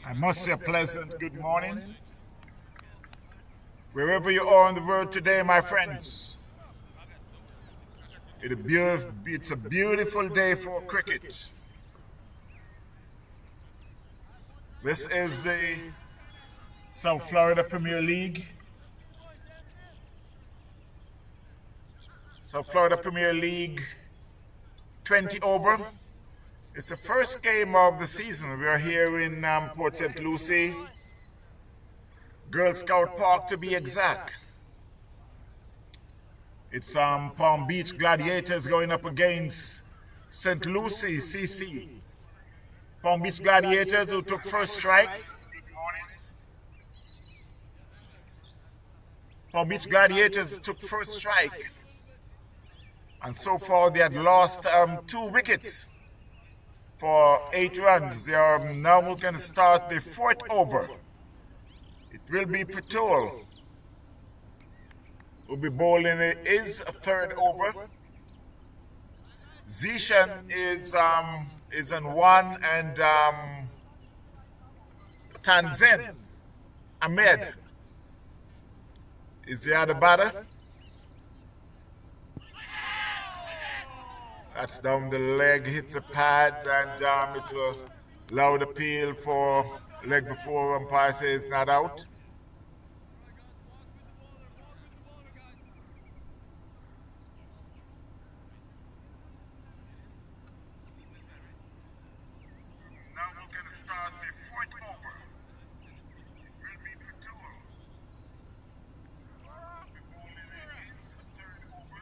I must say a pleasant good morning. Wherever you are in the world today, my friends, it's a beautiful day for cricket. This is the South Florida Premier League. South Florida Premier League 20 over. It's the first game of the season. We are here in Port St. Lucie, Girl Scout Park to be exact. It's Palm Beach Gladiators going up against St. Lucie CC. Palm Beach Gladiators who took first strike. Palm Beach Gladiators took first strike. And so far they had lost 2 wickets for 8 runs. They are now going to start the 4th over. It will be Patul will be bowling his 3rd over. Zishan is in 1 and Tanzin Ahmed is the other batter. That's down the leg, hits the pad, and it's a loud appeal for leg before umpire says not out. Now we're going to start the 4th over. It will be Patul. The bowling is 3rd over.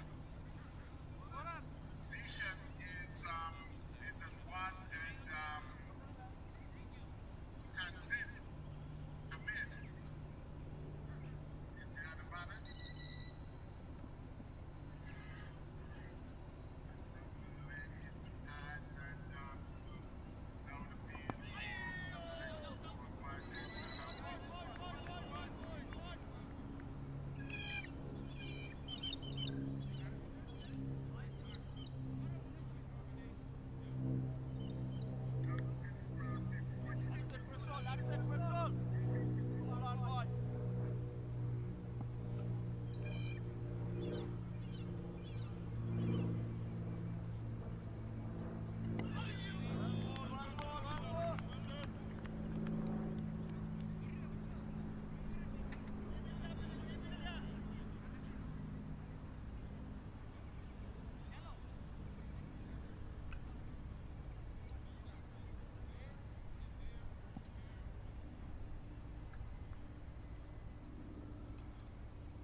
Zishan is in 1 and Tanzin Ahmed is the other batter.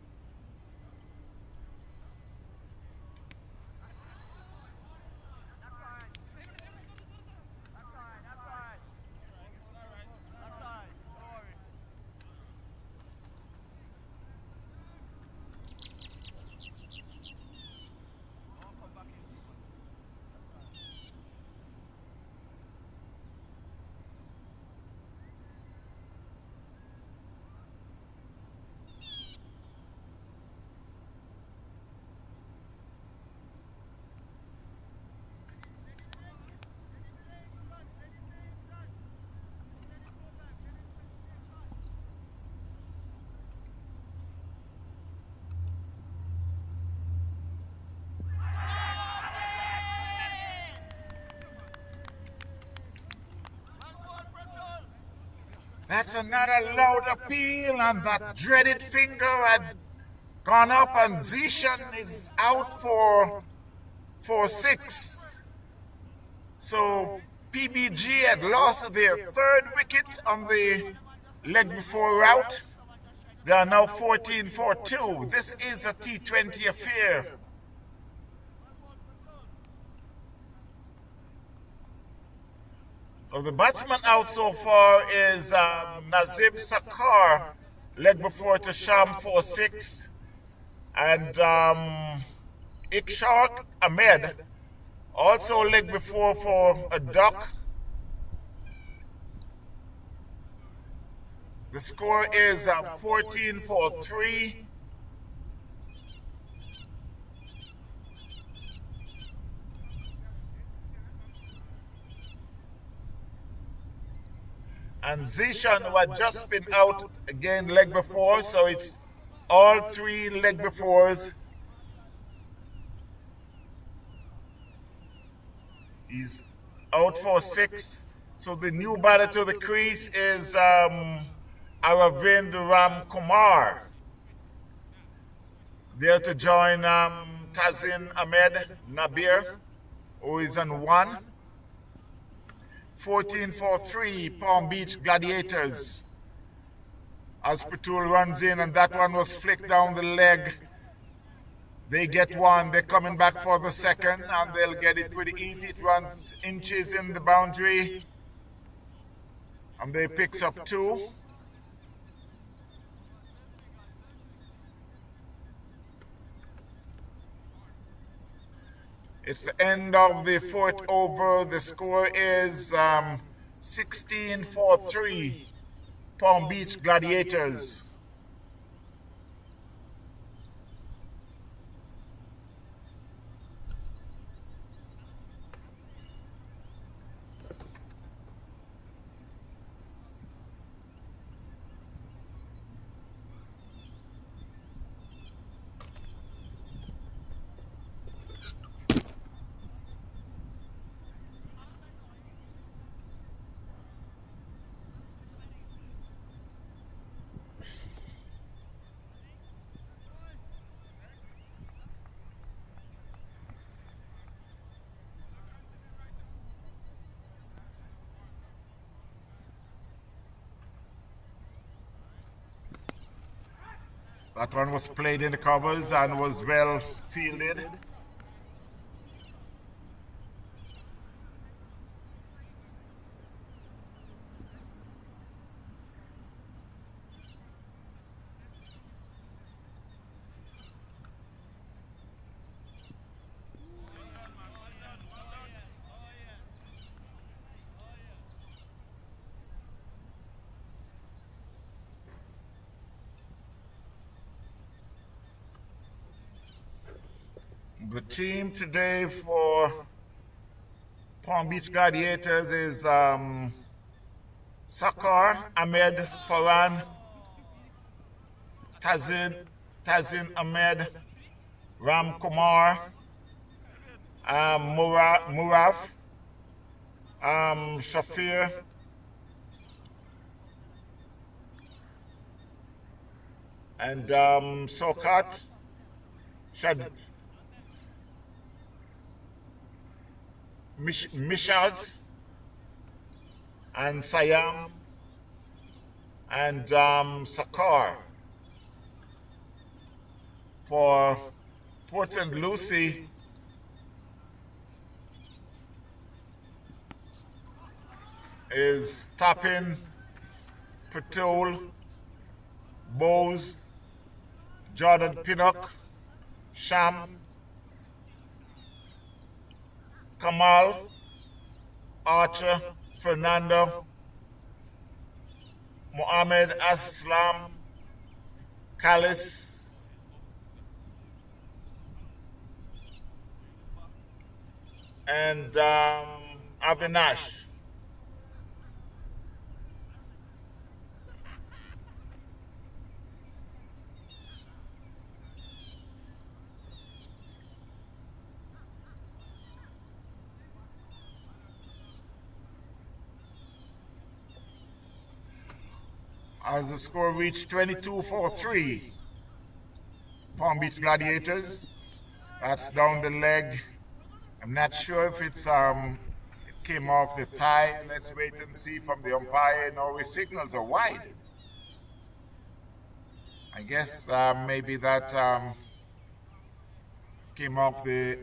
That's down the leg, hits the pad, and down the field. Umpire says not out. That's another loud appeal, and that dreaded finger had gone up, and Zishan is out for 6. So PBG had lost their 3rd wicket on the leg before route. They are now 14 for 2. This is a T20 affair. Well, the batsman out so far is Nazib Sakar, leg before to Sham for 6, and Ikshak Ahmed, also leg before for a duck. The score is 14 for 3. And Zishan, who had just been out again leg before, so it's all three leg befores. He's out for 6. So the new batter to the crease is Aravind Ram Kumar. There to join Tazin Ahmed Nabir, who is on 1. 14 for 3, Palm Beach Gladiators. As Patul runs in, and that one was flicked down the leg. They get 1. They're coming back for the second, and they'll get it pretty easy. It runs inches in the boundary, and they picks up 2. It's the end of the 4th over. The score is 16 for 3, Palm Beach Gladiators. That one was played in the covers and was well fielded. The team today for Palm Beach Gladiators is Sakar Ahmed Farhan, Tazin Ahmed, Ram Kumar, Muraf, Shafir, and Sokat, Mishaz, and Sayam, and Sakar. For Port and Lucie, is Tapin, Patul, Bose, Jordan Pinnock, Sham, Kamal, Archer, Fernando, Mohammed Aslam, Kalis, and Avinash. As the score reached 22-3, Palm Beach Gladiators. That's down the leg. I'm not sure if it came off the thigh. Let's wait and see from the umpire. No, his signals are wide. I guess maybe that came off the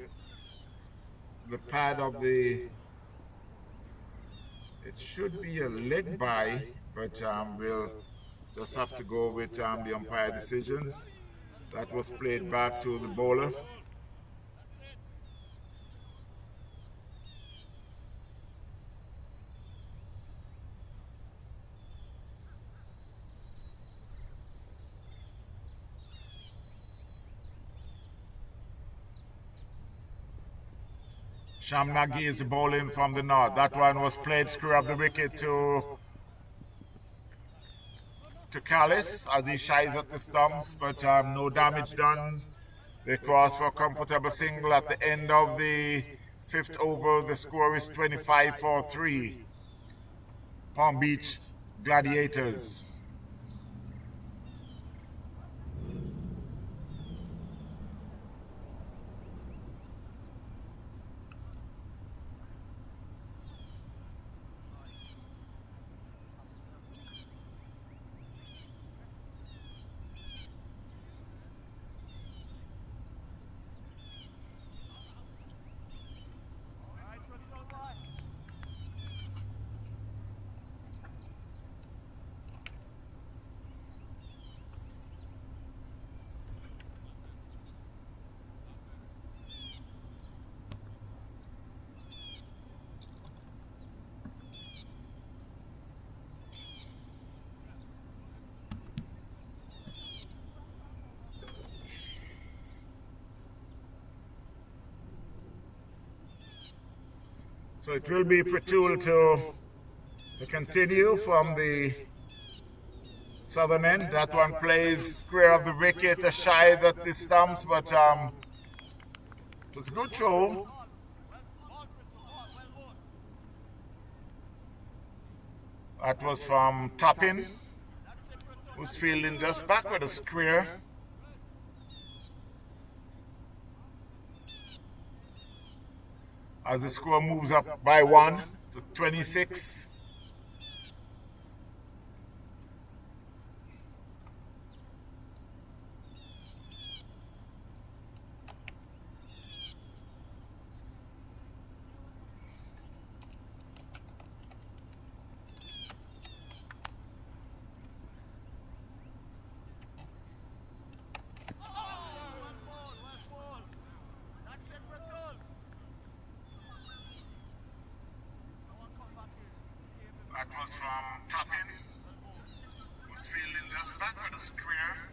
pad of the. It should be a leg by, but we'll just have to go with the umpire decision. That was played back to the bowler. Sham Nagy is bowling from the north. That one was played screw up the wicket to to Callis as he shies at the stumps, but no damage done. They cross for a comfortable single at the end of the fifth over. The score is 25-3. Palm Beach Gladiators. So it will be Pretul to continue from the southern end. That one plays square of the wicket, a shy at the stumps, but it was a good throw. That was from Toppin, who's fielding just back with a square. As the score moves up by 1 to 26. That was from Toppin, who's fielding just back with a square.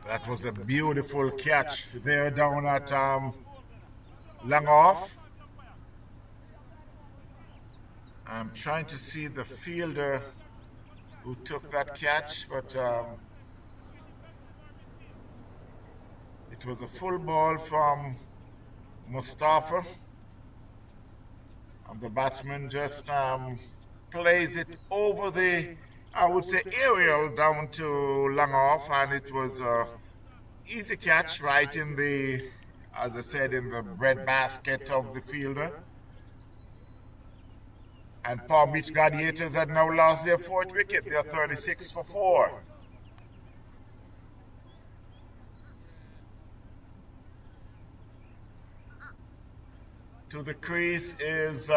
That was a beautiful catch there down at Long Off. I'm trying to see the fielder who took that catch, but it was a full ball from Mustafa. And the batsman just plays it over the, I would say, aerial down to Long Off, and it was a easy catch right in the, as I said, in the bread basket of the fielder. And Palm Beach Gladiators had now lost their fourth wicket. They are 36 for 4. To the crease is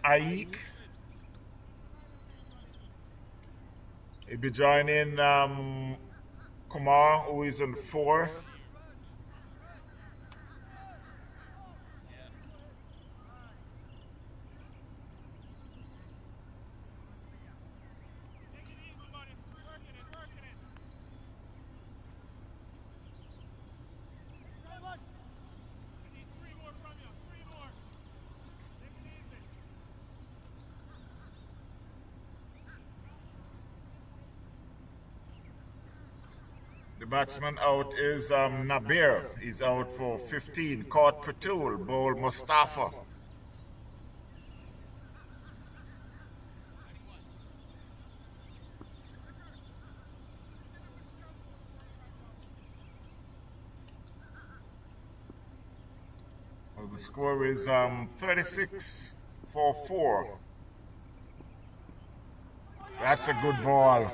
Aik. He'll be joining Kumar, who is in 4. The batsman out is Nabir. He's out for 15. Caught Pratul, bowl Mustafa. Well, the score is 36 for 4. That's a good ball.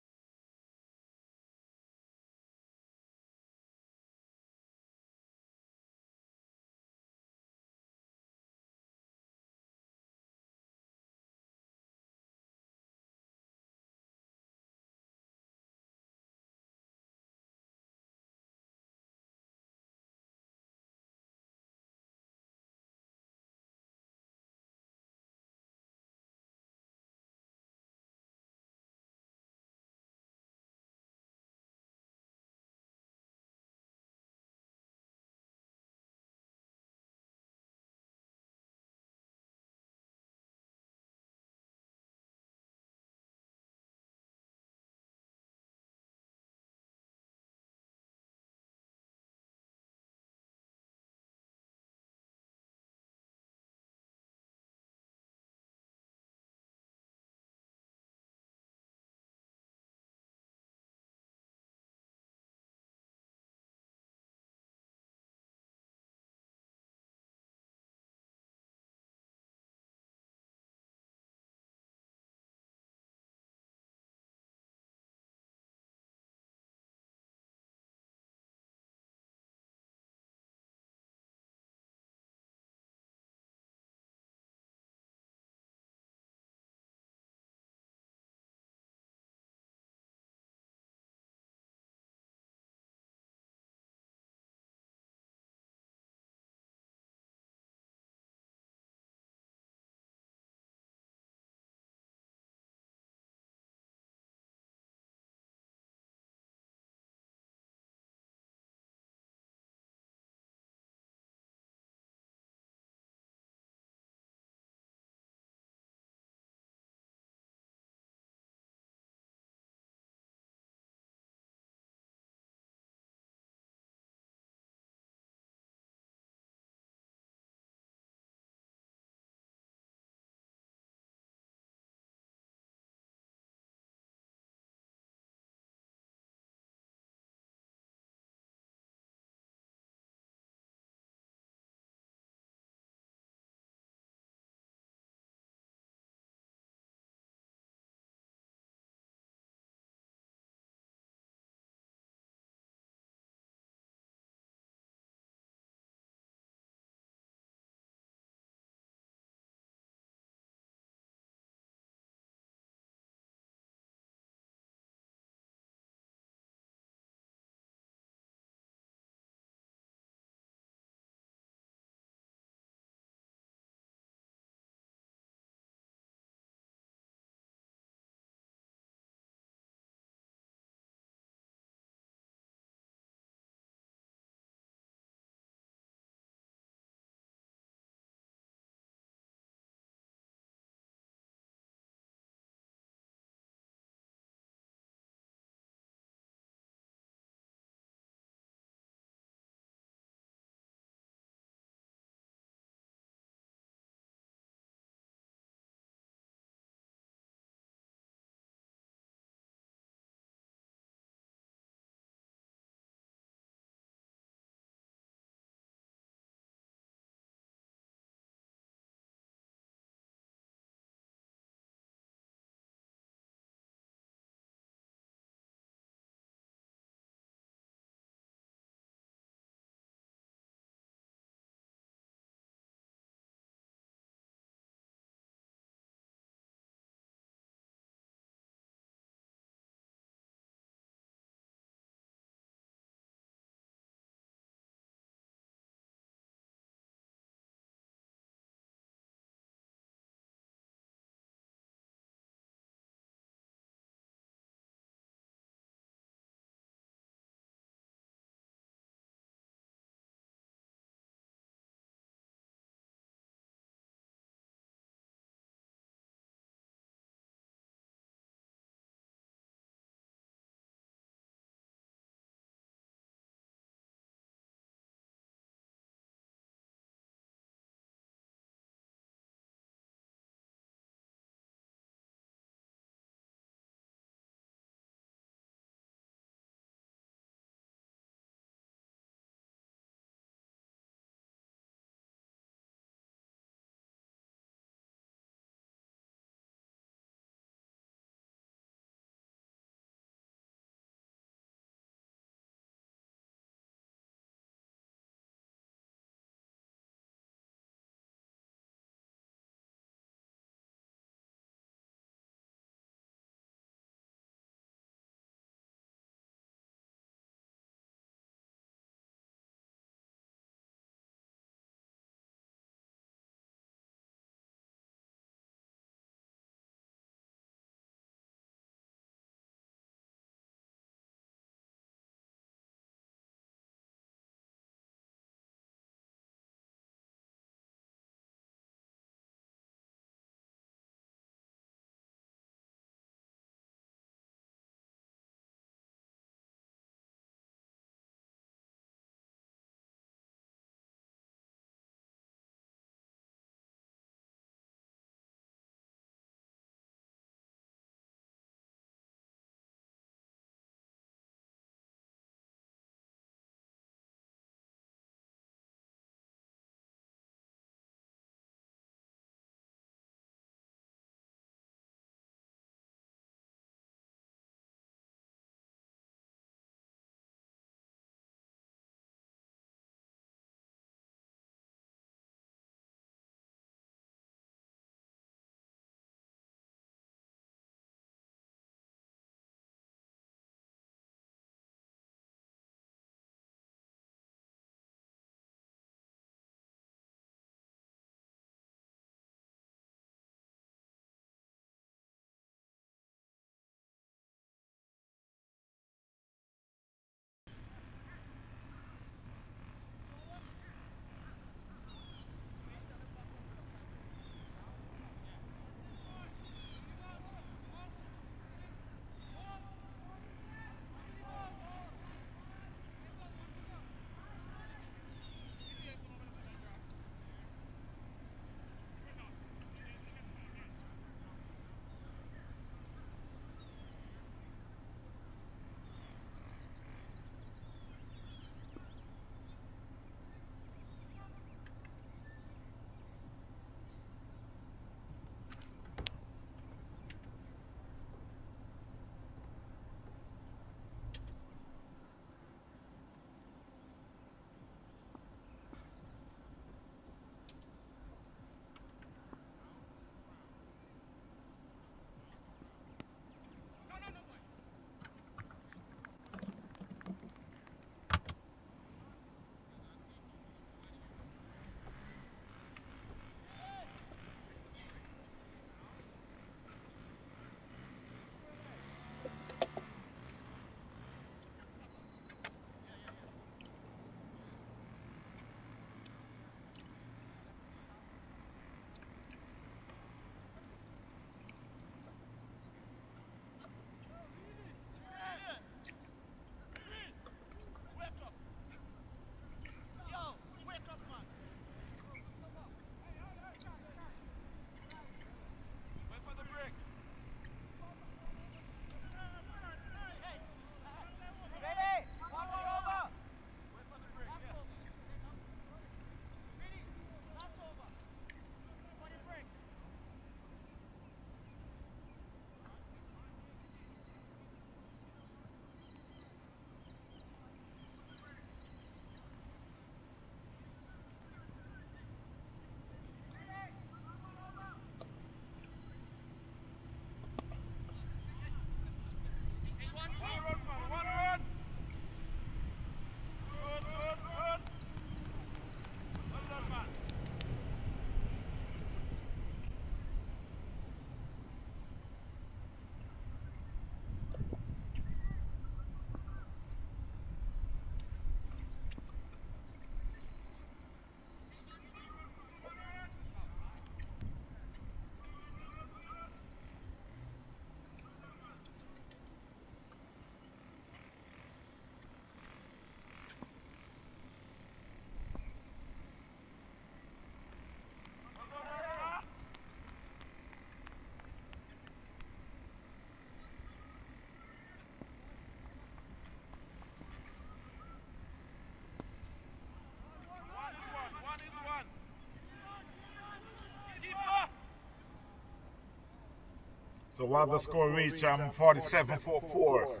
So while the score reached 47-44,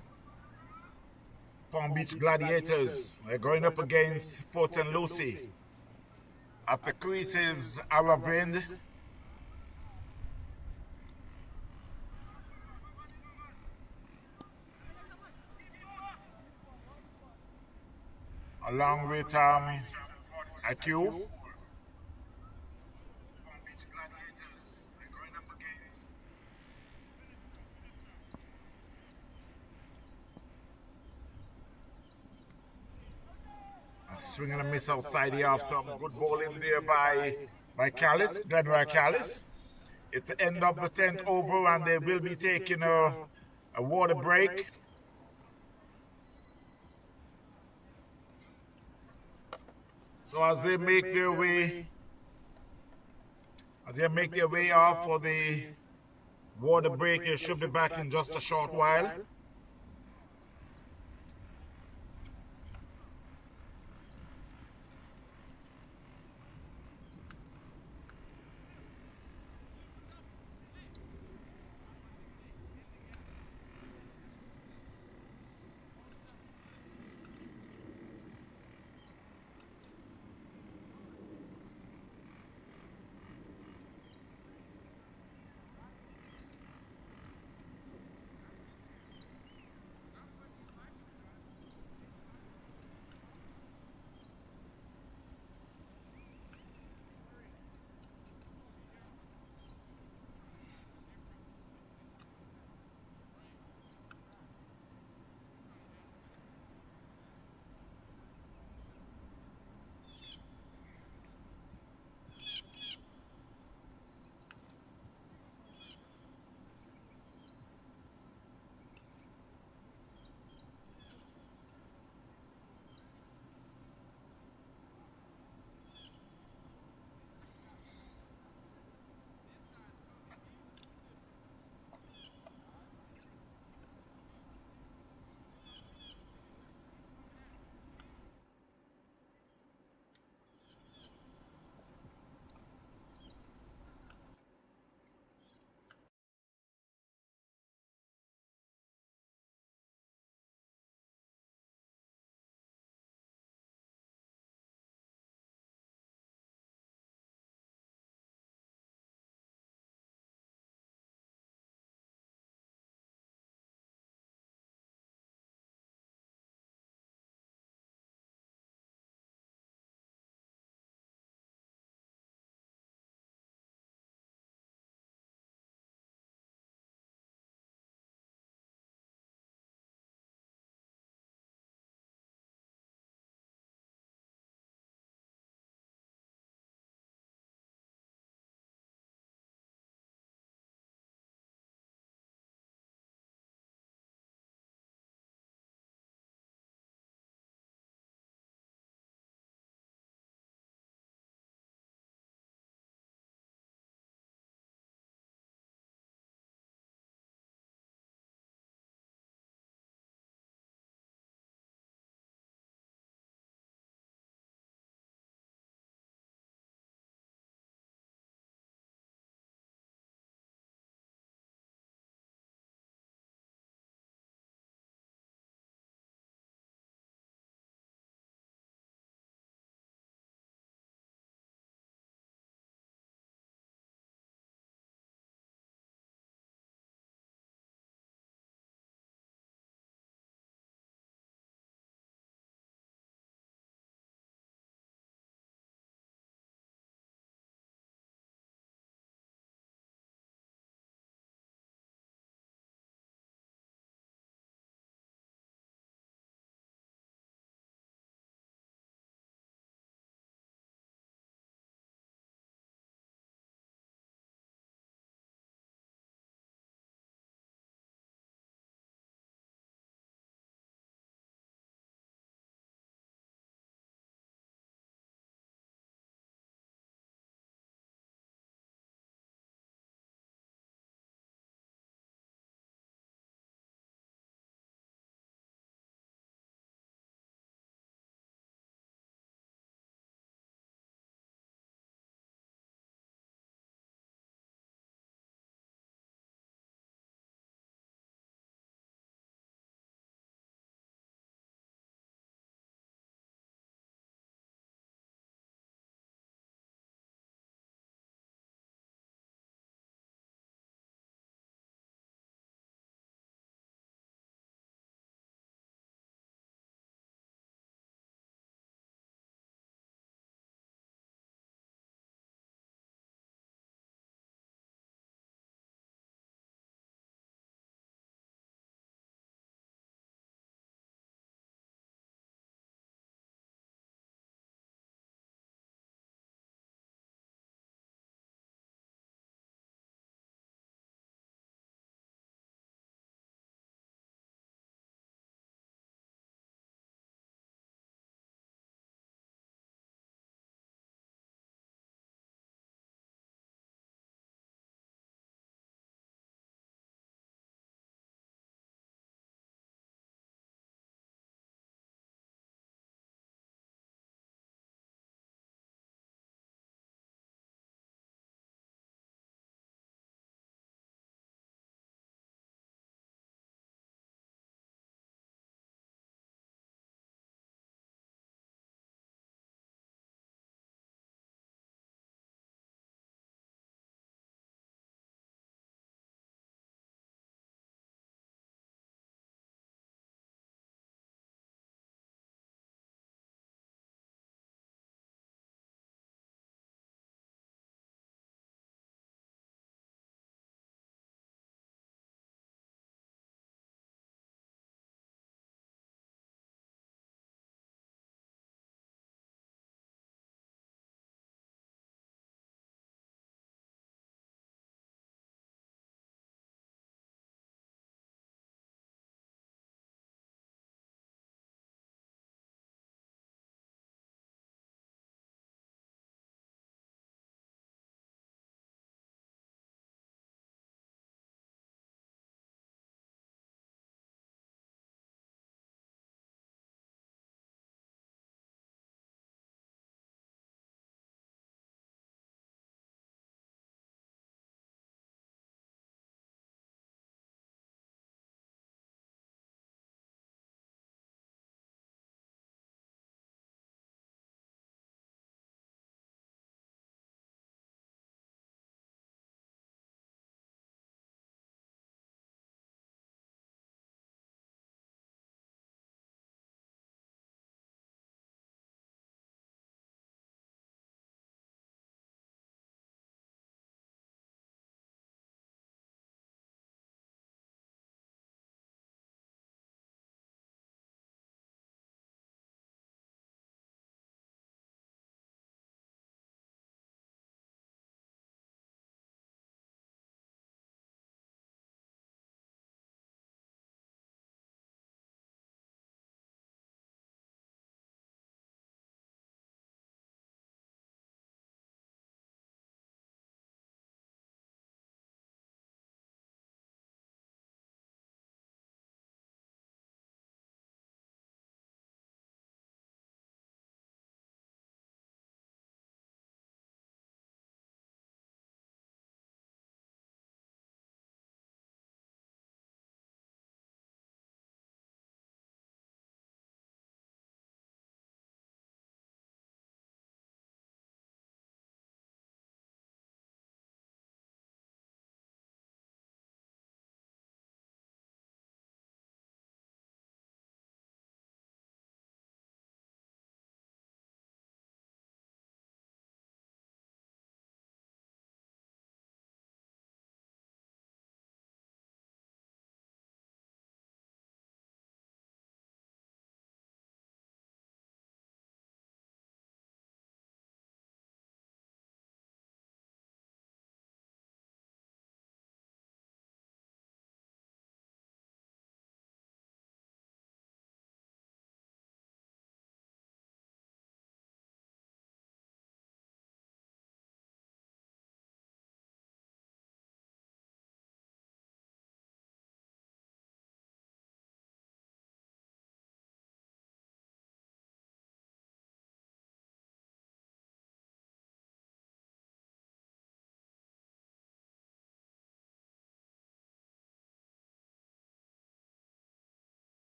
Palm Beach Gladiators are going up against Port and Lucie. At the crease is Aravind. Along with IQ. A swing and a miss outside the off. Some good bowling there by Callis, Glenroy Callis. It's the end of the 10th over, and they will be taking a water break. So as they make their way off for the water break, they should be back in just a short while.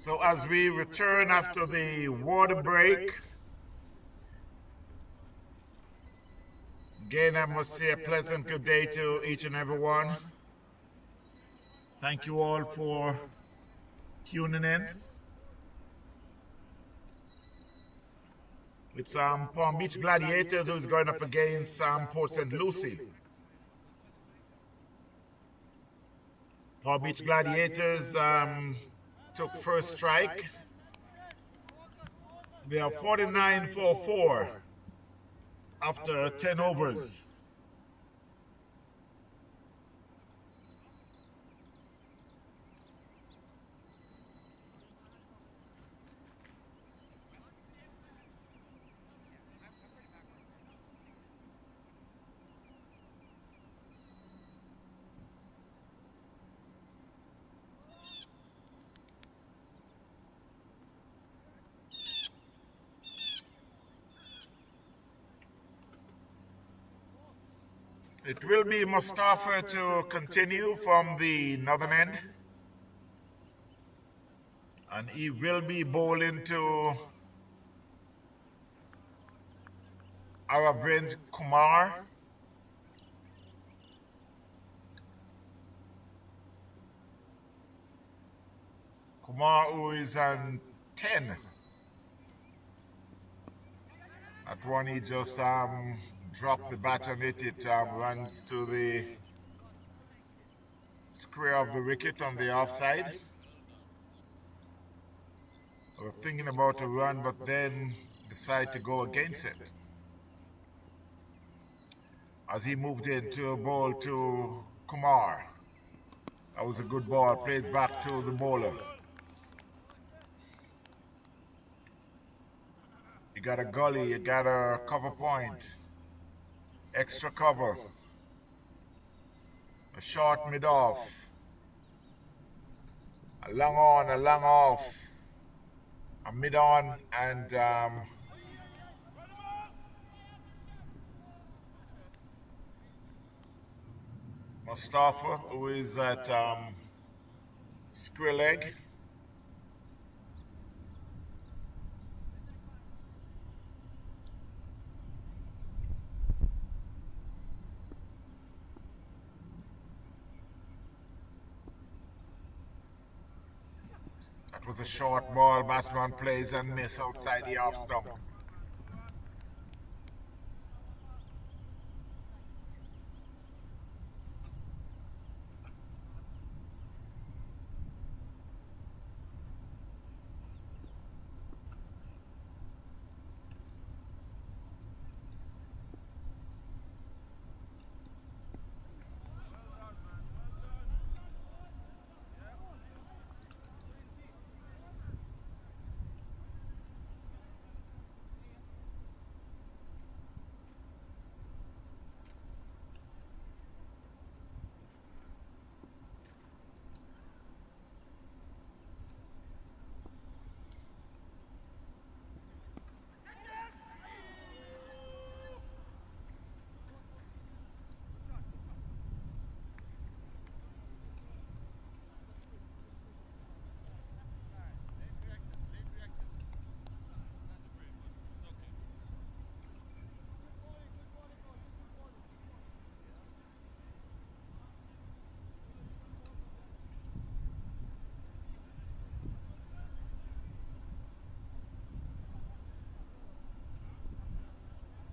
So as we return after the water break, again I must say a pleasant good day to each and every one. Thank you all for tuning in. It's Palm Beach Gladiators who's going up against Port St. Lucie. Palm Beach Gladiators took first strike. They are 49-4 after 10 overs. It will be Mustafa to continue from the northern end. And he will be bowling to Aravind Kumar. Kumar, who is on 10. That one he just dropped the bat on it. It runs to the square of the wicket on the offside. We're thinking about a run, but then decide to go against it. As he moved into a ball to Kumar. That was a good ball, played back to the bowler. You got a gully, you got a cover point. Extra cover, a short mid-off, a long on, a long off, a mid-on, and Mustafa, who is at square leg. That was a short ball. Batsman plays and miss outside the off stump.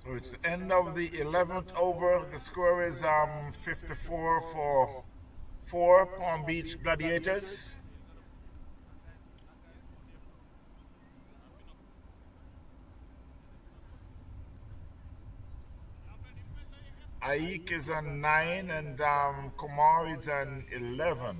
So it's the end of the 11th over. The score is 54-4 Palm Beach Gladiators. Aik is on 9 and Kumar is on 11.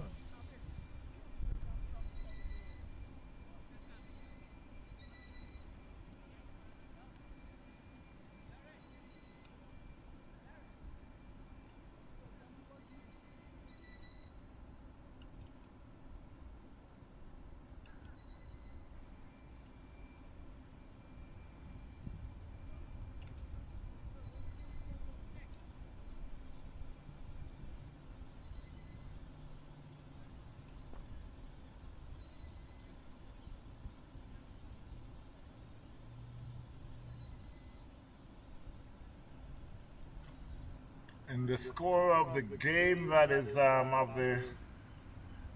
In the score of the game that is of the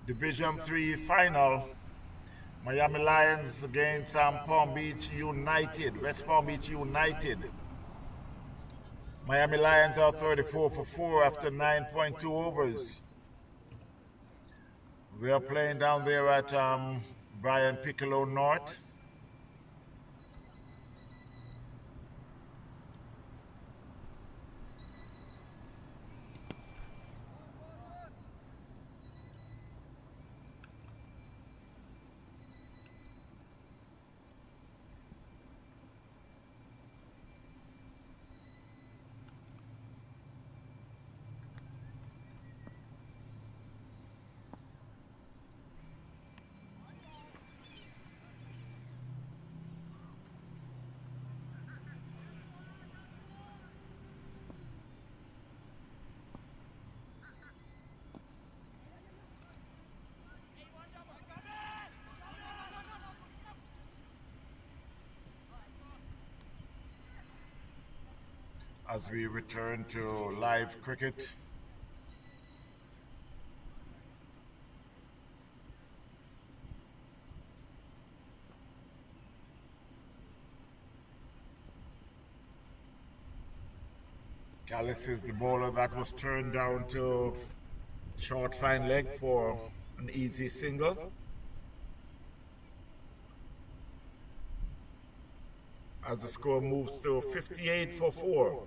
Division 3 final, Miami Lions against Palm Beach United, West Palm Beach United. Miami Lions are 34 for 4 after 9.2 overs. They are playing down there at Brian Piccolo North. As we return to live cricket. Callis is the bowler that was turned down to short fine leg for an easy single. As the score moves to 58 for 4.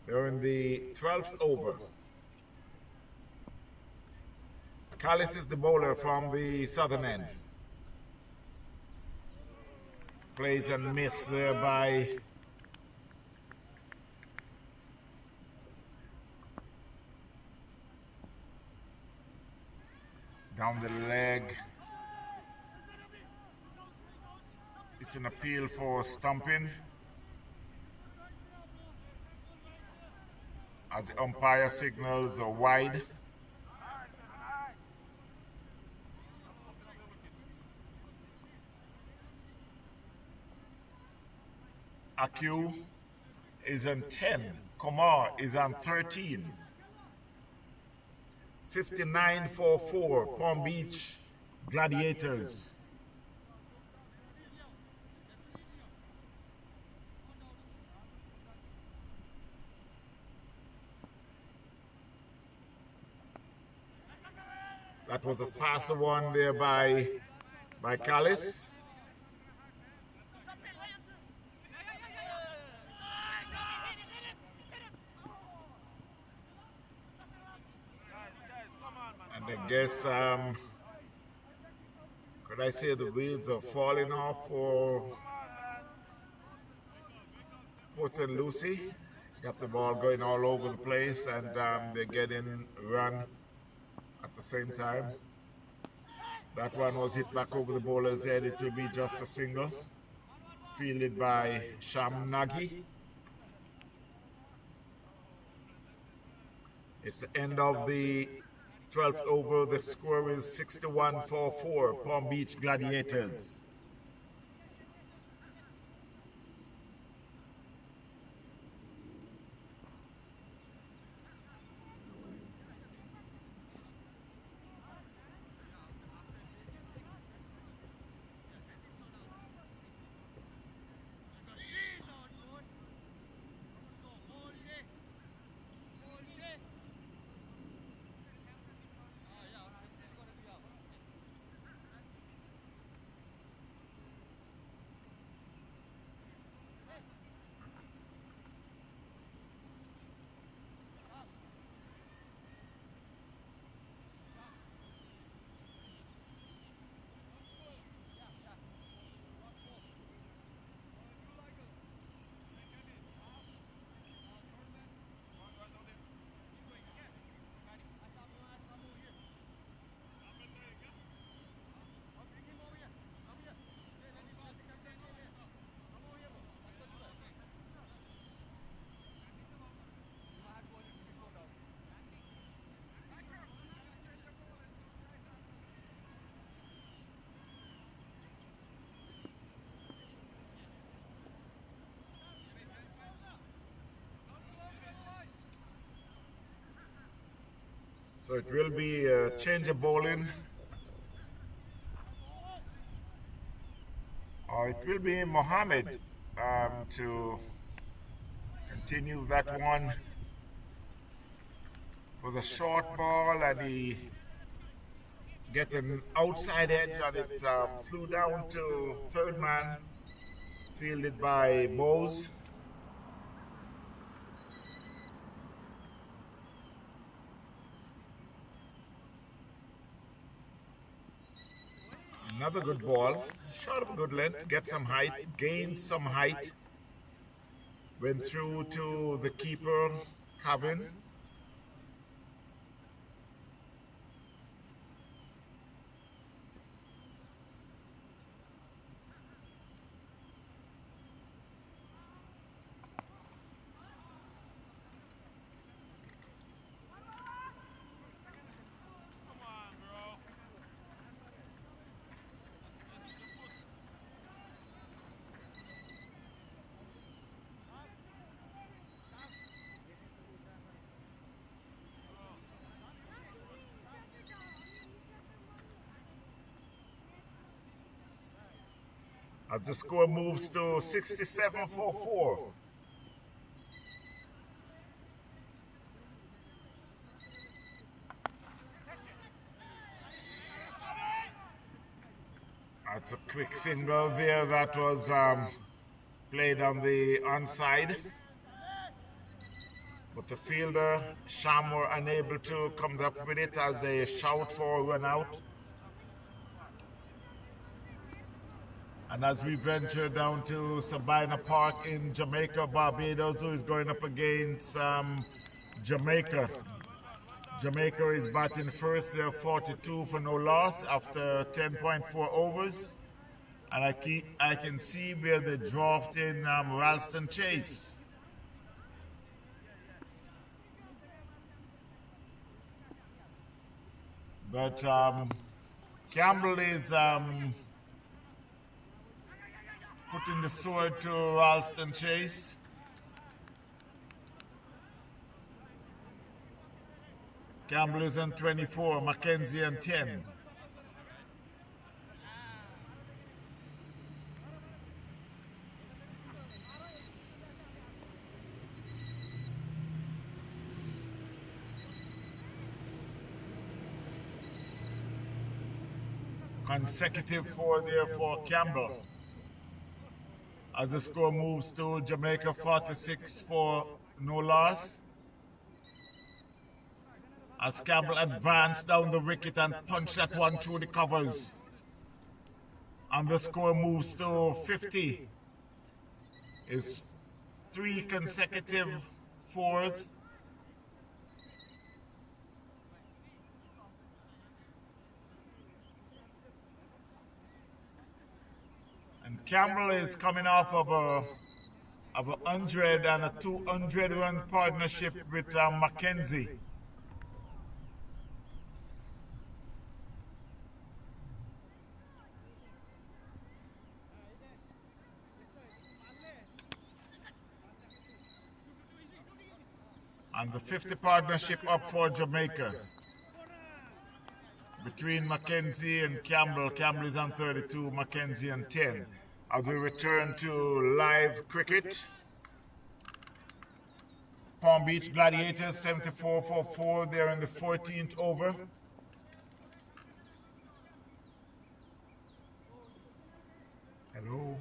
They're in the 12th over. Callis is the bowler from the southern end. Plays and miss there by down the leg. It's an appeal for stumping. As the umpire signals a wide. Acu is on 10. Kumar is on 13. 59 for 4. Palm Beach Gladiators. That was a faster one there by Callis. And I guess, could I say the wheels are falling off for Port St. Lucie? Got the ball going all over the place, and they're getting run at the same time. That one was hit back over the bowler's head. It will be just a single. Fielded by Sham Nagy. It's the end of the 12th over. The score is 61 for 4. Palm Beach Gladiators. So it will be a change of bowling. Or it will be Mohammed to continue that one. It was a short ball and he get an outside edge and it flew down to third man, fielded by Bose. Another good ball, short of a good length, get some height, gained some height, went through to the keeper, Kevin. As the score moves to 67-4-4. That's a quick single there that was played on the onside. But the fielder, Sham, were unable to come up with it as they shout for a run out. And as we venture down to Sabina Park in Jamaica, Barbados, who is going up against Jamaica. Jamaica is batting first. They're 42 for no loss after 10.4 overs. And I can see where they dropped in Ralston Chase. But Campbell is putting the sword to Ralston Chase. Campbell is on 24, Mackenzie on 10. Consecutive 4 there for Campbell. As the score moves to Jamaica 46 for no loss. As Campbell advanced down the wicket and punched that one through the covers. And the score moves to 50. It's 3 consecutive 4s. And Campbell is coming off of a 100 and a 200-run partnership with Mackenzie. And the 50 partnership up for Jamaica. Between Mackenzie and Campbell. Campbell is on 32, Mackenzie on 10. As we return to live cricket. Palm Beach Gladiators 74-4. They're in the 14th over. Hello.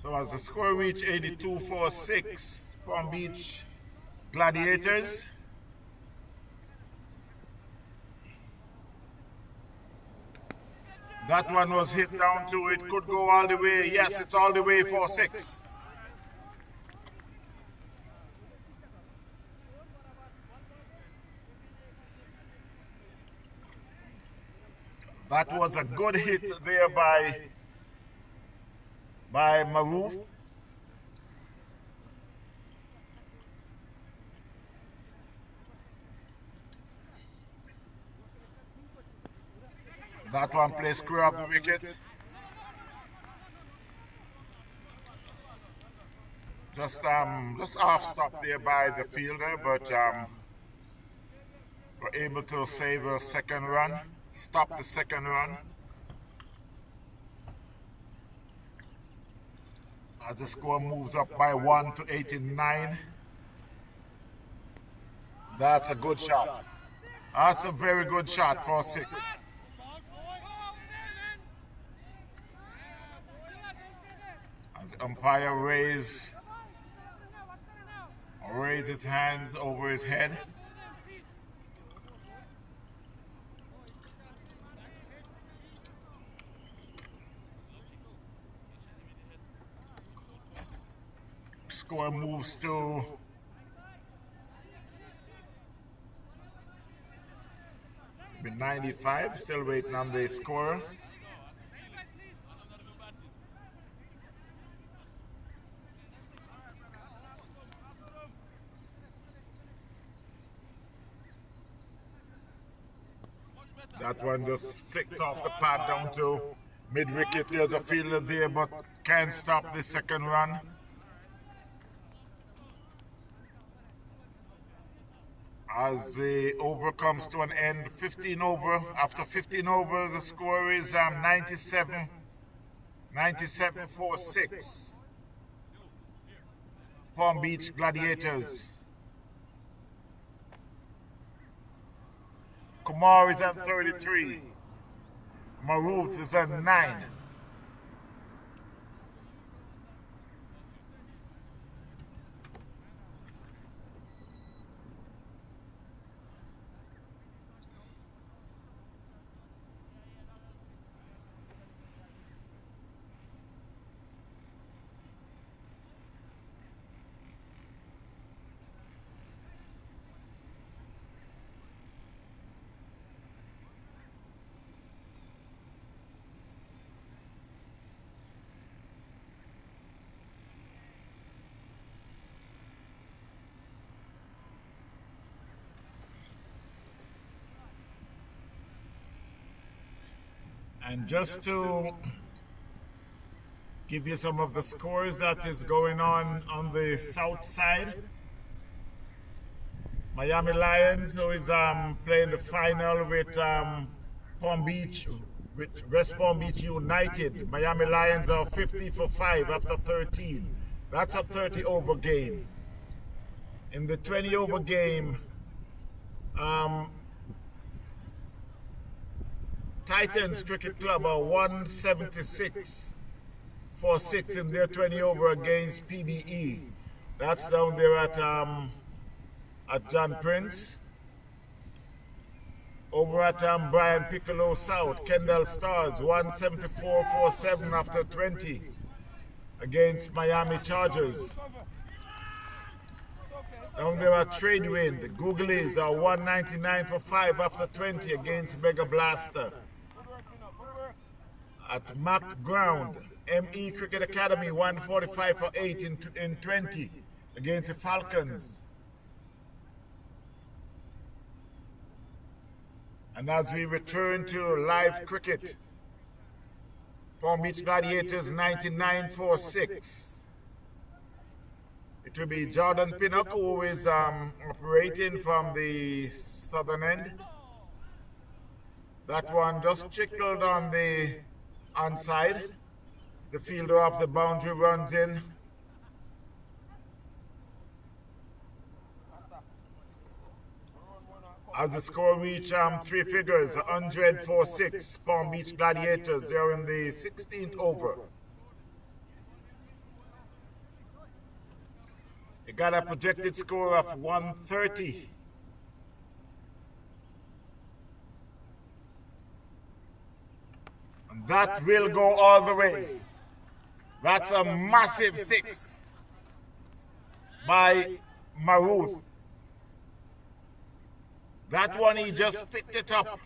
So as the score reached 82-46, Palm Beach Gladiators. That one was hit down to it, could go all the way. Yes, it's all the way 4-6. That was a good hit there by Maroof. That one plays square up the wicket. Just off stop there by the fielder, but were able to save a second run, stop the second run. As the score moves up by 1 to 89. That's a good shot. That's a very good shot for 6. As the umpire raise his hands over his head. Score moves to 95, still waiting on the score. That one just flicked off the pad down to mid-wicket. There's a fielder there, but can't stop the second run. As the over comes to an end, 15 over. After 15 over, the score is 97-4-6. Palm Beach Gladiators. Kumar is at 33. Maroof is at 9. And just to give you some of the scores that is going on the south side, Miami Lions, who is playing the final with Palm Beach, with West Palm Beach United. Miami Lions are 50 for 5 after 13. That's a 30 over game. In the 20 over game, Titans Cricket Club are 176 for 6 in their 20 over against PBE. That's down there at John Prince. Over at Brian Piccolo South, Kendall Stars 174 for 7 after 20 against Miami Chargers. Down there at Tradewind, the Googlies are 199 for 5 after 20 against Mega Blaster. At Mac Ground, ME Cricket Academy 145 for 8 in 20 against the Falcons. And as we return to live cricket, Palm Beach Gladiators 99 for 6. It will be Jordan Pinnock who is operating from the southern end. That one just trickled on the onside. The fielder off the boundary runs in. As the score reach 3 figures, 100 for 6, Palm Beach Gladiators, they're in the 16th over. got a projected score of 130. And that will go all the way. That's a massive 6 by Maruth. That one, he just picked it up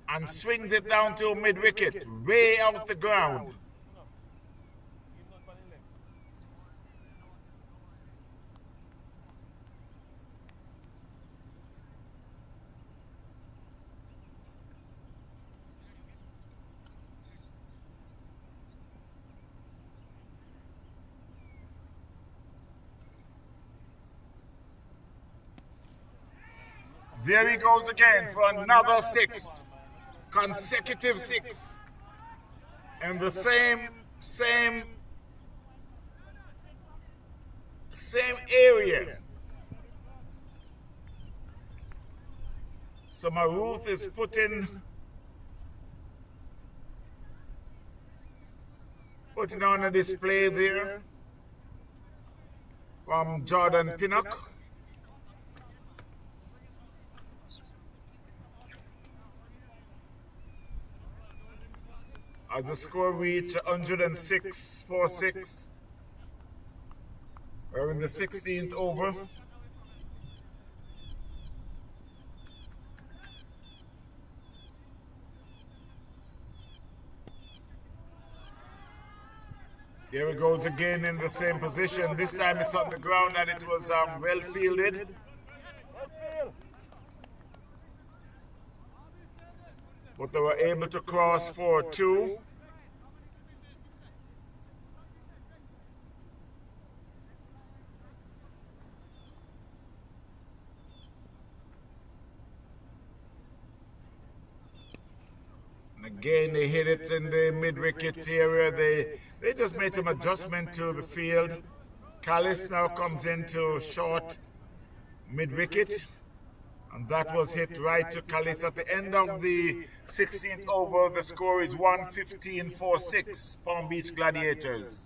and swings it down to mid-wicket, way out the ground. There he goes again for another 6, consecutive 6, and the same area. So Maruth is putting on a display there from Jordan Pinnock. As the score reached 106 for 6. We're in the 16th over. Here it goes again in the same position. This time it's on the ground and it was well fielded. But they were able to cross for 2. And again, they hit it in the mid-wicket area. They just made some adjustment to the field. Callis now comes into short mid-wicket. And that was hit right to Callis at the end of the 16th over. The score is 115 for 6, Palm Beach Gladiators.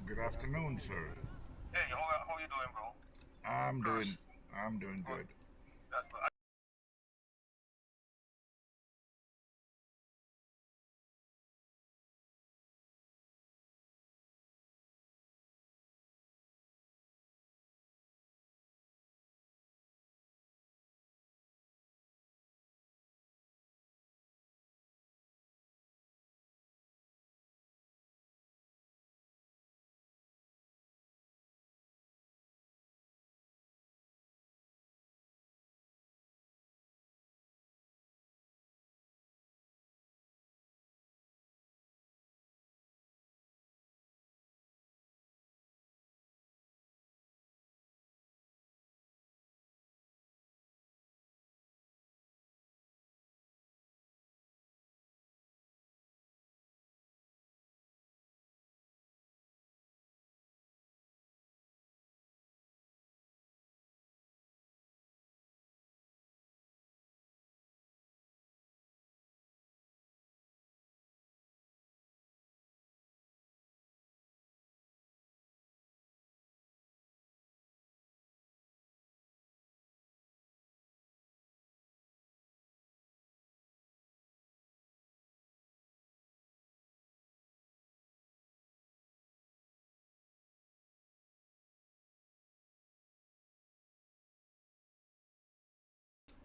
Good afternoon, sir. Hey, how you doing, bro? I'm doing good. That's good.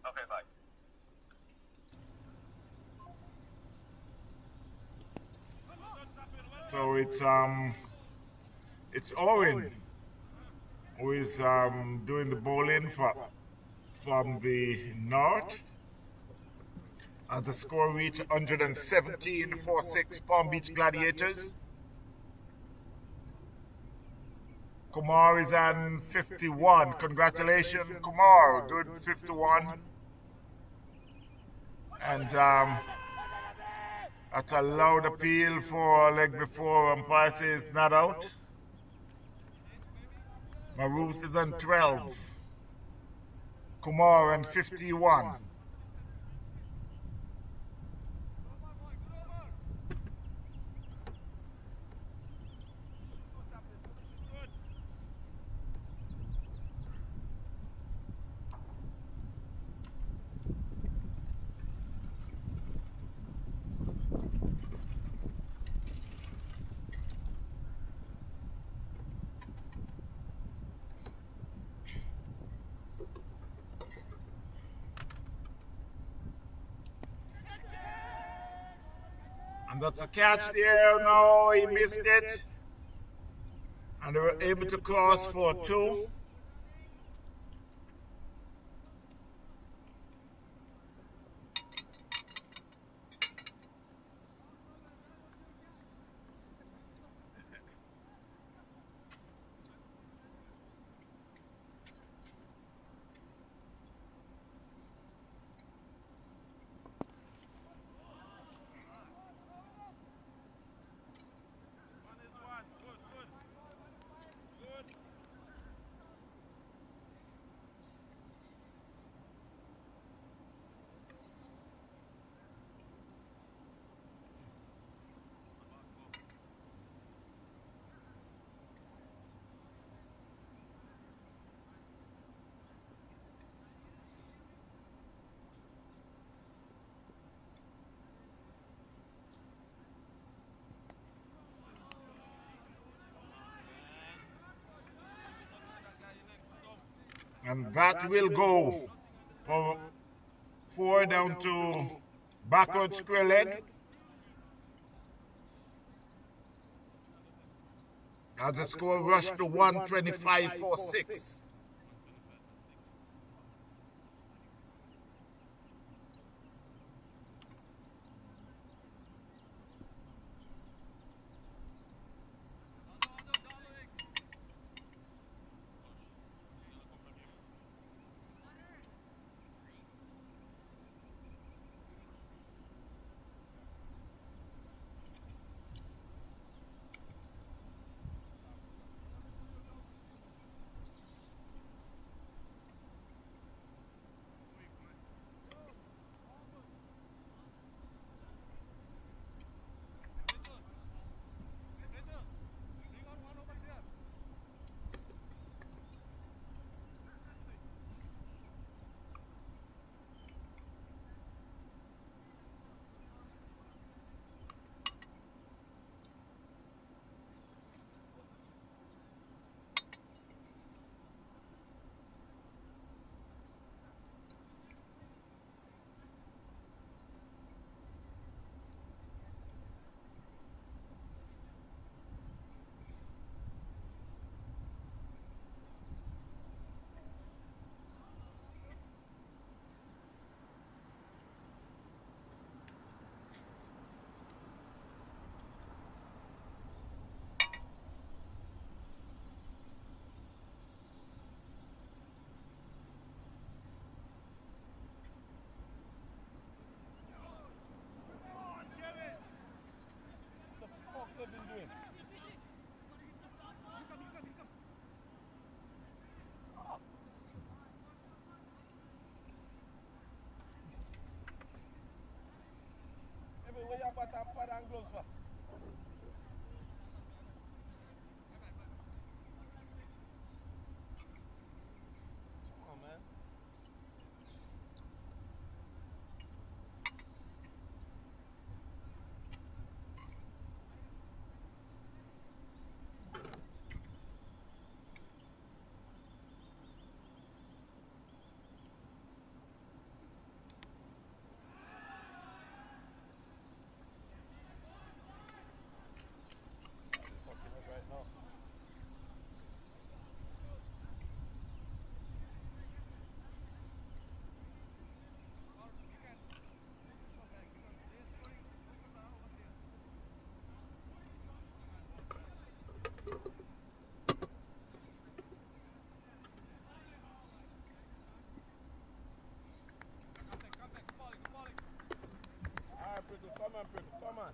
Okay, bye. So it's Owen who is doing the bowling from the north. As the score reached 117 for 6 Palm Beach Gladiators. Kumar is on 51. Congratulations, Kumar. Good 51. And that's a loud appeal for leg before umpire says not out. Maruth is on 12. Kumar on 51. And that's a catch there. No, he missed it. And they were able to cross for 2. And that will go for 4 down to backward square leg. As the score rushed to 125 for 6. Come on.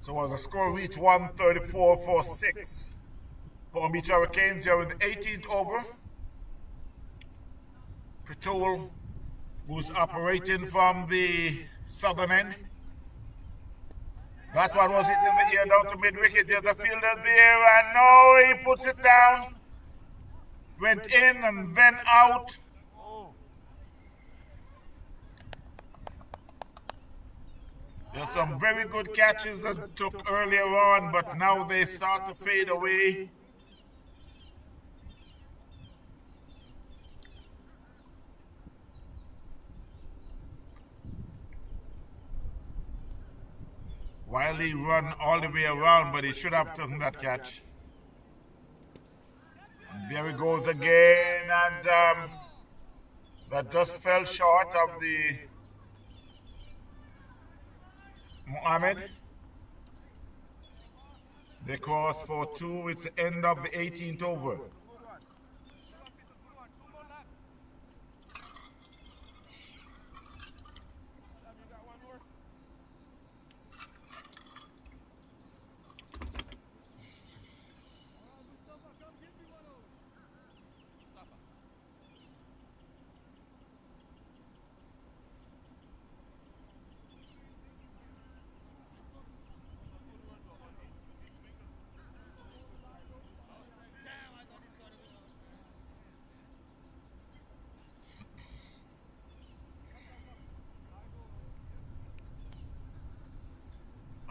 So as the score reached 134-46. Palm Beach Hurricanes, you're in the 18th over. Pretole, who's operating from the southern end. That one was hit in the air down to mid-wicket. There's a fielder there, and no, he puts it down. Went in and then out. There's some very good catches that took earlier on, but now they start to fade away. Wiley run all the way around, but he should have taken that catch. And there he goes again, and that just fell short of the Mohammed. They cross for two. It's the end of the 18th over.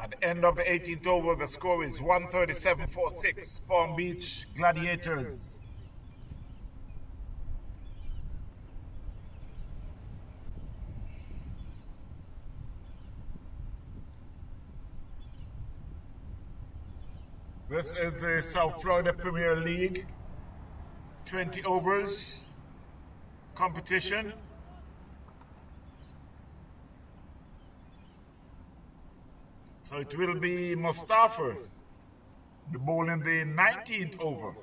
At the end of the 18th over, the score is 137-46, Palm Beach Gladiators. This is the South Florida Premier League 20 overs competition. So it will be Mustafa, the ball in the 19th over.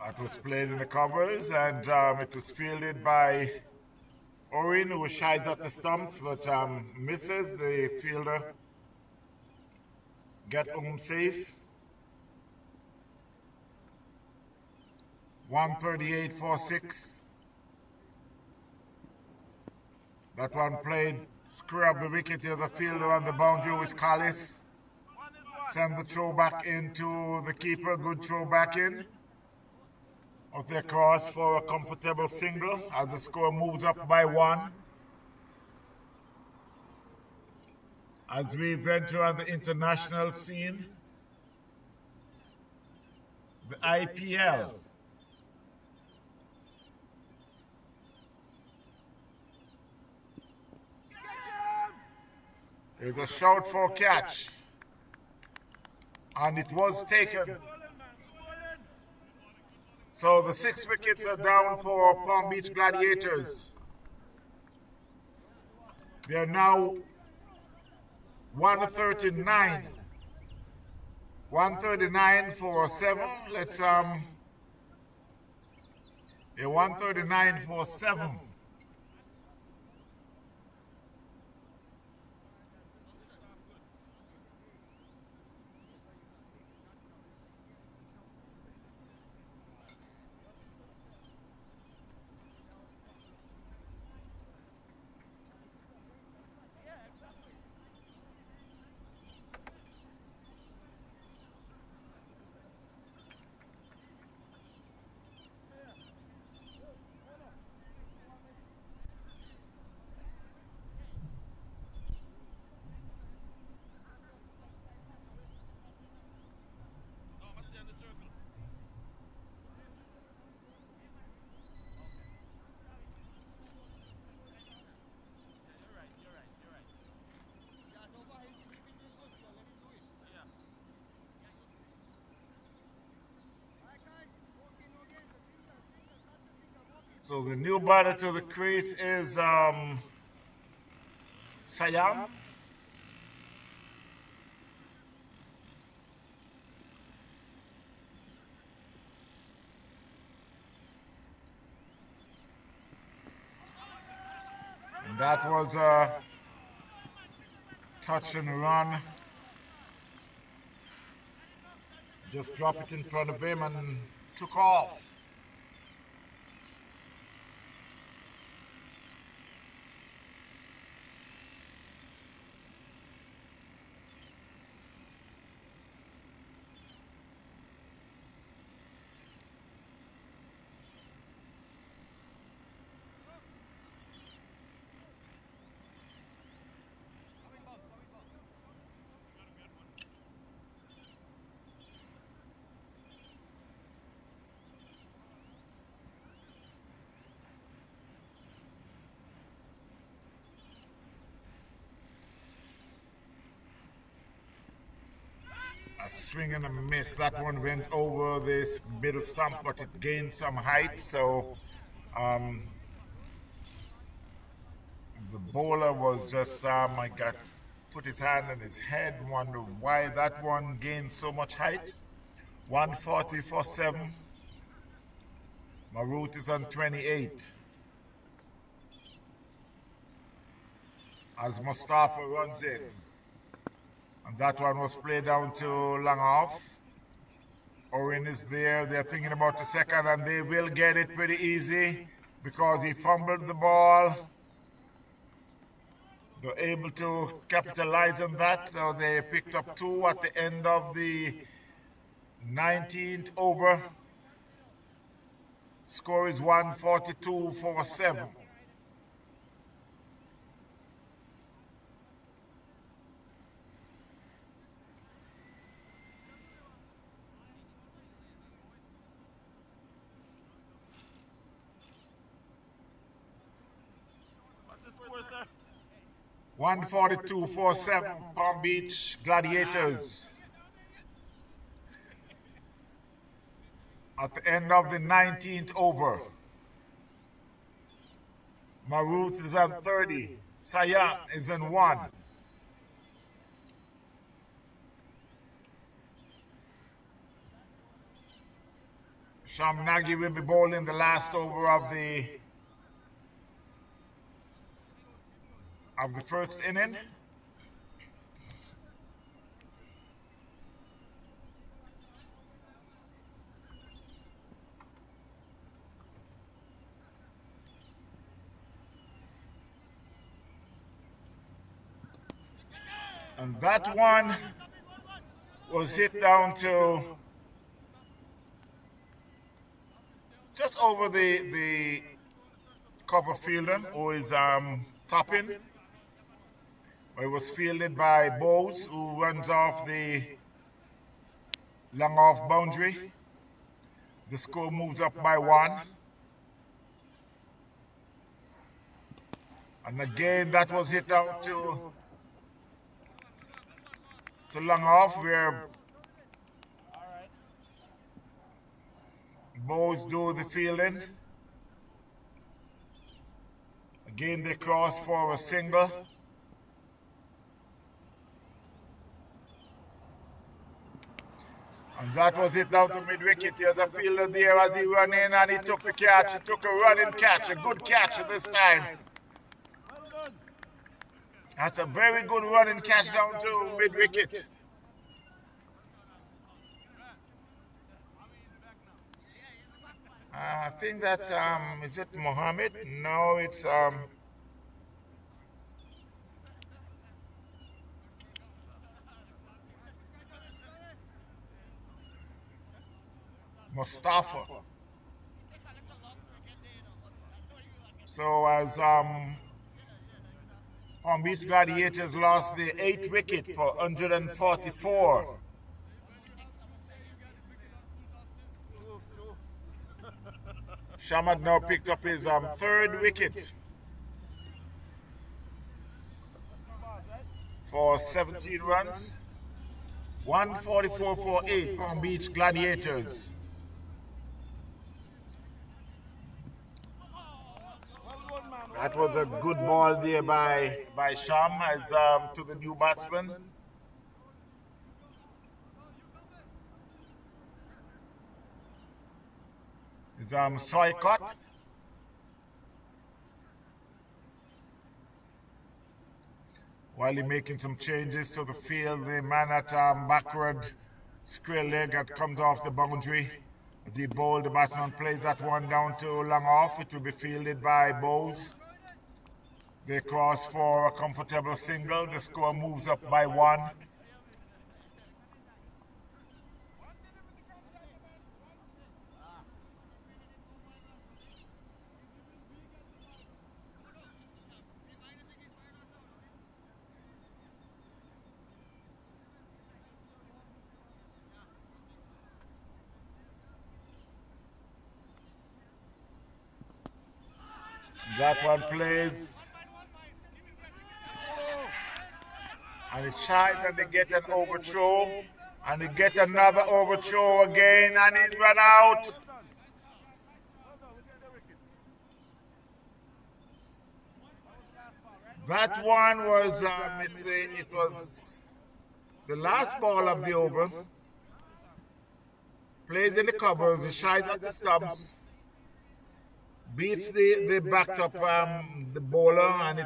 It was played in the covers, and it was fielded by Orin, who shies at the stumps, but misses the fielder. Get home safe. 138-46. That one played square up the wicket. There's a fielder on the boundary with Callis. Send the throw back into the keeper. Good throw back in. Off their cross for a comfortable single as the score moves up by one. as we venture on the international scene, the IPL. There's a shout for catch, and it was taken. So the 6 wickets are down for Palm Beach Gladiators. They're now 139. 139 for 7. Let's yeah, 139 for 7. So the new batter to the crease is Siam. And that was a touch and run. Just drop it in front of him and took off. A swing and a miss. That one went over this middle stump, but it gained some height. So the bowler was just, put his hand on his head, wonder why that one gained so much height. 140 for 7. Maroot is on 28. As Mustafa runs in. And that one was played down to long off. Owen is there. They're thinking about the second, and they will get it pretty easy because he fumbled the ball. They're able to capitalize on that. So they picked up 2 at the end of the 19th over. Score is 142 for 7. What's the score, sir? 142 for 7. Palm Beach Gladiators. At the end of the 19th over. Maruth is on 30. Sayat is on 1. Shamnagi will be bowling the last over of the first inning. And that one was hit down to just over the cover fielder who is topping. It was fielded by Bowes, who runs off the long off boundary. The score moves up by 1. And again, that was hit out to long off, where Bowes do the fielding. Again, they cross for a single. And that was it down to mid-wicket. There's a fielder there as he ran in and he took the catch. He took a running catch, a good catch this time. That's a very good running catch down to mid-wicket. I think that's, is it Mohammed? No, it's, Mustafa. So as Palm Beach Gladiators lost the 8th wicket for 144. Shamad now picked up his 3rd wicket for 17 runs. 144 for 8, Palm Beach Gladiators. That was a good ball there by Sham as to the new batsman. It's Soycott. While he's making some changes to the field, the man at backward square leg that comes off the boundary. As he bowled, the batsman plays that one down to long off. It will be fielded by Bowes. They cross for a comfortable single. The score moves up by 1. That one plays. And it's shy that they get an overthrow. And they get another overthrow again. And he's run out. That one was, it was the last ball of the over. Plays in the covers. He shies at the stumps. Beats the backed up the bowler, and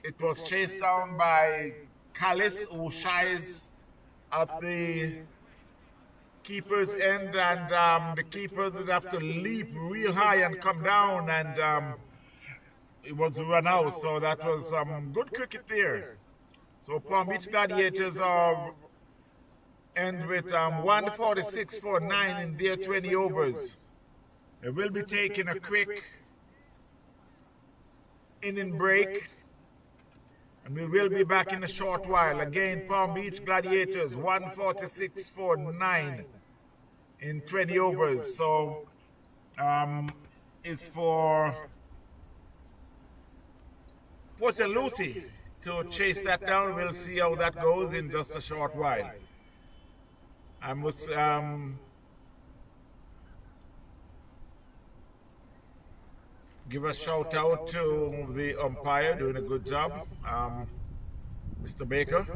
it was chased down by Callis, who shies at the keeper's end, and the keepers would have to leap real high and come down, and it was run out. So that was good cricket there. So Palm Beach Gladiators end with 146 for 9 in their 20 overs. They will be taking a quick inning break, and we will be back in a short while. Again, Palm Beach Gladiators 146 for 9 in 20 overs. So it's for Port Lucie to chase that down. We'll see how that goes in just a short while. I must give a shout out to the umpire doing a good job, Mr. Baker.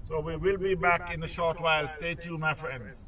So we will be back in a short while. Stay tuned, my friends.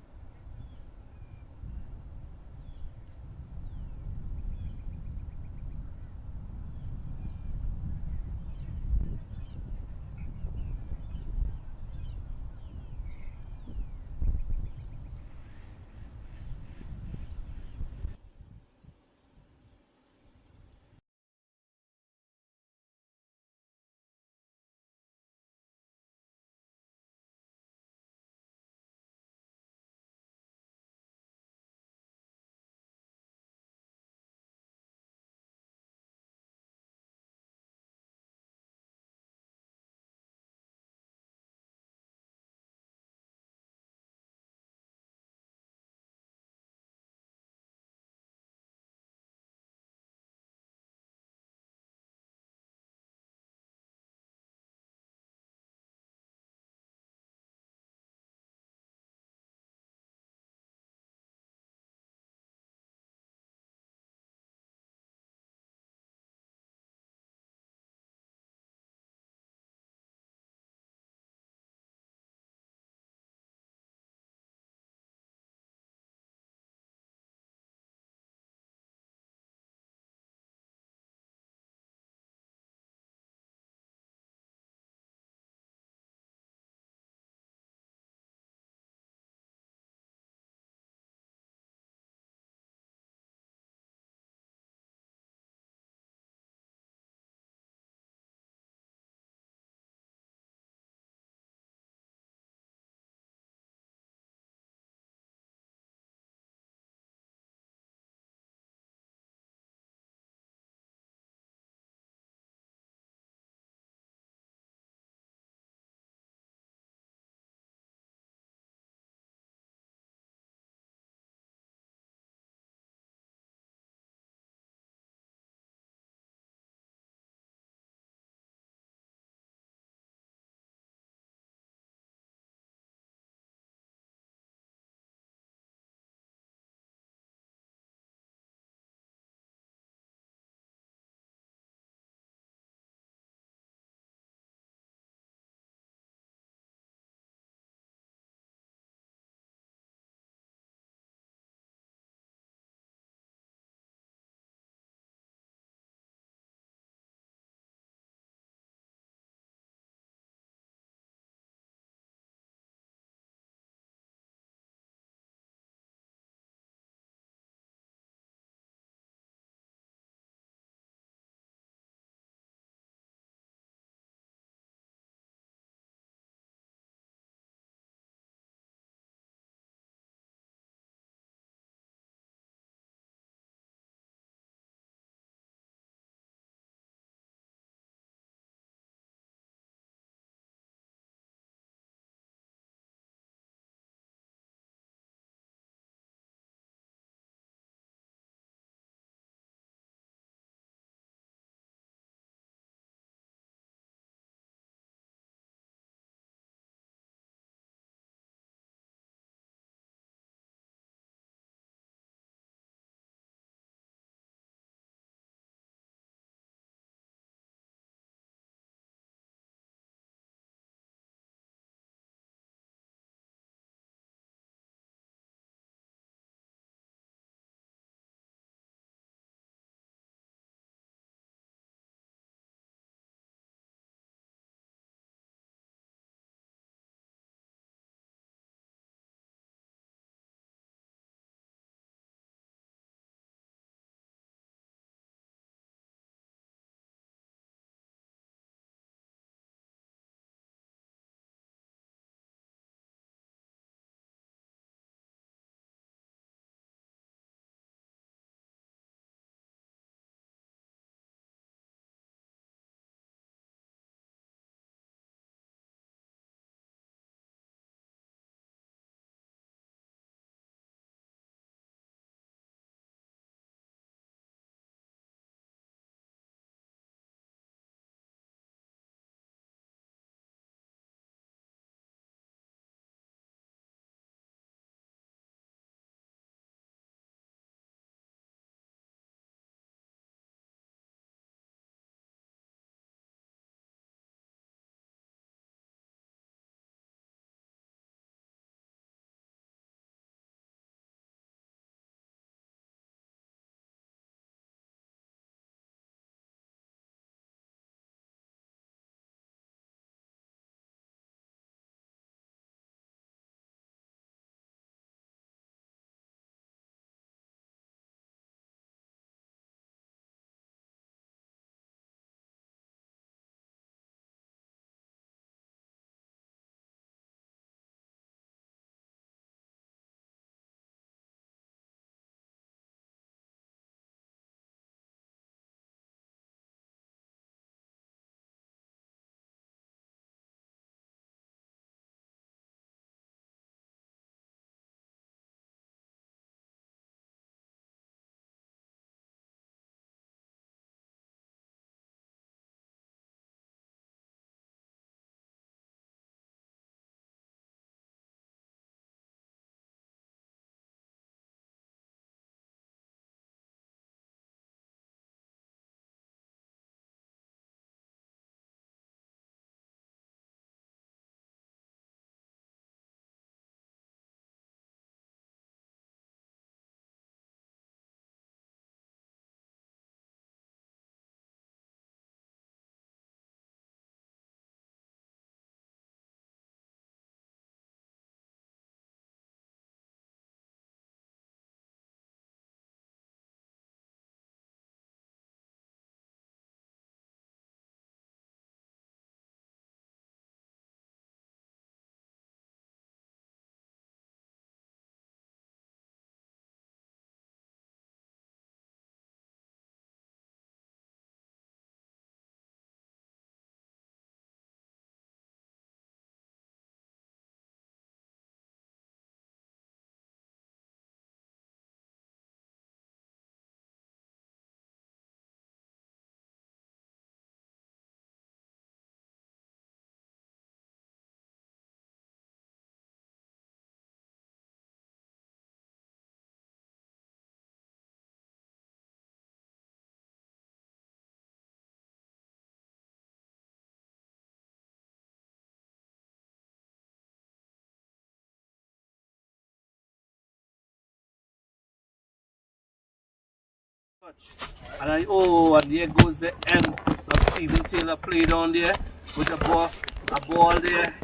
And there goes the end of Stephen Taylor play down there with a ball there.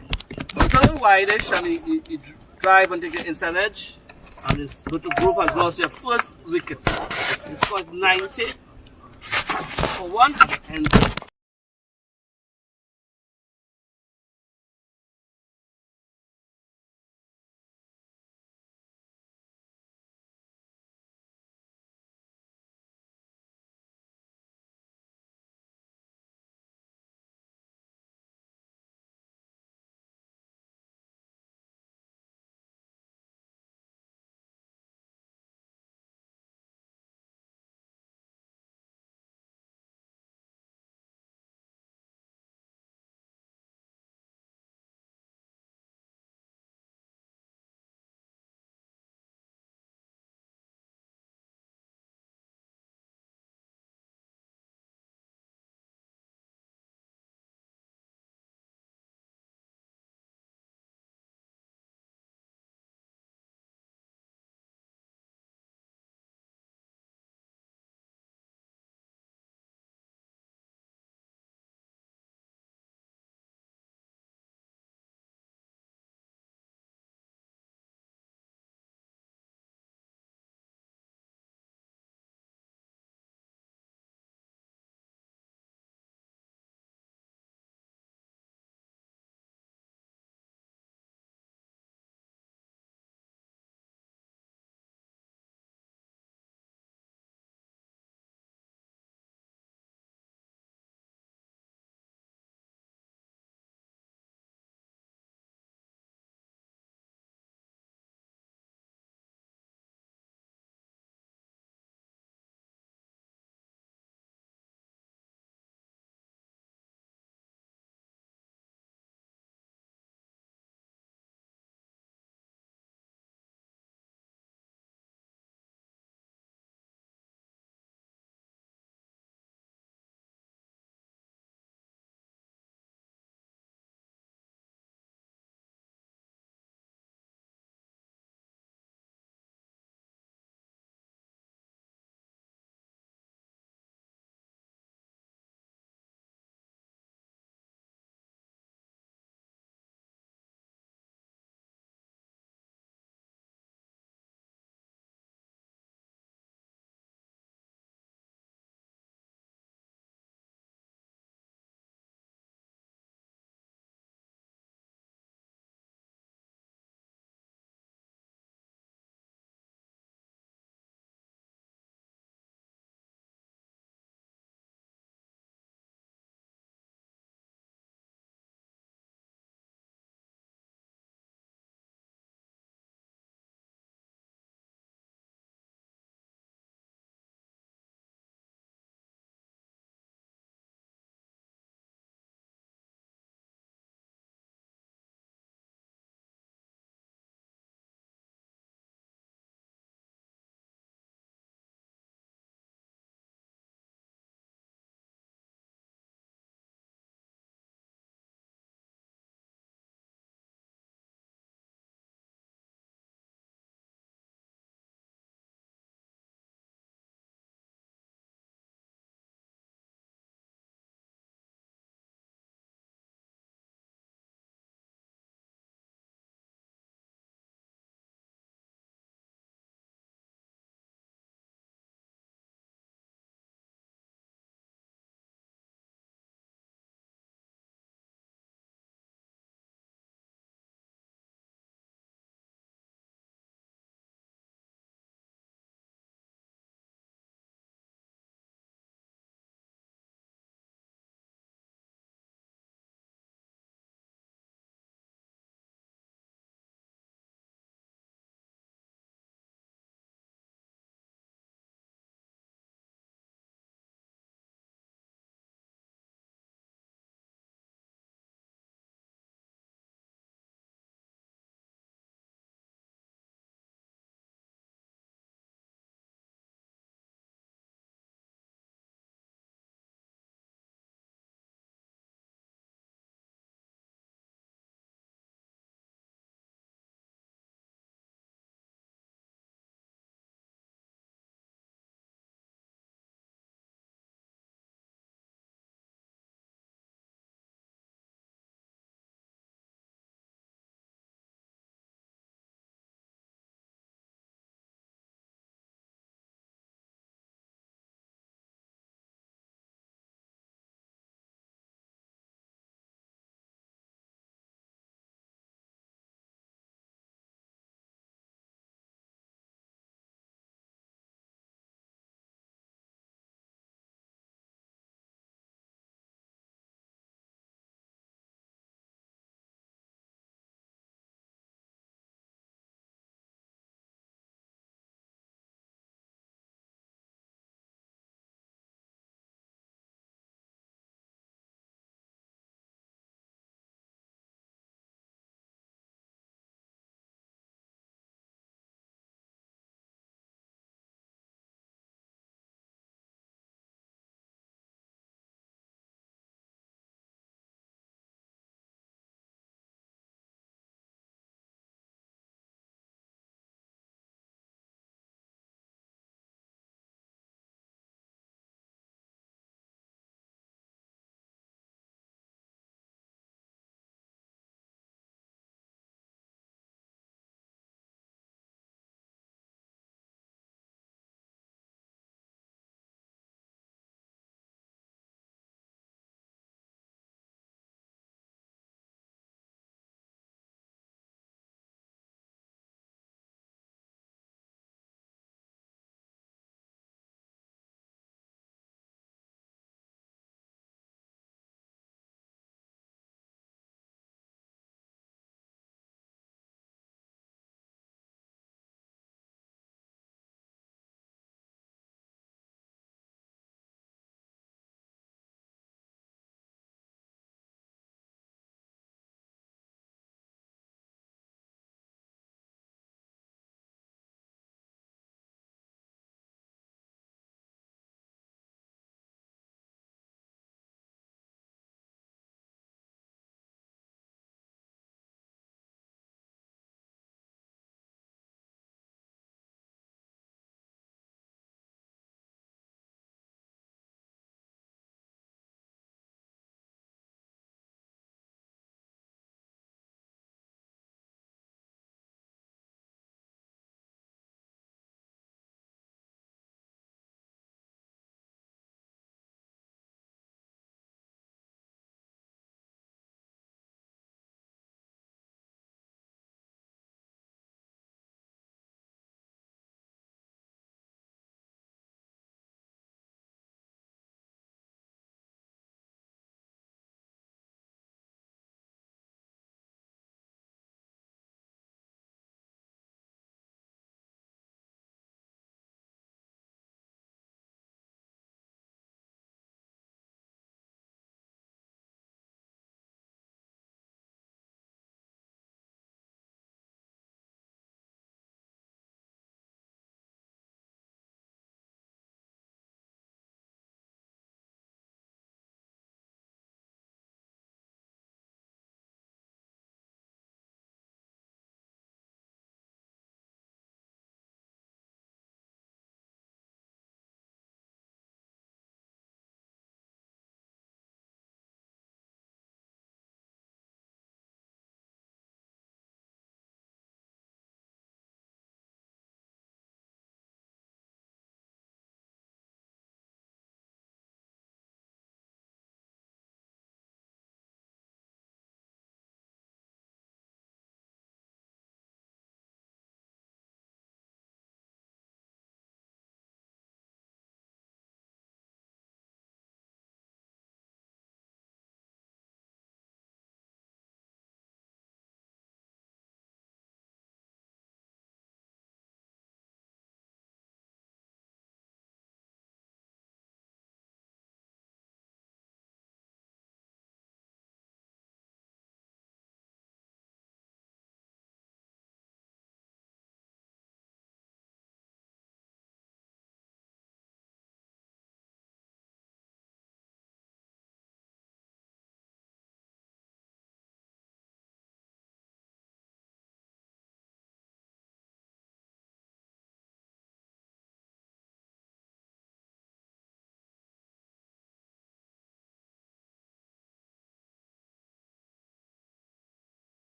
But it's a little wide-ish, and he drive and take the inside edge. And his little group has lost their first wicket. It's was 90 for 1 and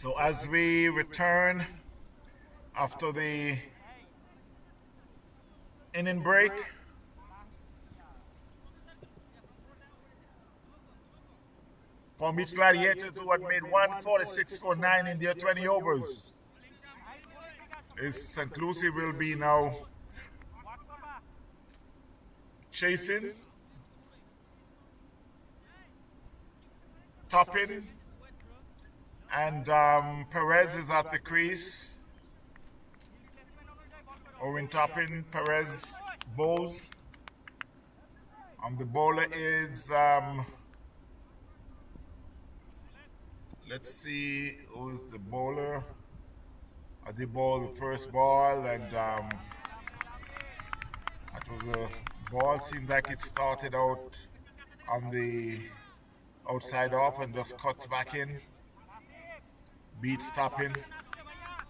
So as we return after the inning break, Palm Beach Gladiators, who had made 146 for 9 in their 20 overs, St. Lucie will be now chasing, topping, and Perez is at the crease. Owen topping, Perez bowls. The bowler is, let's see who's the bowler. As he bowled the first ball, and that was a ball. Seemed like it started out on the outside off and just cuts back in. Beat stopping.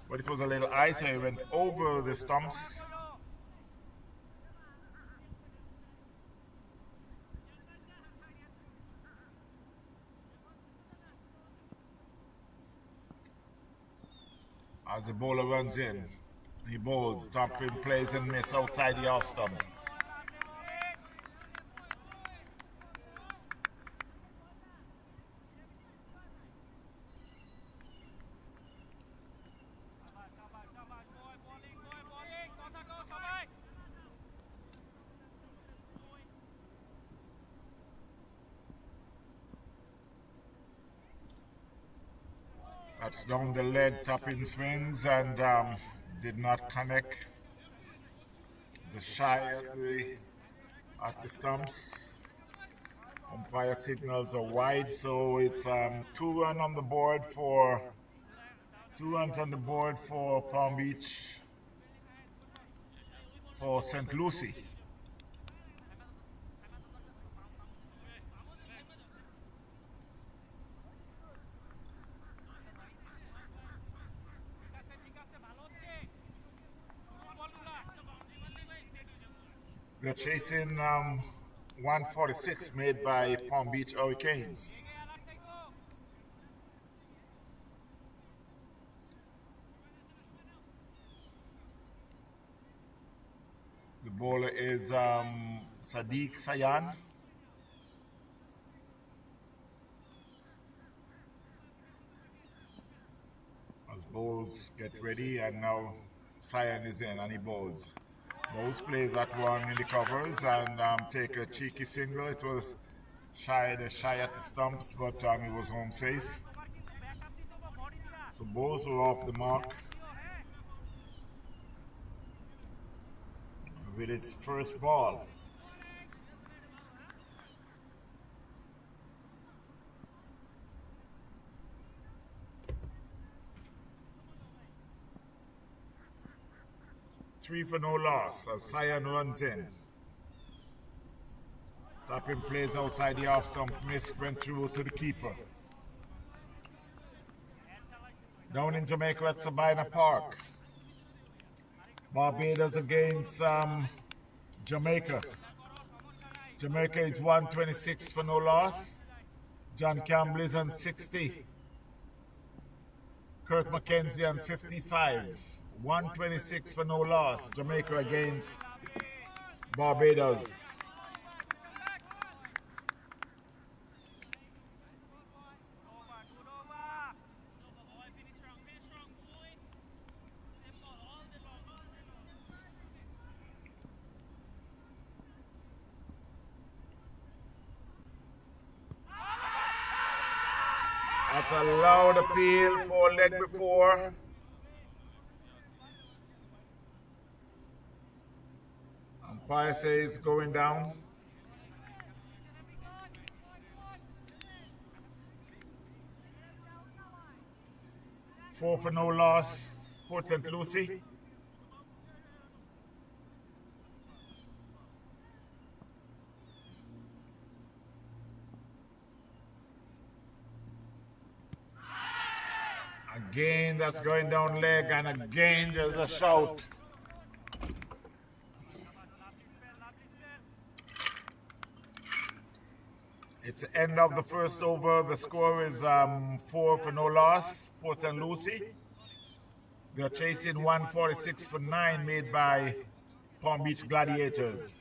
But it was a little ice, so it went over the stumps. As the bowler runs in, he bowls, stopping, plays and miss outside the off stump. That's down the leg, tapping swings, and did not connect. The shy at the stumps. Umpire signals are wide, so it's 2 runs on the board for Palm Beach, for St. Lucie. They're chasing 146 made by Palm Beach Hurricanes. The bowler is Sadiq Sayan. As bowls get ready, and now Sayan is in and he bowls. Bowles plays that one in the covers and take a cheeky single. It was shy at the stumps, but it was home safe. So Bowles were off the mark with its first ball. Three for no loss as Sayan runs in. Tapping plays outside the off stump, missed, went through to the keeper. Down in Jamaica at Sabina Park. Barbados against Jamaica. Jamaica is 126 for no loss. John Campbell is on 60. Kirk McKenzie on 55. 126 for no loss. Jamaica against Barbados. That's a loud appeal for leg before. Umpire says going down. Four for no loss, Port St. Lucie. Again, that's going down leg, and again there's a shout. It's the end of the first over. The score is 4-0, Port and Lucie. They're chasing 146-9 made by Palm Beach Gladiators.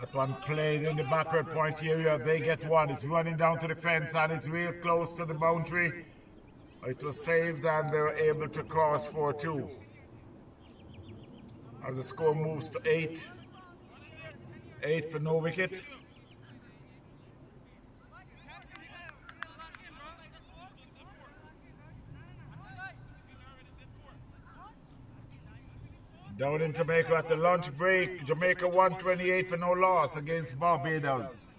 That one played in the backward point area. They get one. It's running down to the fence and it's real close to the boundary. It was saved and they were able to cross 4-2. As the score moves to 8. 8 for no wicket. Down in Jamaica at the lunch break. Jamaica 128 for no loss against Barbados.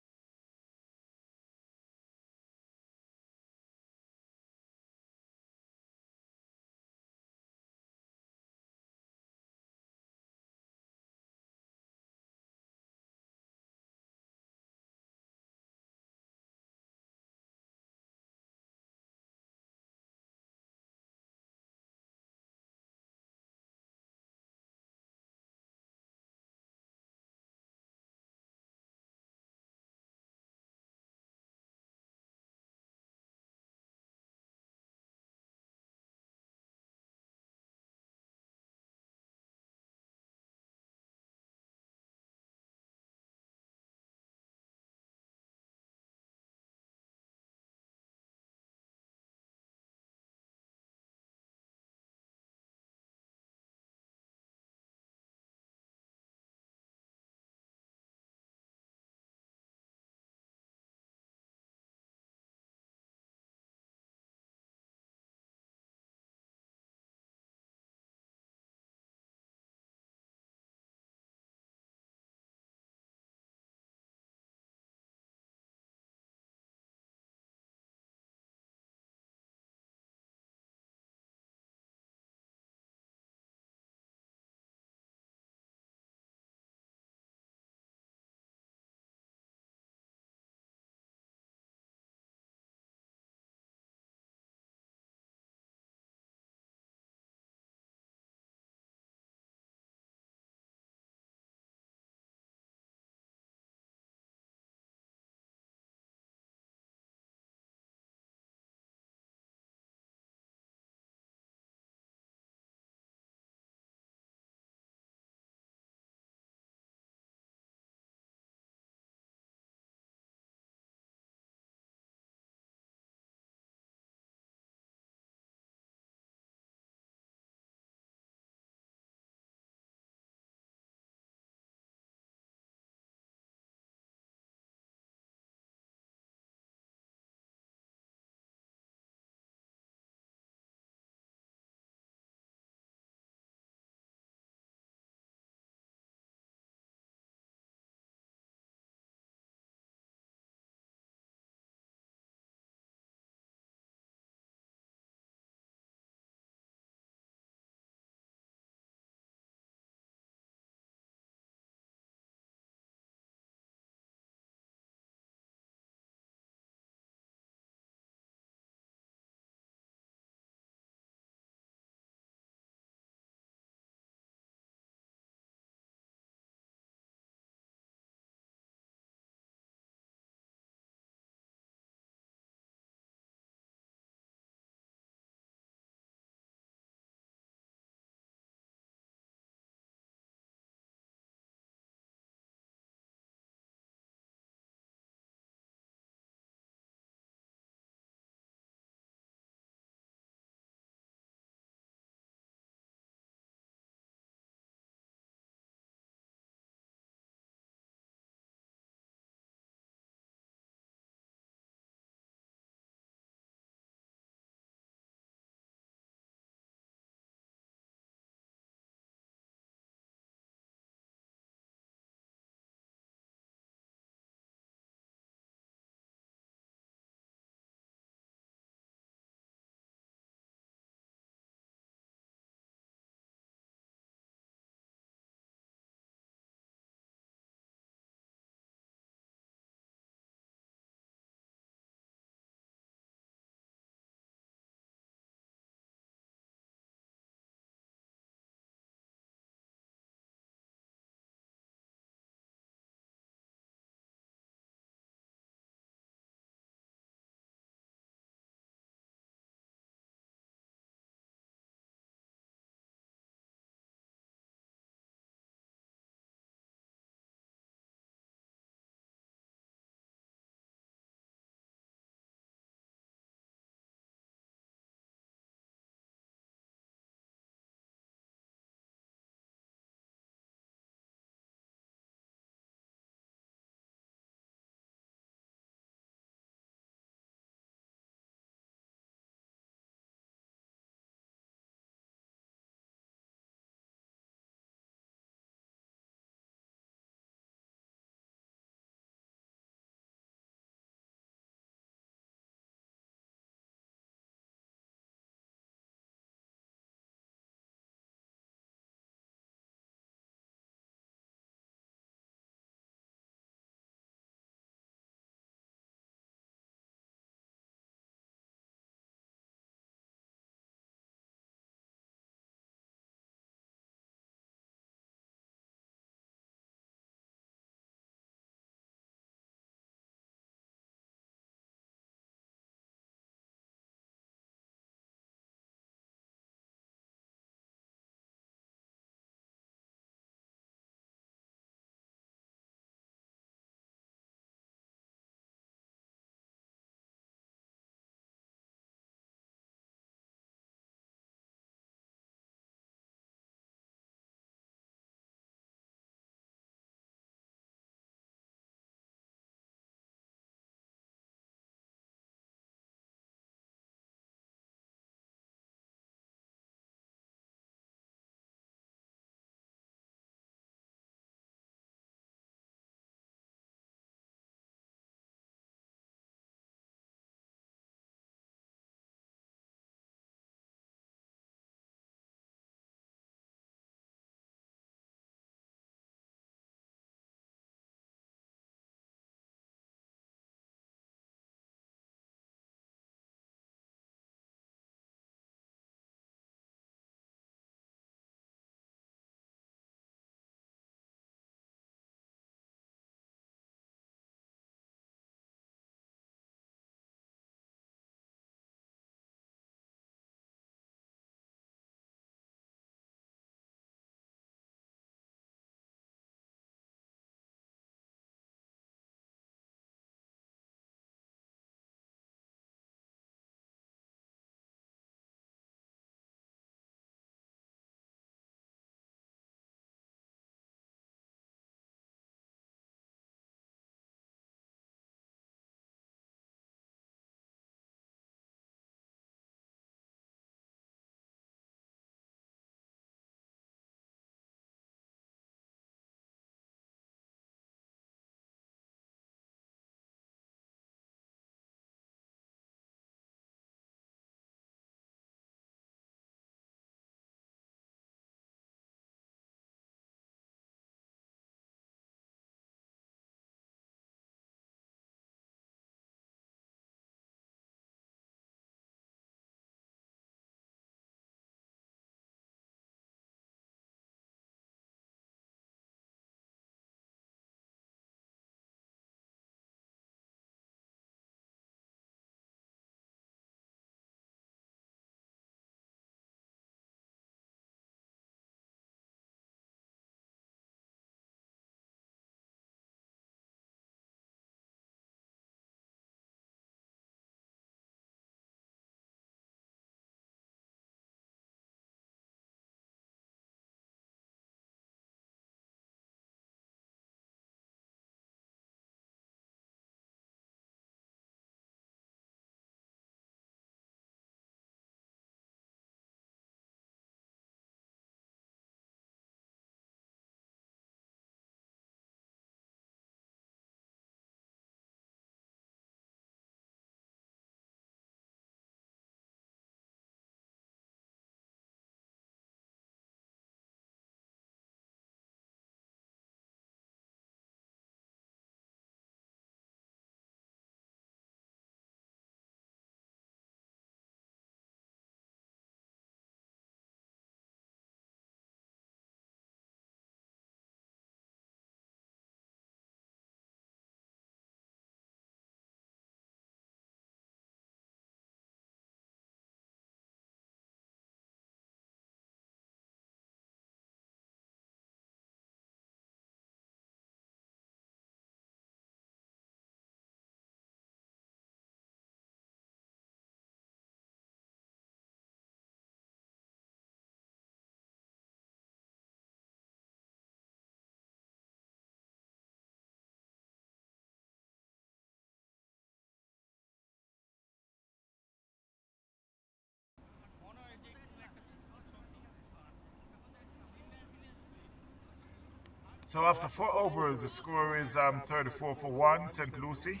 So after 4 overs, the score is 34-1, St. Lucie.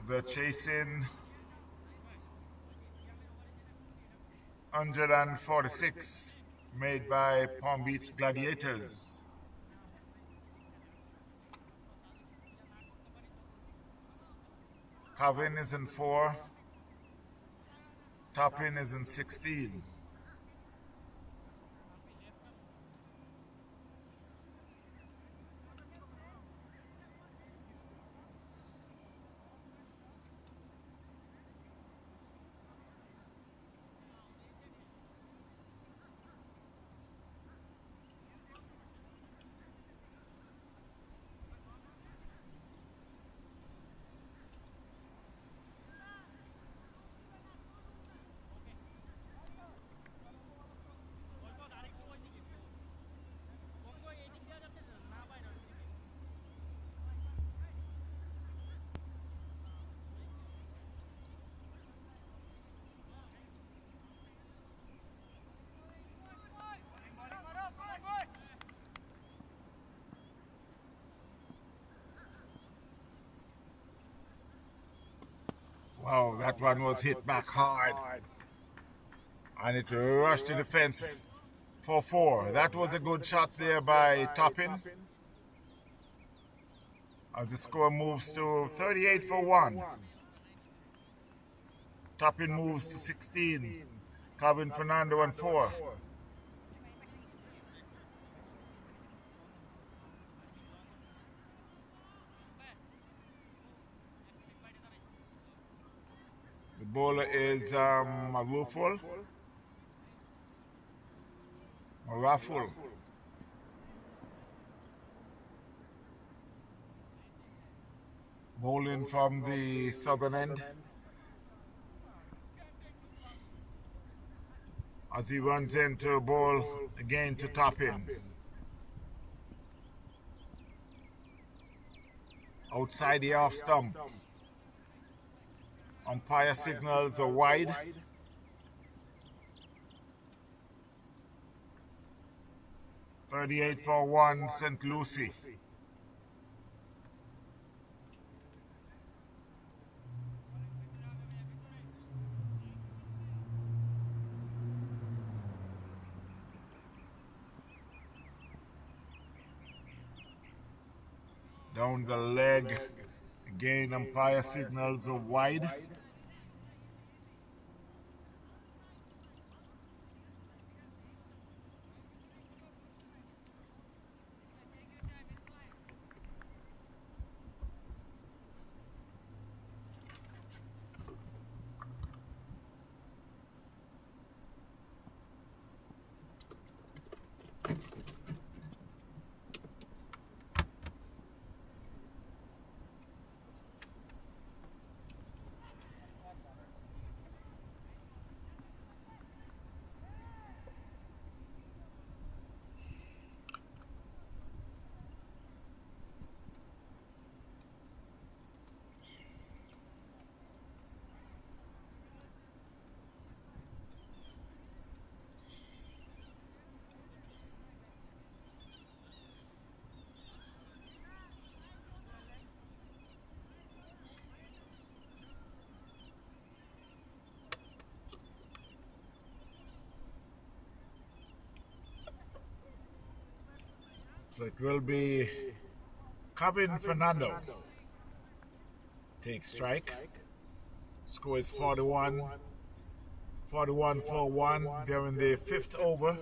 They're chasing 146 made by Palm Beach Gladiators. Calvin is in 4. Toppin is in 16. Wow, that one was hit back hard. And it rushed to the fence for 4. That was a good shot there by Toppin. As the score moves to 38-1. Toppin moves to 16. Calvin Fernando on 4. The bowler is Maruful. Bowling from the southern end. As he runs into a ball again to Toppin. Outside the off stump. Umpire signals are wide. $38-1 St. Lucie. Down the leg. Again, umpire signals are wide. So it will be Calvin Fernando. Take strike. Score is 41-1. They're in the 5th over.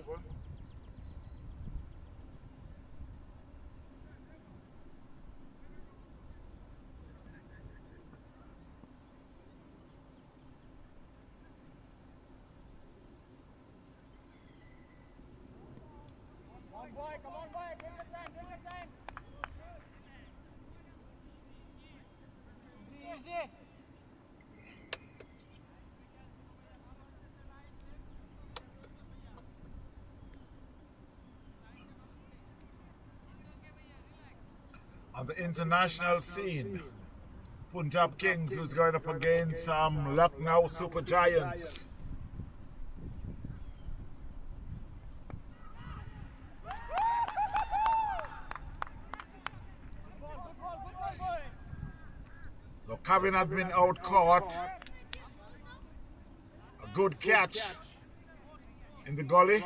On the international scene, Punjab Kings, who's going up against Lucknow Super Giants. Cabin had been out caught. A good catch in the gully.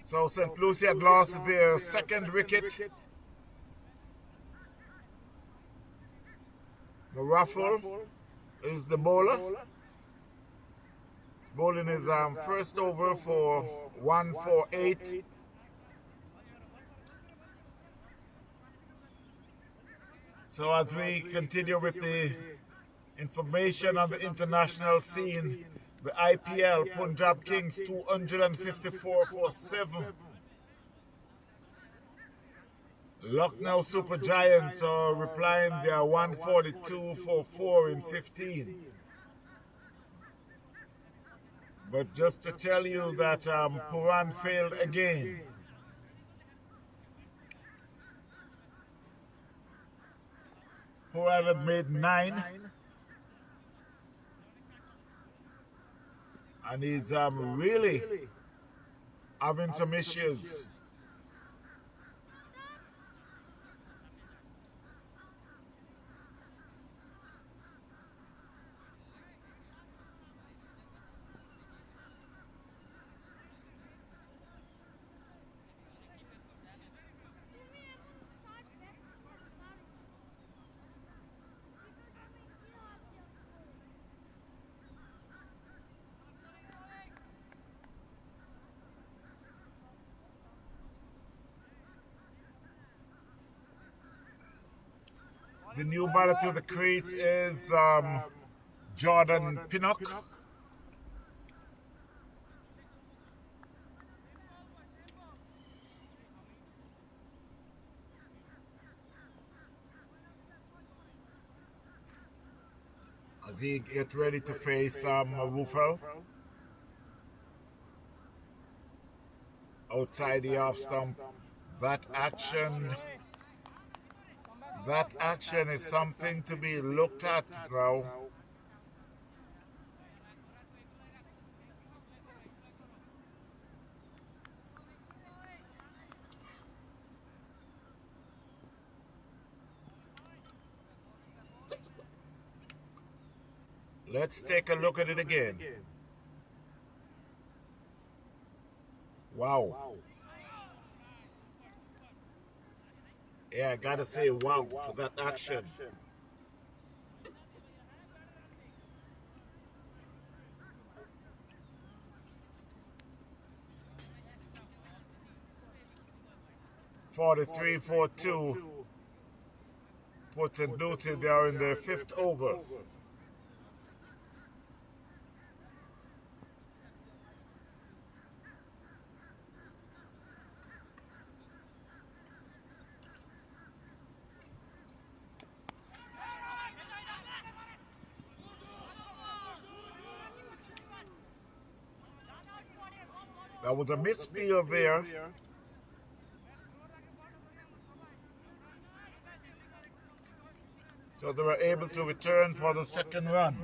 So St. Lucie had lost their second wicket. Raffle is the bowler. He's bowling his first over for 148. So as we continue with the information on the international scene, the IPL Punjab Kings 254 for 7. Lucknow Super Giants are replying their 142 for 4 in 15. But just to tell you that Puran failed again. Puran had made 9. And he's really having some issues. The new batter to the crease is Jordan Pinnock. As he gets ready to face Woofel outside the off stump. That action is something to be looked at now. Let's take a look at it again. Wow. Yeah, I gotta say wow for that action. (43-4-2). Put St. Lucie there in the 5th over. That was a misfield there. So they were able to return for the second run.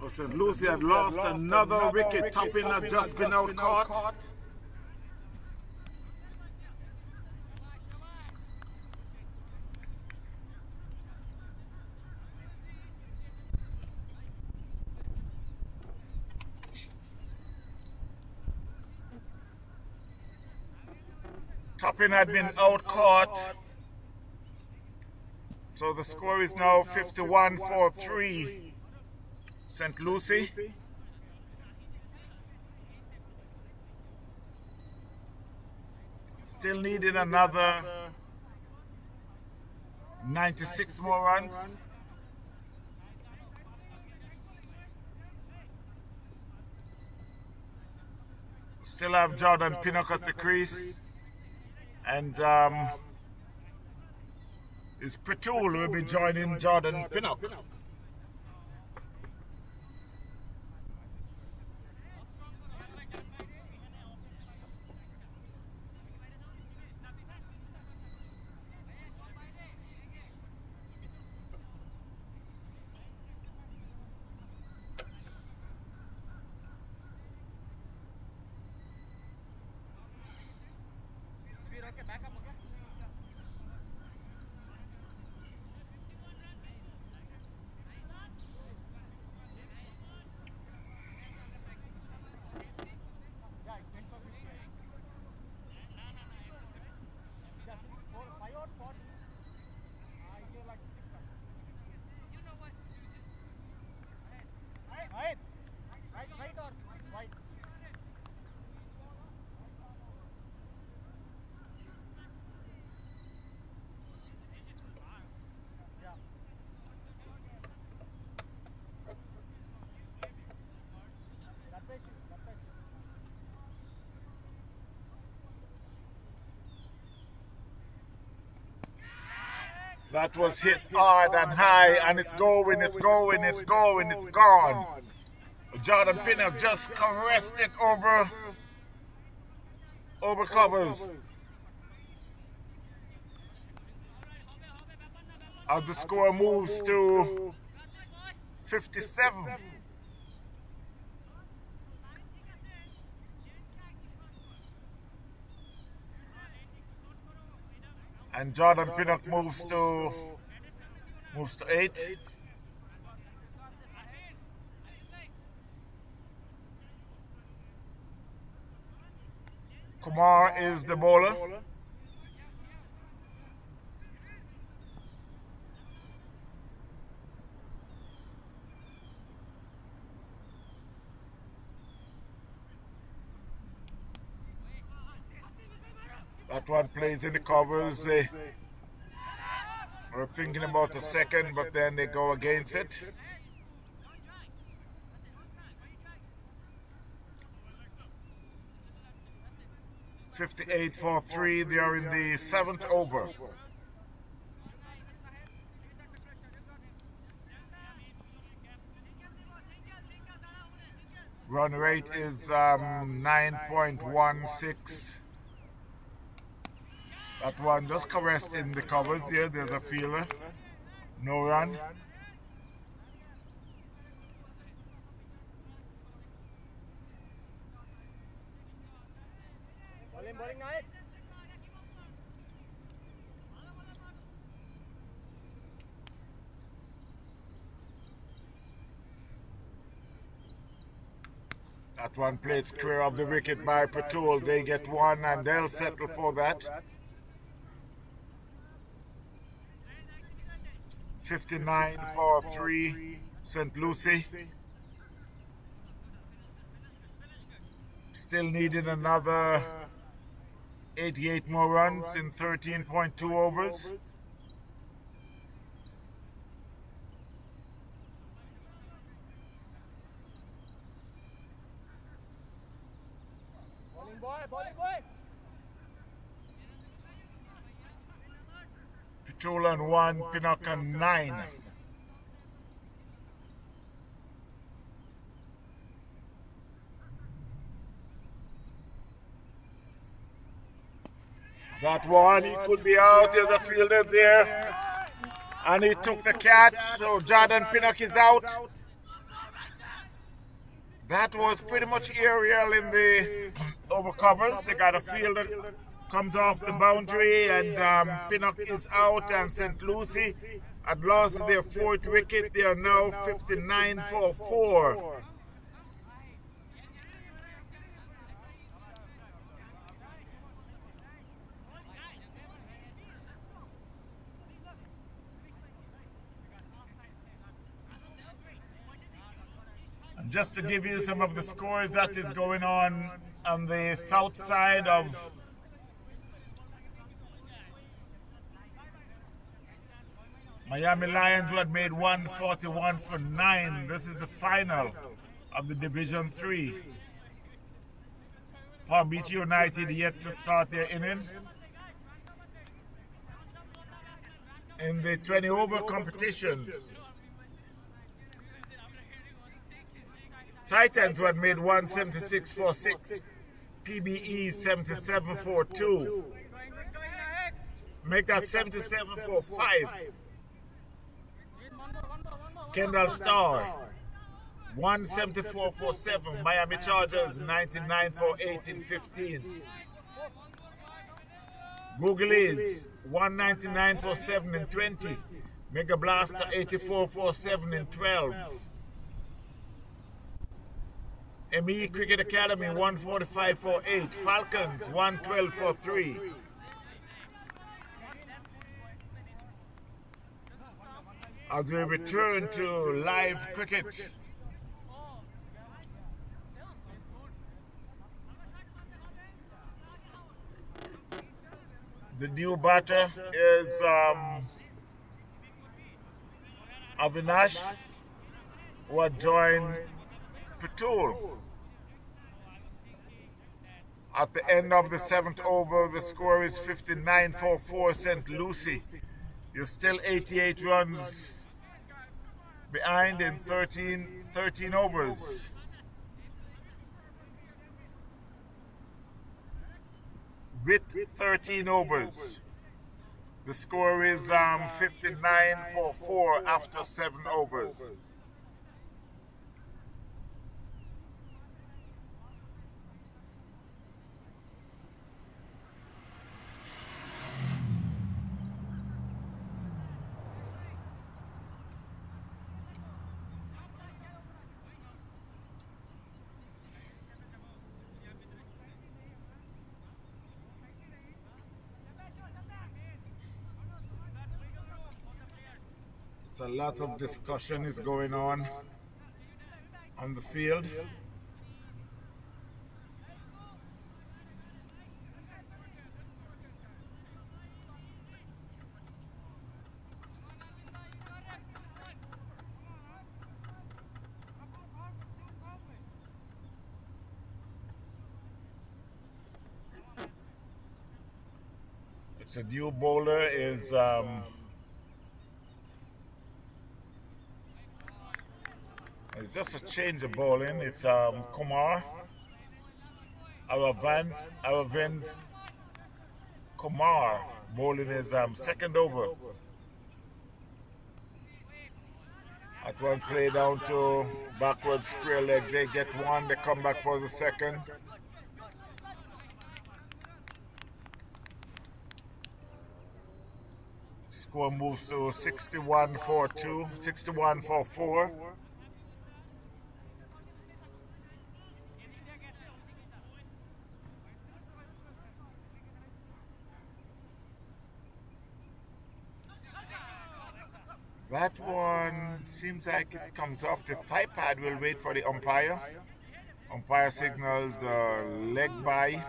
Oh, St. Lucie had lost another wicket. Topping had just been out caught. Topping had been out caught. So the score is now 51-3. St. Lucie. Still needing another 96 more runs. Still have Jordan Pinnock at the crease. And is Pretul will be joining Jordan Pinnock. That was hit hard and high, and it's going, it's going, it's going, it's gone. Jordan Pinnock just caressed it over covers. As the score moves to 57. And Jordan Pinnock moves to 8. Kumar is the bowler. That one plays in the covers. They were thinking about a second, but then they go against it. (58-3). They are in the 7th over. Run rate is 9.16. That one just caressed in the covers here. There's a fielder. No run. That one played square of the wicket by Pretul. They get one and they'll settle for that. 59-3, St. Lucie. Still needing another 88 more runs in 13.2 overs. Bowling boy. Pretul on 1, Pinnock on 9. That one, he could be out. There's a fielder there. And he took the catch, so Jordan Pinnock is out. That was pretty much aerial in the overcovers. They got a field that comes off the boundary, and Pinnock is out, and St. Lucie had lost their 4th wicket. They are now 59 for 4. And just to give you some of the scores that is going on the south side of Miami Lions, who had made 141 for 9. This is the final of the Division 3. Palm Beach United yet to start their inning. In the 20 over competition, Titans, who had made 176 for 6. PBE 77 for 2. Make that 77 for 5. Kendall Star 174 for 7. Miami Chargers 99 for 8 in 15. Googleys 199 for 7 in 20. Mega Blaster 84 for 7 in 12. ME Cricket Academy 145 for 8. Falcons 112 for 3. As we return to live cricket, the new batter is Avinash, who had joined Patul. At the end of the 7th over, the score is 59 for 4 St. Lucie. You're still 88 runs behind in 13 overs. With 13 overs, the score is 59 for 4 after 7 overs. A lot of discussion is going on the field. It's a new bowler is it's just a change of bowling. It's Kumar. Aravind Kumar bowling is 2nd over. At one play down to backward square leg, they get 1, they come back for the 2nd. Score moves to 61 for 2, 61 for 4. That one seems like it comes off the thigh pad. We'll wait for the umpire. Umpire signals leg by.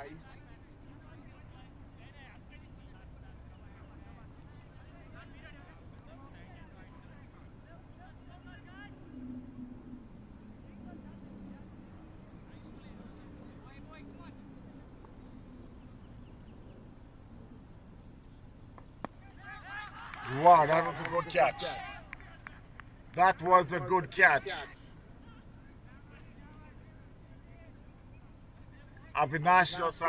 Wow, that was a good catch. That was a good catch. Avinash just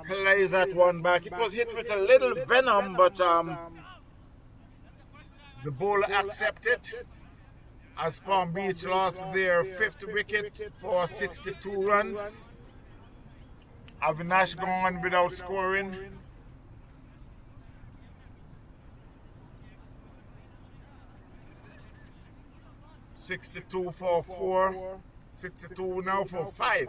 plays that one back. It was hit with a little venom, but the bowler accepted. as Palm Beach lost their fifth wicket for 62 runs. Avinash gone without scoring. $62 for 4, 62 now for 5.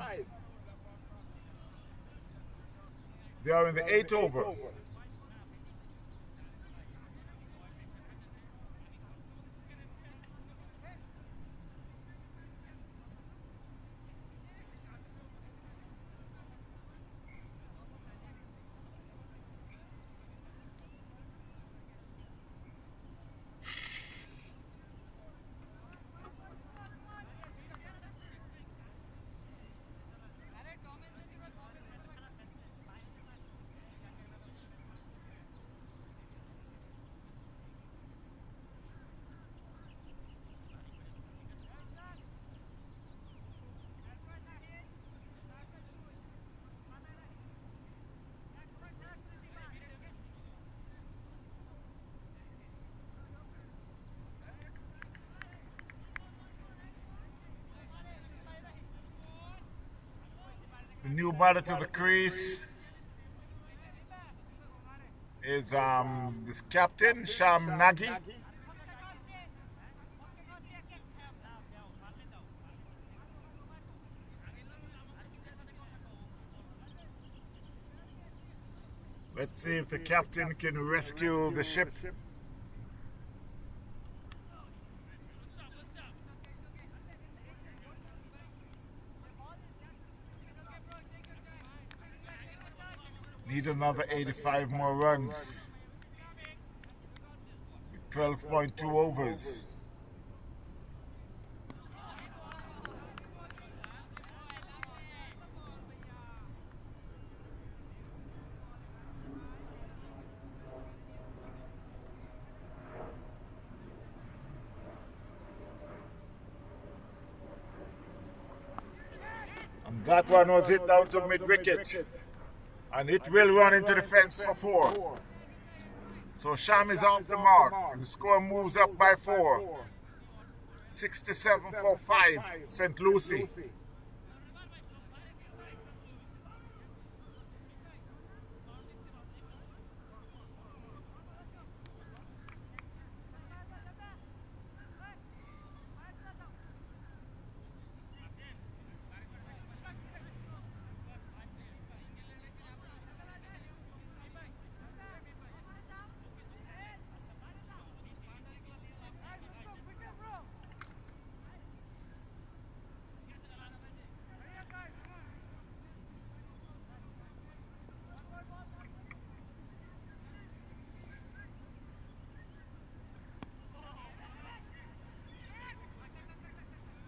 They are in the 8th over. The new batter to the crease is this captain, Sham Nagy. Let's see if the captain can rescue the ship. Need another 85 more runs with 12.2 overs. And that one was hit down to mid-wicket. And it will run into the fence for 4. So Sham is off the mark. The score moves up by 4. 67 for 5, St. Lucie.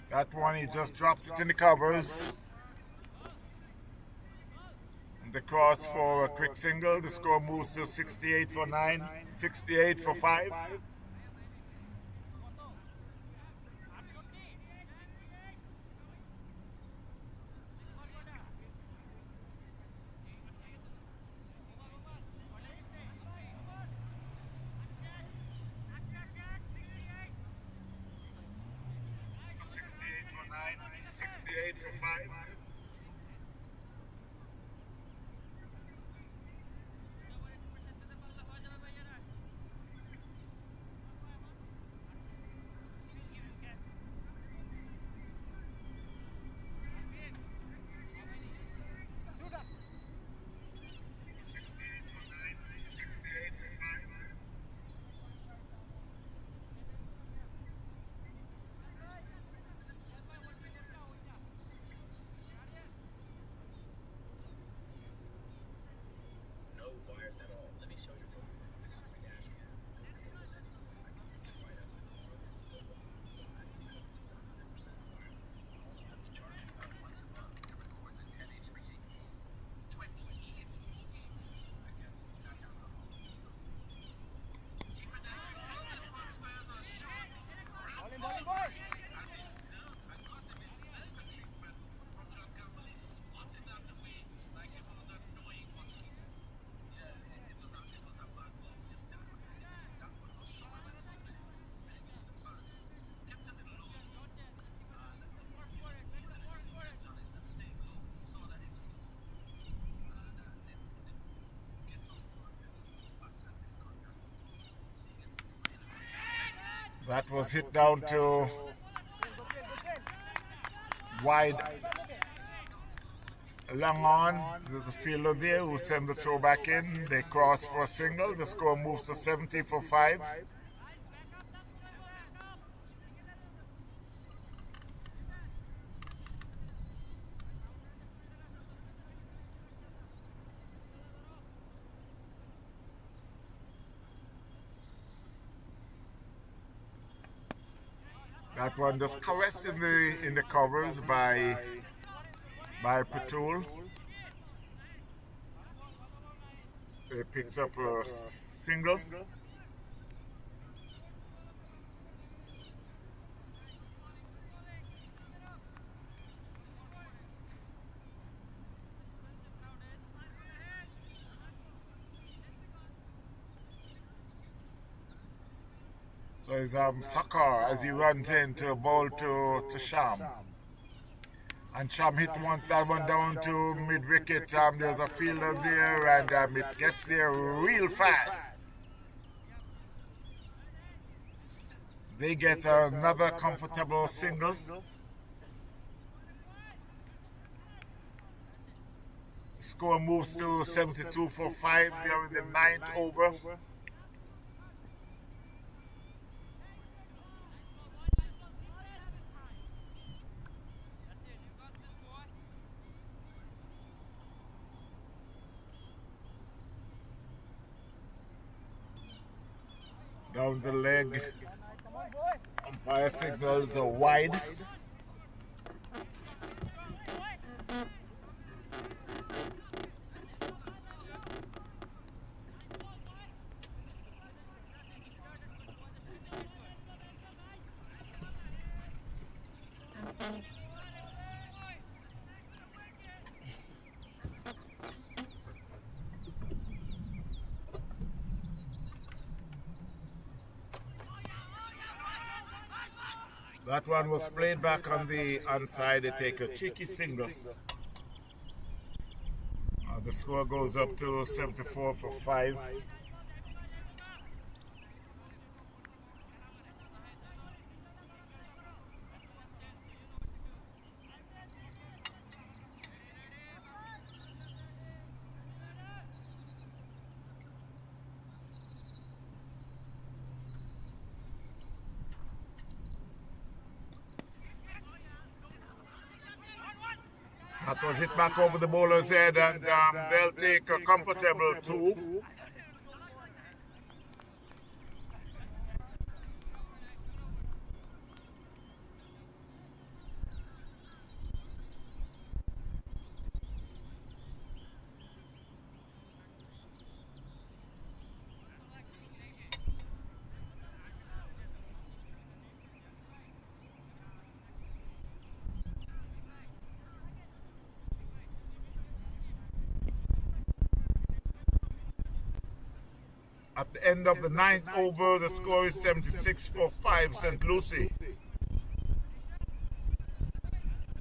That one, he just drops it in the covers. And the cross for a quick single. The score moves to 68 for 9, 68 for 5. That was hit down to wide. Long on, there's a fielder there who send the throw back in. They cross for a single. The score moves to 70 for 5. That one just caressed in the covers by Patul. It picks up a single. So it's Sakar as he runs in to bowl to Sham. And Sham hit that one down to mid-wicket. There's a fielder there and it gets there real fast. They get another comfortable single. Score moves to 72 for 5 there in the 9th over. Down the leg, umpire signals a wide. That one was played back on the onside. They take a cheeky single. The score goes up to 74 for 5. That was hit back over the bowler's head and they'll take a comfortable 2. At the end of the 9th over, the score is 76 for 5, St. Lucie.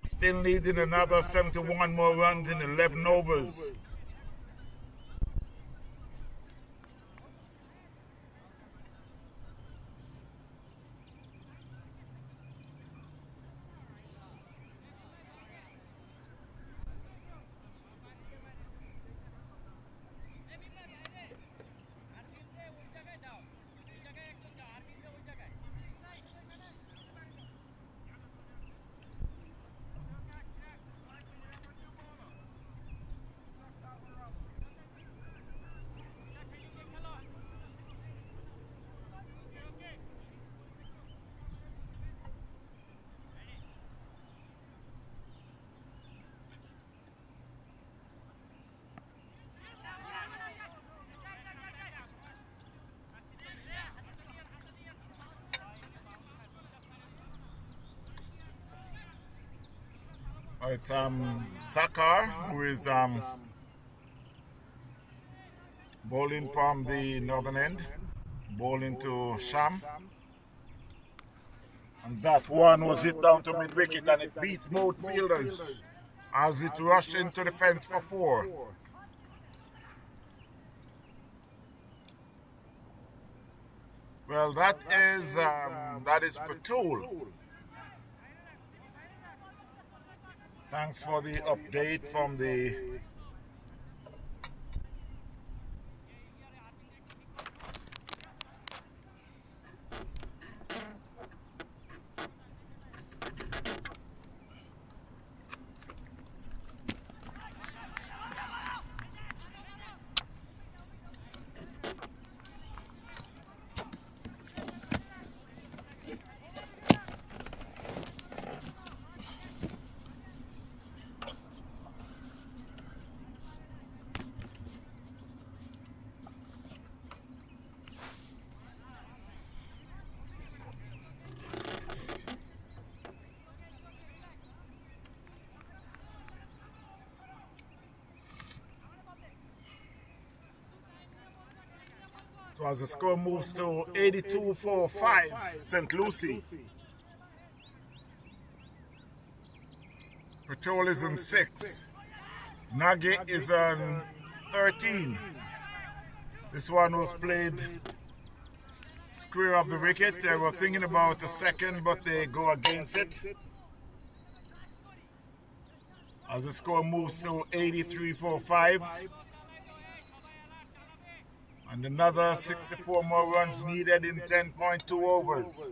Still needing another 71 more runs in 11 overs. It's Sakar who is bowling from the northern end, bowling to Sham. And that one was hit down to mid-wicket and it beats both fielders as it rushed into the fence for 4. Well, that is Patul. Thanks for the update from the. So as the score moves to 82-45, St. Lucie. Patrol is in 6. Nugget is on 13. This one was played square of the wicket. They were thinking about a second, but they go against it. As the score moves to 83-45. And another 64 more runs needed in 10.2 overs.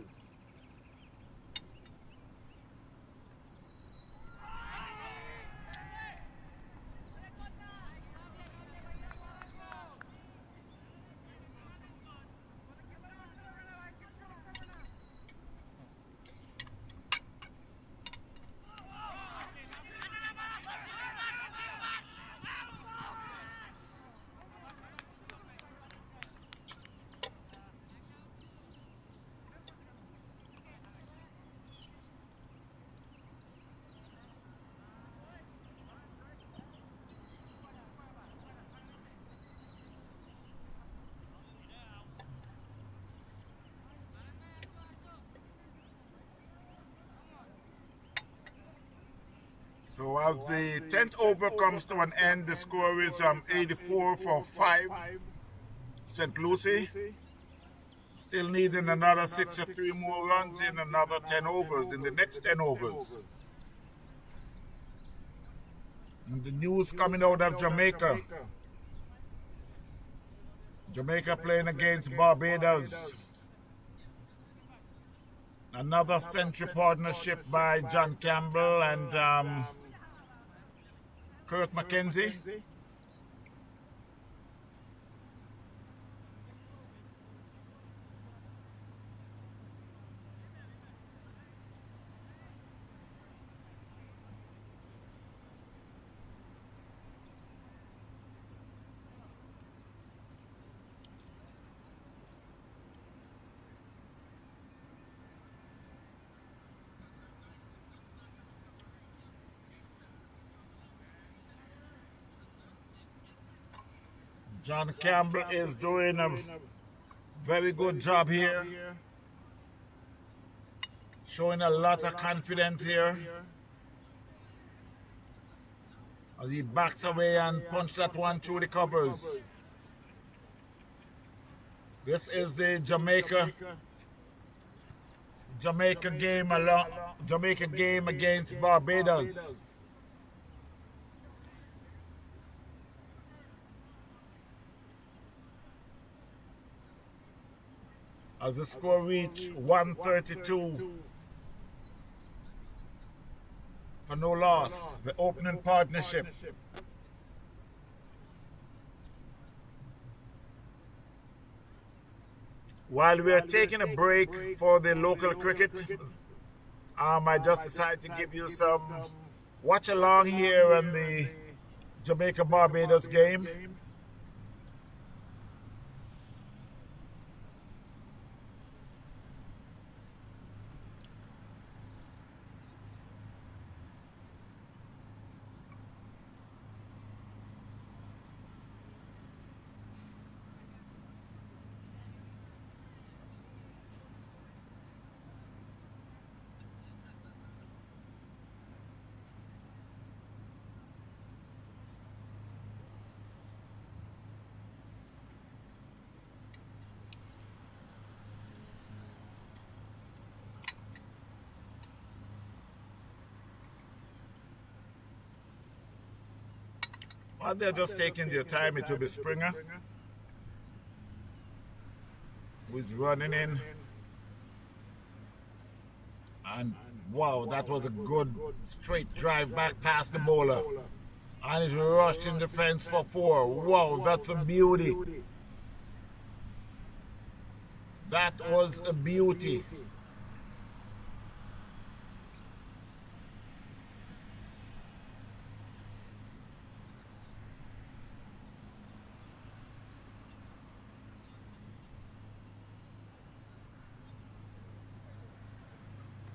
So as the 10th over comes to an end, the score is 84-5. St. Lucie still needing another 63 more runs in another 10 overs, in the next 10 overs. And the news coming out of Jamaica. Jamaica playing against Barbados. Another century partnership by John Campbell and Kirk McKenzie. John Campbell is doing a very good job here. Showing a lot of confidence here. As he backs away and punches that one through the covers. This is the Jamaica game against Barbados. As the score reached 132 for no loss, the opening partnership. While we are taking a break for the local cricket, I just decided to give you some watch along here on the Jamaica-Barbados game. they're just taking their time. It will be Springer who's running in. And wow, that was a good straight drive back past the bowler. And he's rushed in defense for 4. Wow, that's a beauty. That was a beauty.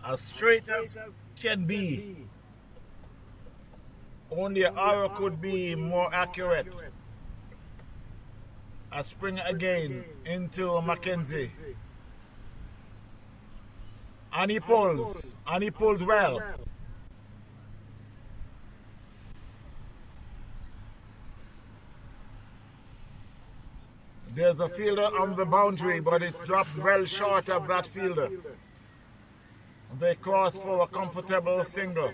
As straight as can be. Only an arrow could be more accurate. A spring again into Mackenzie. And he pulls well. There's a fielder on the boundary, but it dropped well short of that fielder. They cross for a comfortable single.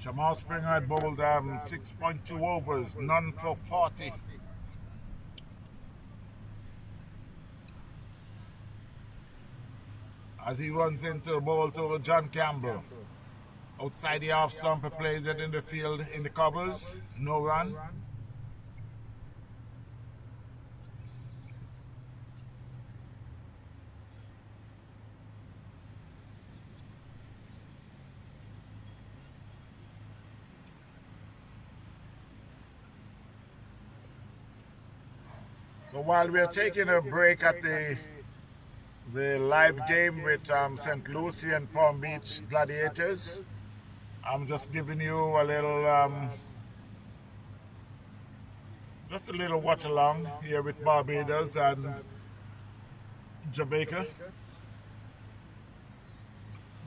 Jamal Springer had bowled 6.2 overs, none for 40. As he runs into a ball to John Campbell. Outside the off stump, he plays it in the field in the covers, no run. So while we're taking a break at the live game with St. Lucie and Palm Beach Gladiators, I'm just giving you a little, just a little watch along here with Barbados and Jamaica.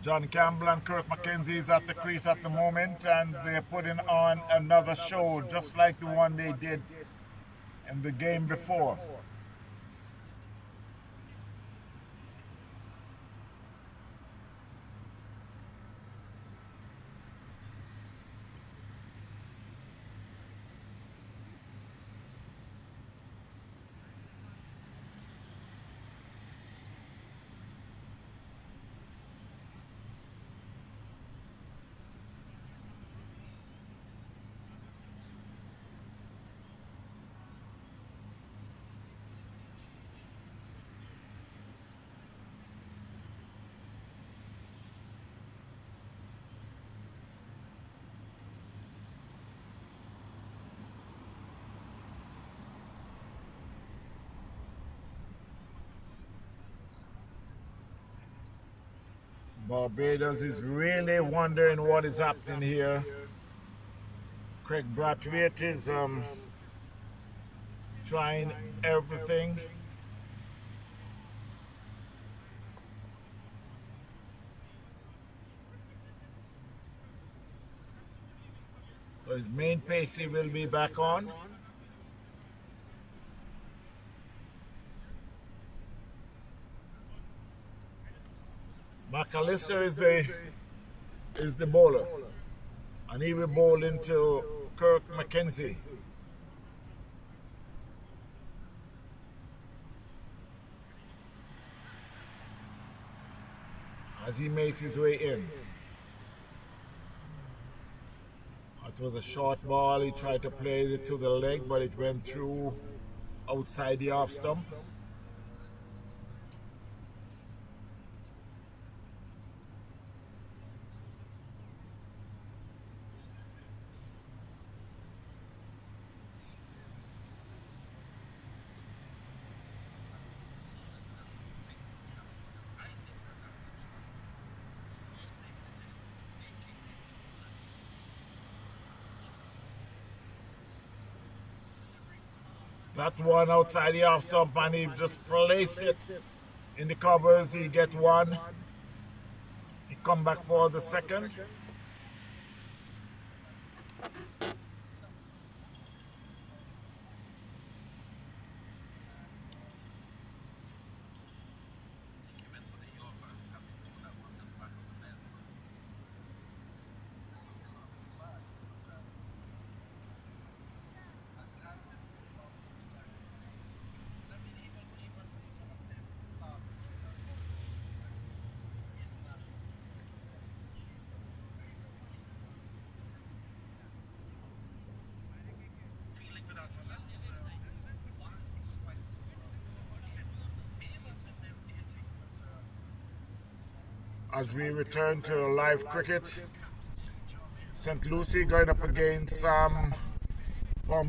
John Campbell and Kirk McKenzie is at the crease at the moment, and they're putting on another show just like the one they did in the game before. Barbados is really wondering what is happening here. Craig Brathwaite is trying everything. So his main pacey will be back on. McAllister is the bowler, and he will bowl into Kirk McKenzie. As he makes his way in. It was a short ball. He tried to play it to the leg, but it went through outside the off stump. That one outside the off stump, and he just placed it in the covers. He get one. He come back for the second. As we return to live cricket, St. Lucie going up against Palm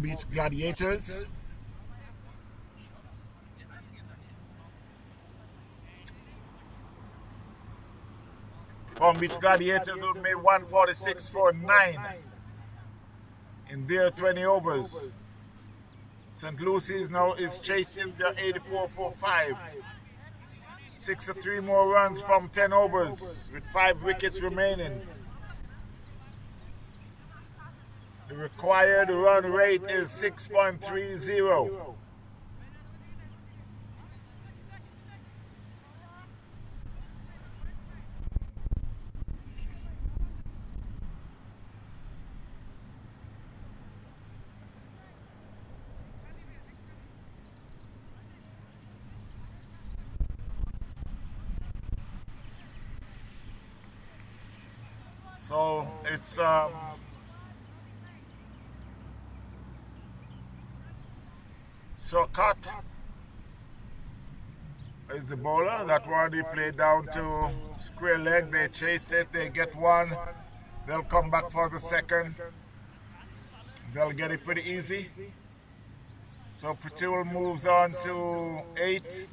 Beach Gladiators. Palm Beach Gladiators will make 146 for 9 in their 20 overs. St. Lucie now is chasing their 84 for 5. 6 or 3 more runs from 10 overs with 5 wickets remaining. The required run rate is 6.30. So it's Cut is the bowler. That one they played down to square leg. They chased it. They get one. They'll come back for the second. They'll get it pretty easy. So Patul moves on to 8.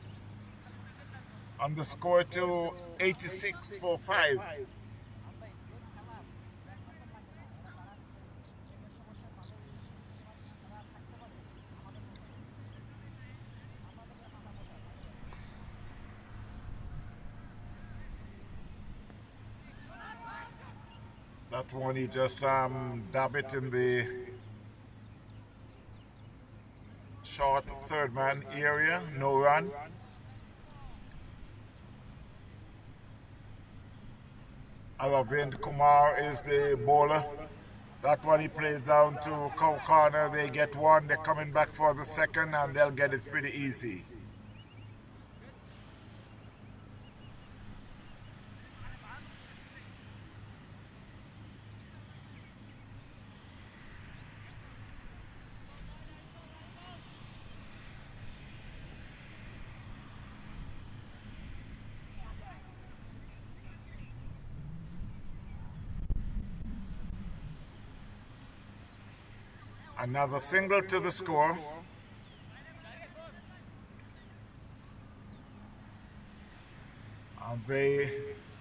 On the score to 86 for 5. That one he just dab it in the short third man area, no run. Aravind Kumar is the bowler. That one he plays down to cow corner. They get one. They're coming back for the second, and they'll get it pretty easy. Another single to the score. And they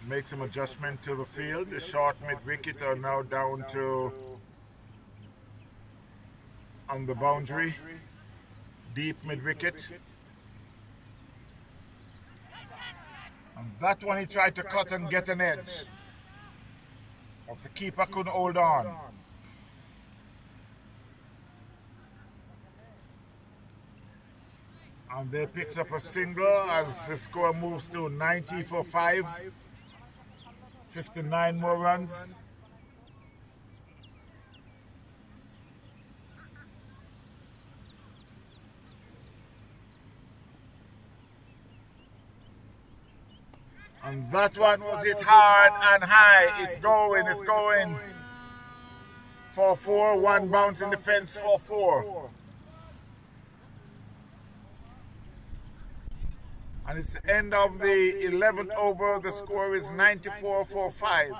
make some adjustment to the field. The short mid-wicket are now down to on the boundary. Deep mid-wicket. And that one he tried to cut and get an edge. But the keeper couldn't hold on. And they picks up a single as the score moves to 90 for 5. 59 more runs. And that one was hit hard and high. It's going. 4-4, one bounce in the fence, 4-4. And it's the end of the 11th over. The score is 94 for 5.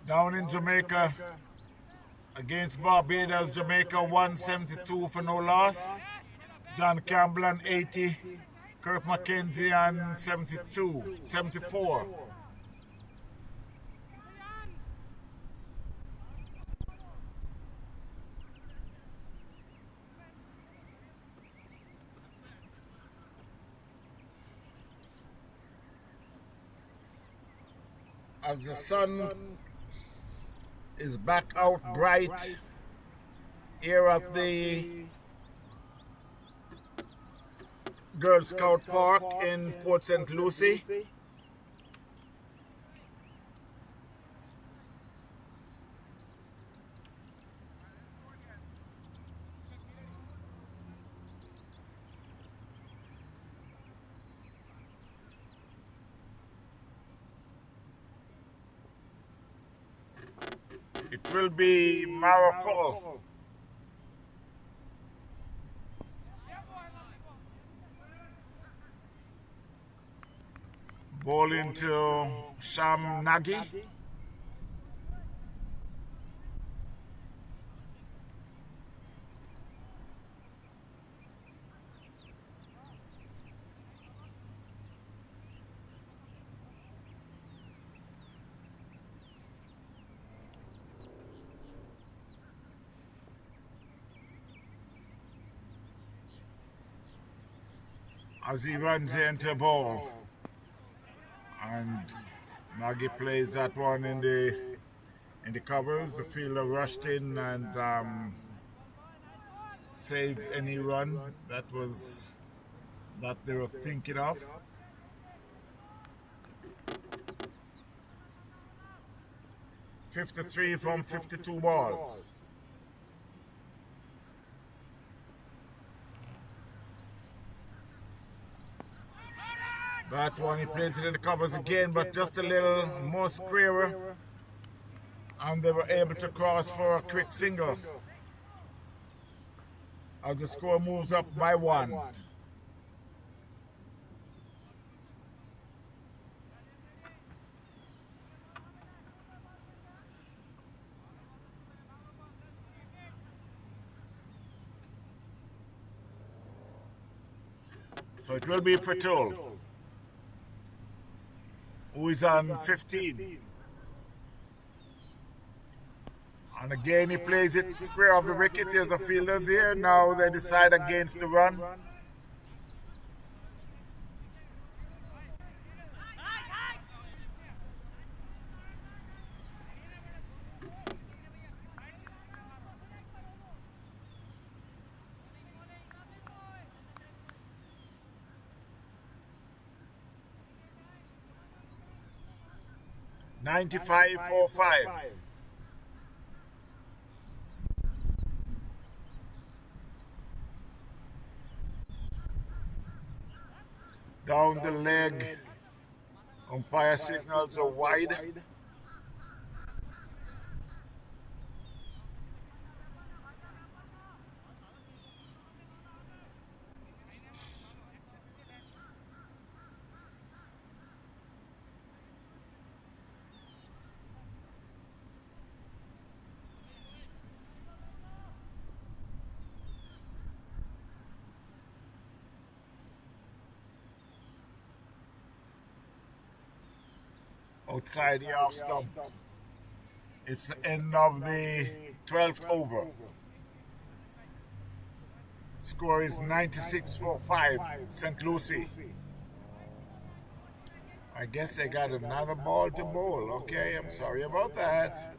Down in Jamaica against Barbados, Jamaica 172 for no loss. John Campbell on 80, Kirk McKenzie on 74. As the sun is back out bright here at the Girl Scout Park in Port St. Lucie. It will be Marafol. Ball into Sham Nagy. As he runs into ball, and Nagy plays that one in the covers. The fielder rushed in and saved any run that they were thinking of. .53 from 52 balls. That one he plays it in the covers again, but just a little more squarer. And they were able to cross for a quick single. As the score moves up by 1. So it will be Pretul, who is on 15. And again he plays it square of the wicket. There's a fielder there. Now they decide against the run. .9545. Down the leg, umpire signals are wide. outside the off stump. It's the end of the 12th over. Score is 96-5, St. Lucie. I guess they got another ball to bowl. Okay, I'm sorry about that.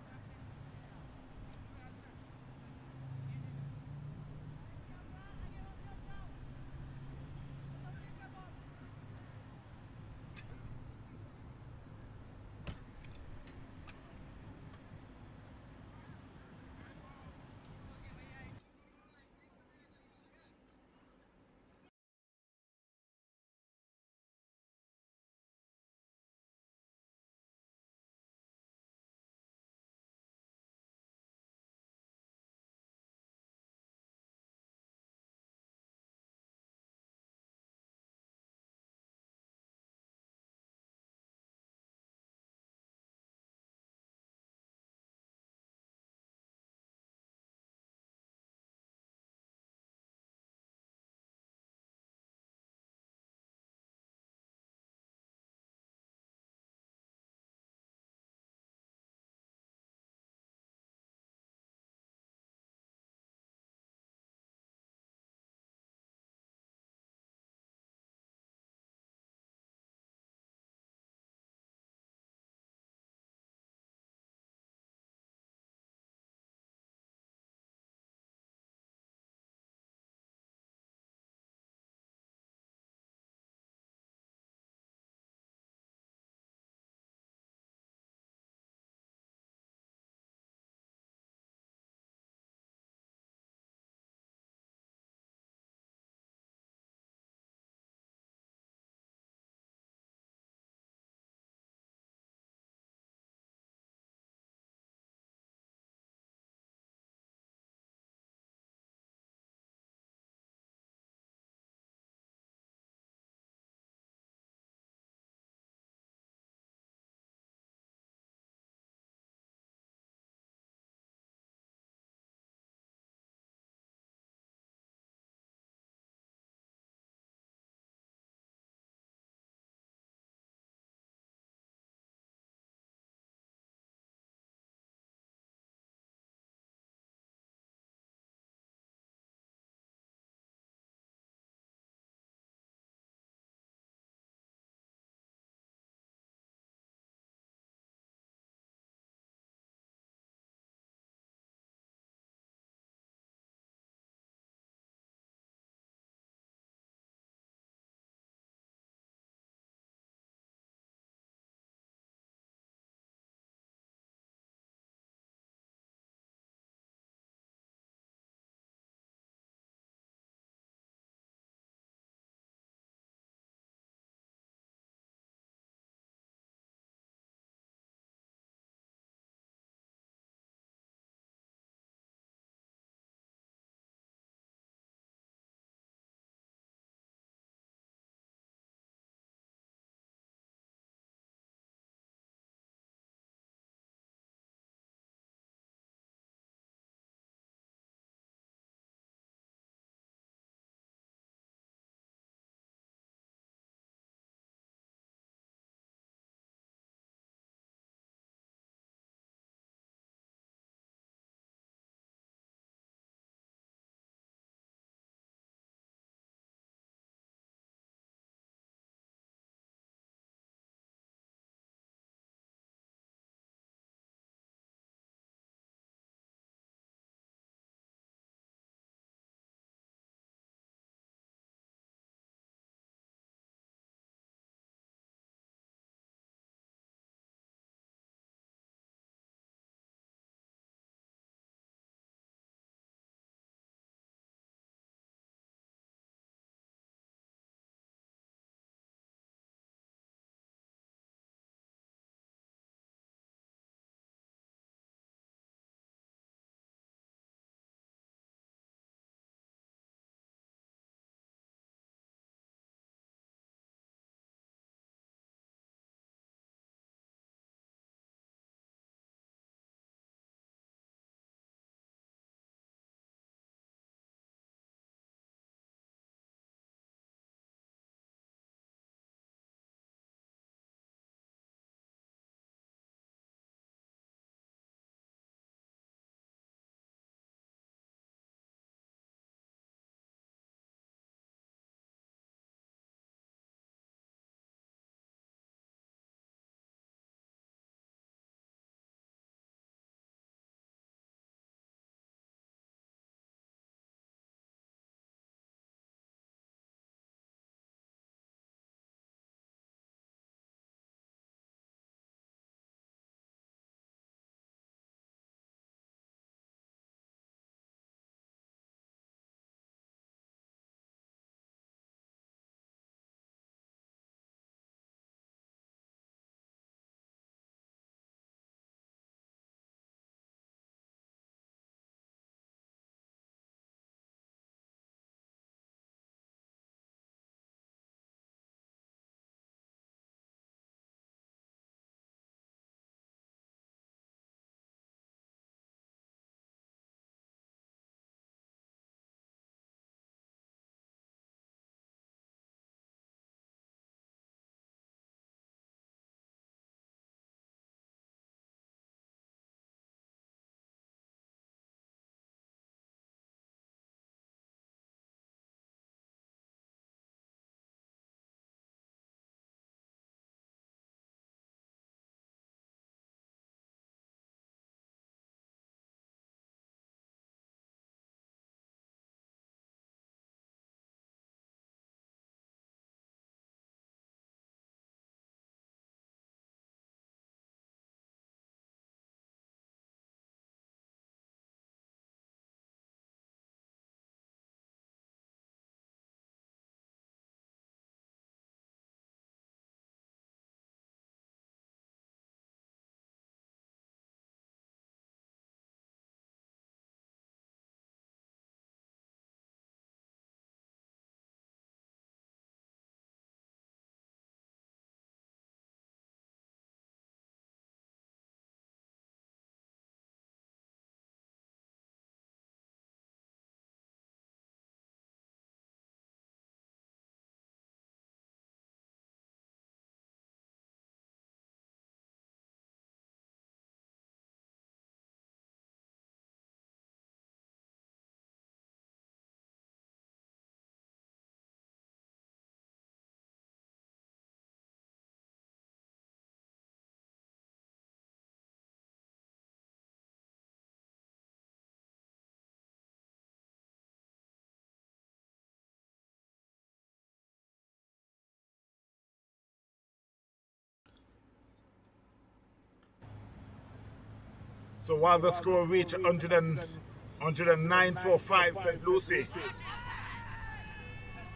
So while the score reached 109-45, St. Lucie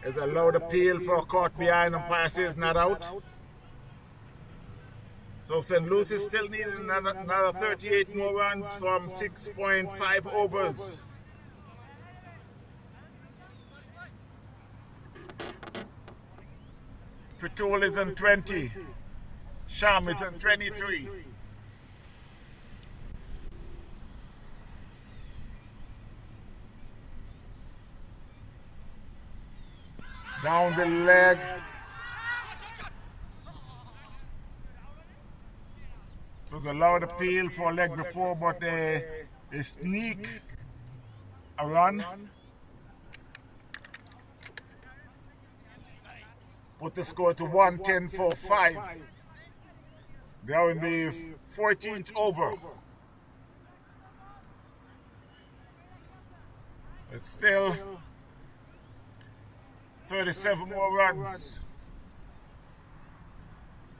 is allowed appeal for a caught behind and passes not out. So St. Lucie still needed another 38 more runs from 6.5 overs. Pritol is in 20. Sham is in 23. Down the leg. It was a loud appeal for a leg before, but they sneak a run. Put the score to 110-45. They're in the 14th over. It's still 37 more runs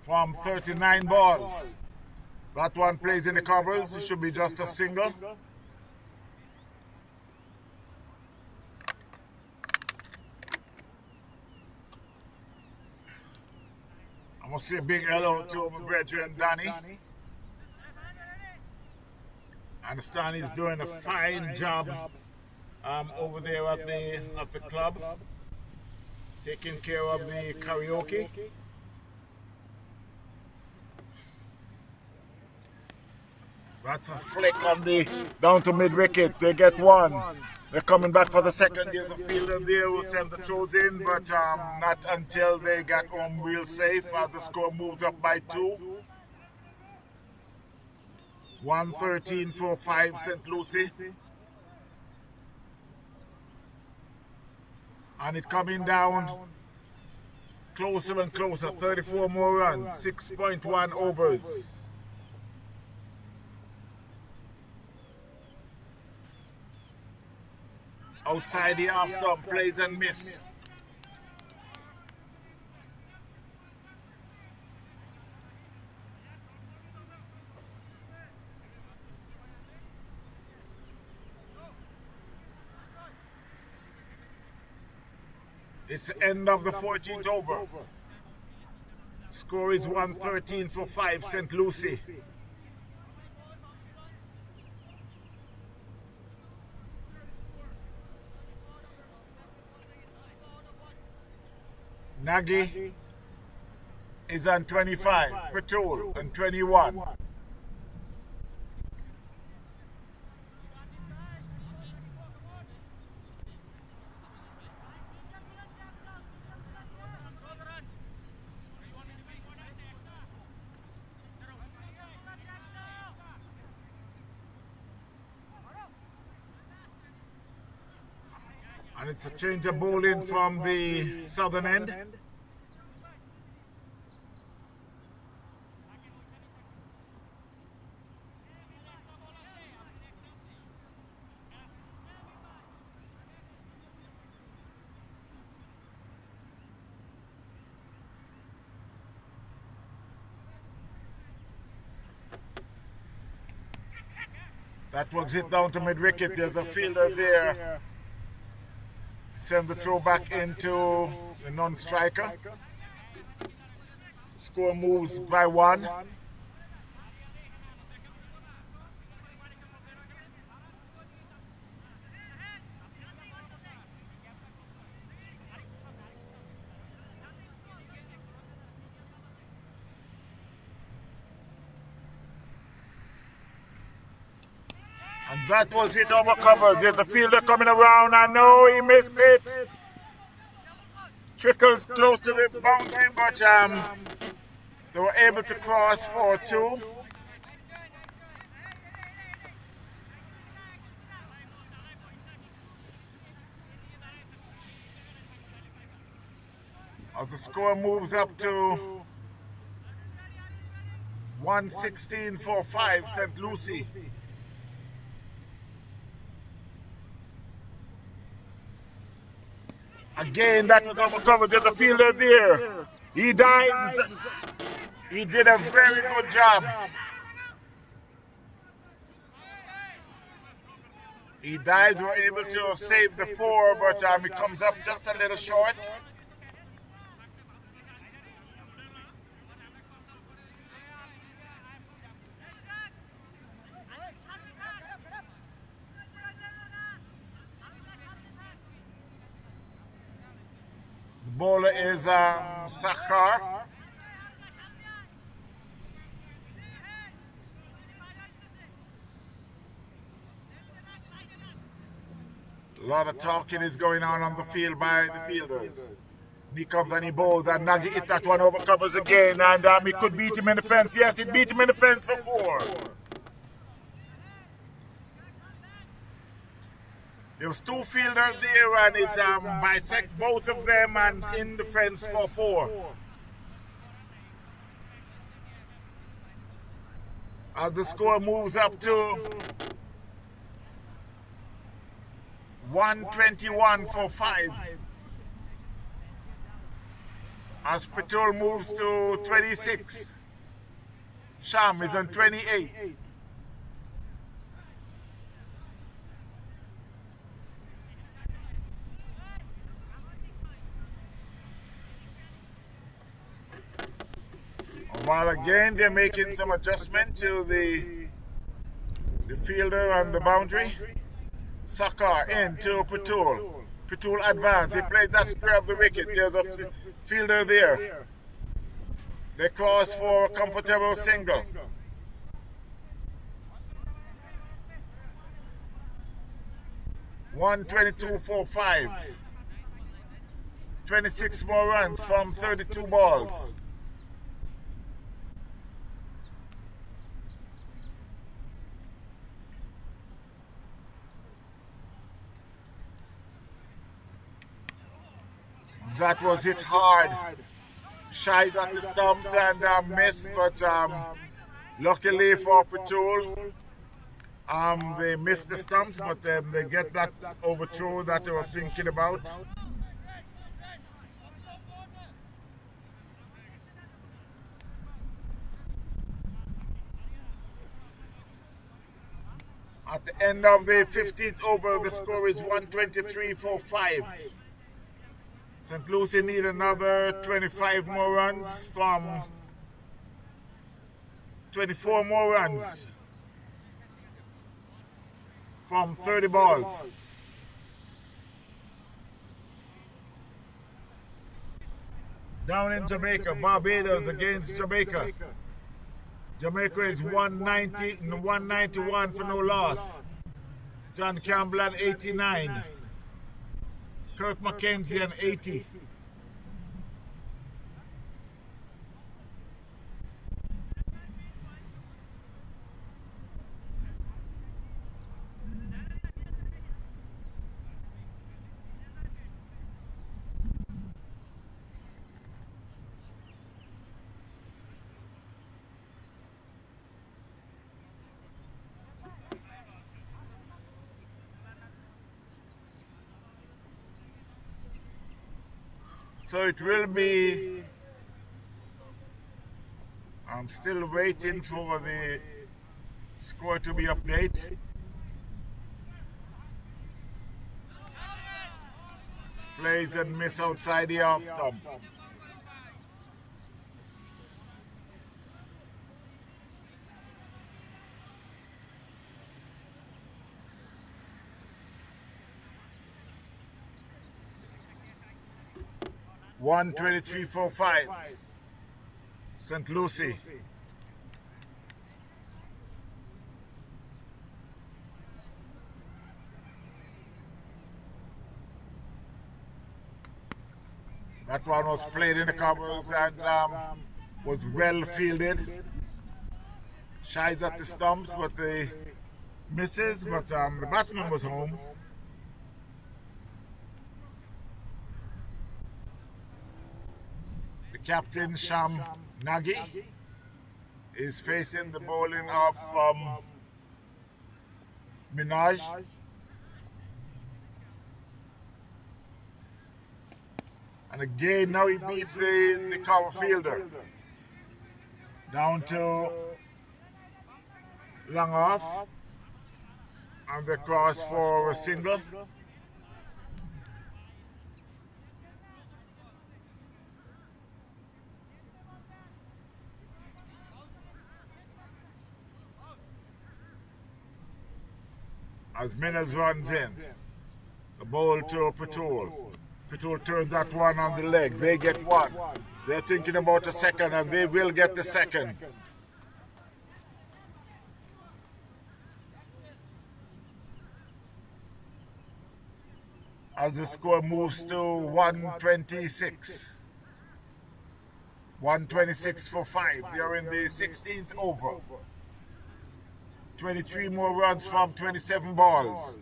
from 39 balls. That one plays in the covers. It should be just a single. I must say a big hello to my brethren Danny. I understand he's doing a fine job over there at the club, taking care of the karaoke. That's a flick on the down to mid wicket. They get one. They're coming back for the second. There's a fielder there who sent the throws in, but not until they got home real safe as the score moved up by 2. 113-45 St. Lucie. And it coming down closer and closer. 34 more runs, 6.1 overs. Outside the off stump, plays and miss. It's the end of the 14th over. Score is 113-5 St. Lucie. Nagy is on 25, Pritol on 21. And it's a change of bowling from the southern end. That was hit down to mid-wicket. There's a fielder there. Send the throw back into the non-striker. Score moves by 1. And that was it over cover. There's a fielder coming around. I know he missed it. Trickles close to the boundary, but they were able to cross for 2. As the score moves up to 116-5 St. Lucie. Again, that was overcovered. There's a fielder there. He dives. He did a very good job. He died, were able to save the 4, but he comes up just a little short. The bowler is Sakhar. A lot of talking is going on the field by the fielders. He comes and he bowls, and Nagy hit that one over covers again, and he could beat him in the fence. Yes, it beat him in the fence for 4. There was 2 fielders there, and it bisects both of them and in the fence for 4. As the score moves up to 121 for 5. As Patul moves to 26. Sham is on 28. While again they're making some adjustment to the fielder on the boundary. Sakar into Patul. Patul advance. He plays that square of the wicket. There's a fielder there. They cross for a comfortable single. (122 for 5). 26 more runs from 32 balls. That was hit hard. Shies at the stumps and missed, but luckily for Patul, they missed the stumps, but they get that overthrow that they were thinking about. At the end of the 15th over, the score is 123 for 5. St. Lucie need another 25 more runs from 24 more runs from 30 balls. Down in Jamaica, Barbados against Jamaica. Jamaica is 191 for no loss. John Campbell at 89. Kirk McKenzie at 80. So it will be, I'm still waiting for the score to be updated. Plays and miss outside the off stump. (123 for 5). St. Lucie. That one was played in the covers and was well fielded. Shies at the stumps, but the misses, but the batsman was home. Captain Sham Nagy is facing the bowling of Minaj. And again, now he beats the cover fielder. Down to long off. And the cross for a single. As Minas runs in, the ball to Patrol. Patrol turns that one on the leg. They get one. They're thinking about a second, and they will get the second. As the score moves to 126. 126 for 5. They are in the 16th over. 23 more runs from 27 balls.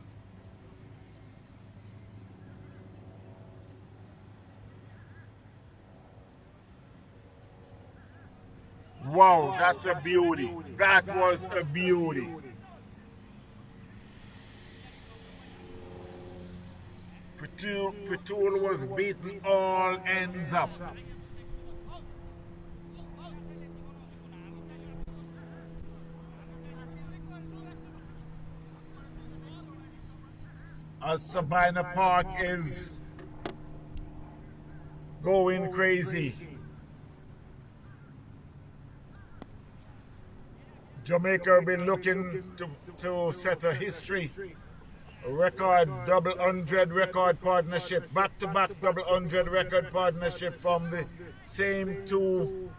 Wow, that's a beauty. That was a beauty. Patul was beaten all ends up. As Sabina Park is going crazy. Jamaica have been looking to set a history, a record, double 100 record partnership, back-to-back double 100 record partnership from the same two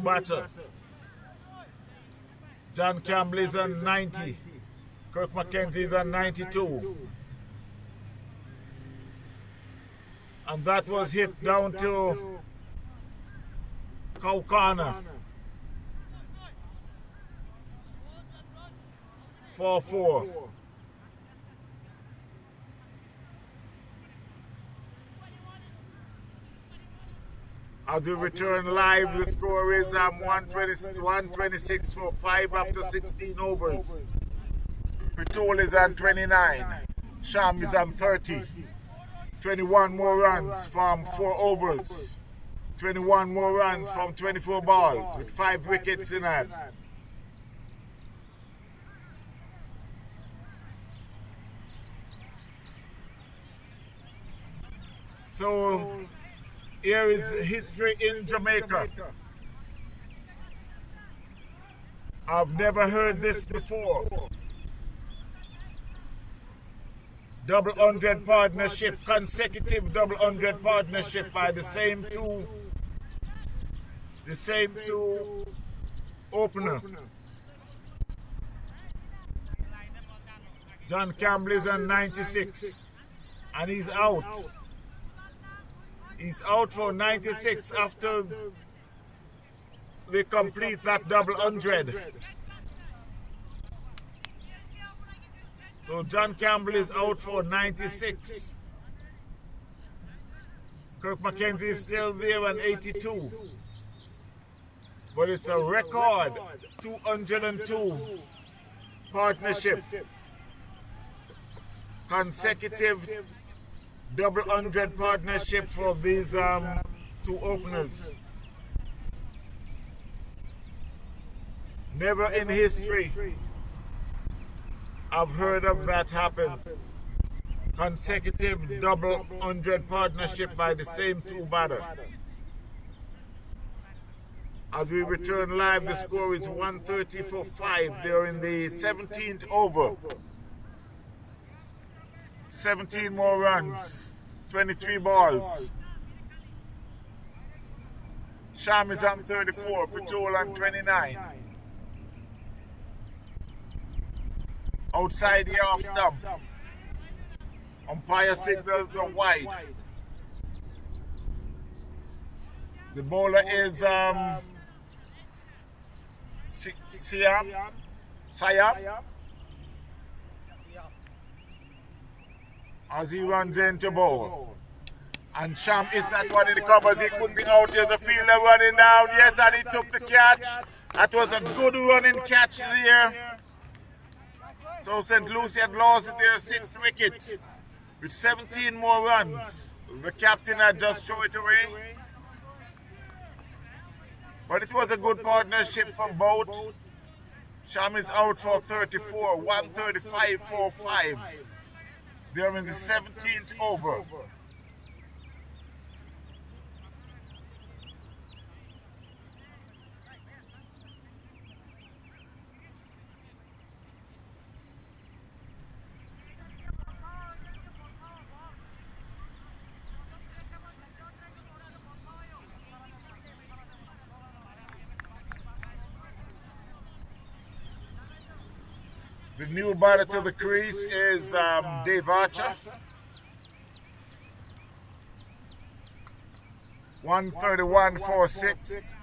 batter. John Campbell is on 90. Kirk McKenzie is on 92. And that was hit down to Cow Corner. 4-4. As we return live, the score is 126 for 5 after 16 overs. Patrol is on 29. Sham is on 30. 21 more runs from 4 overs. 21 more runs from 24 balls with 5 wickets in hand. So here is history in Jamaica. I've never heard this before. Double 100 partnership, consecutive double 100 partnership by the same two opener. John Campbell is on 96 and he's out. He's out for 96 after they complete that double 100. So John Campbell is out for 96. Kirk McKenzie is still there on 82. But it's a record 202 partnership. Consecutive double 100 partnership for these two openers. Never in history I've heard of that happen. Consecutive double 100 partnership by the same two batters. As we return live, the score is 130 for 5. They're in the 17th over. 17 more runs, 23 balls. Sham is on 34, Patrol on 29. Outside the off stump. Umpire signals are wide. The bowler is Siam. As he runs into bowl. And Sham is not one in the covers. He could be out. There's a fielder running down. Yes, and he took the catch. That was a good running catch there. So St. Lucie had lost their 6th wicket with 17 more runs. The captain had just thrown it away. But it was a good partnership for both. Sham is out for 34, 135.45. They're in the 17th over. The new batter to the crease is Dave Archer. 131.46.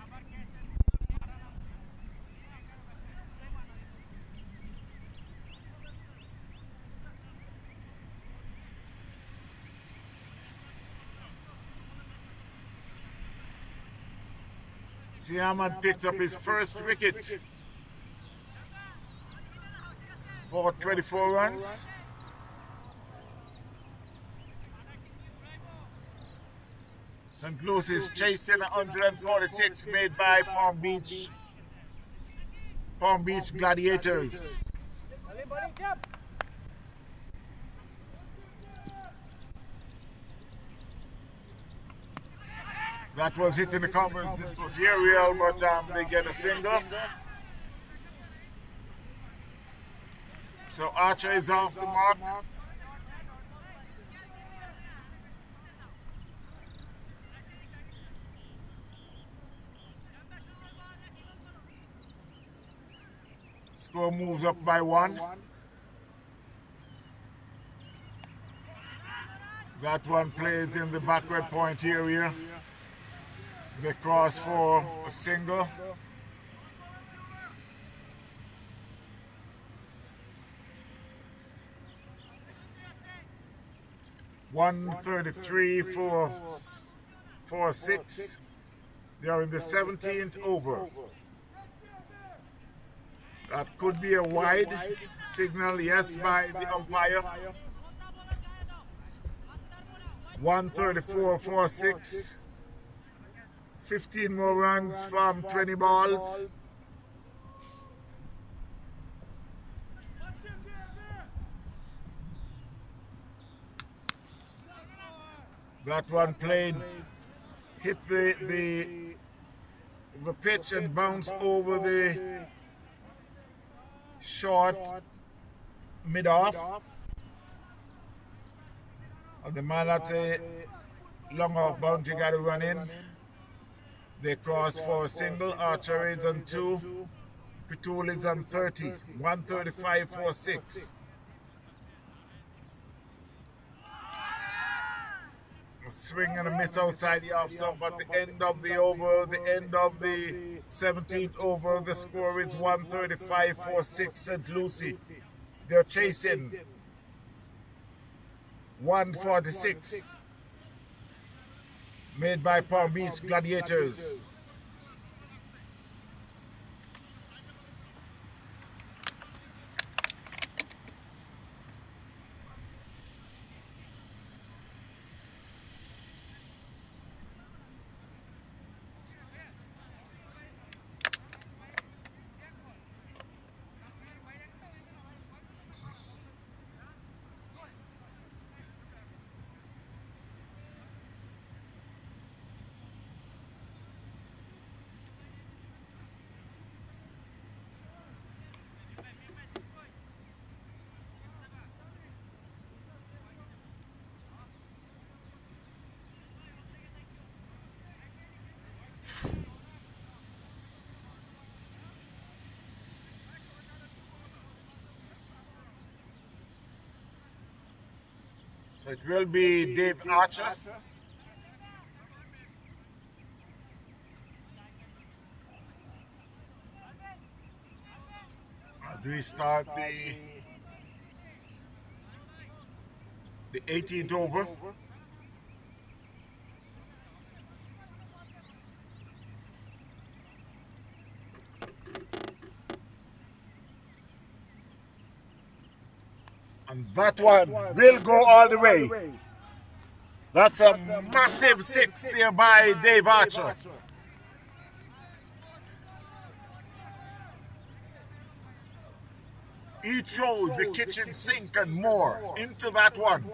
Siaman picked up his first wicket for 24 runs. St. Lucie's chasing 146 made by Palm Beach Gladiators. That was hitting the covers. This was aerial, but they get a single. So Archer is off the mark. Score moves up by 1. That one plays in the backward point area. They cross for a single. .133 for 6. They are in the 17th over. That could be a wide signal, yes, by the umpire. 134 for 6. 15 more runs from 20 balls. That one played, hit the pitch and bounced over the short mid-off. And the man at the long off boundary got to run in. They cross for a single. Archer is on 2. Pitool is on 30. 135 for 6. A swing and a miss outside the off stump at the end of the over, the end of the 17th over. The score is 135 for 6 St. Lucie. They're chasing 146. Made by Palm Beach Gladiators. So it will be Dave Archer. As we start the 18th over. And that one will go all the way. That's a massive 6 here by Dave Archer. He throws the kitchen sink and more into that one.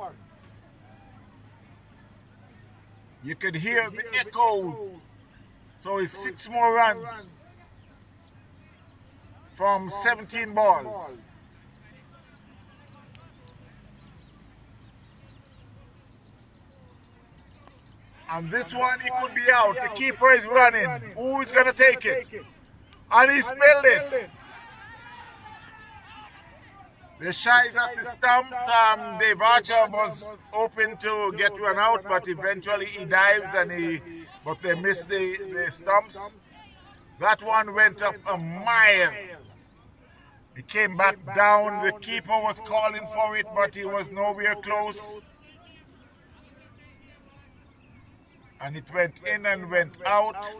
You could hear the echoes. So it's 6 more runs from 17 balls. And this one, he could be out. The keeper is running. Who is going to take it? And he spilled it. The shies at the stumps. Dave Archer was hoping to get one out, but eventually he dives but they missed the stumps. That one went up a mile. He came back down. The keeper was calling for it, but he was nowhere close. And it went in and went out.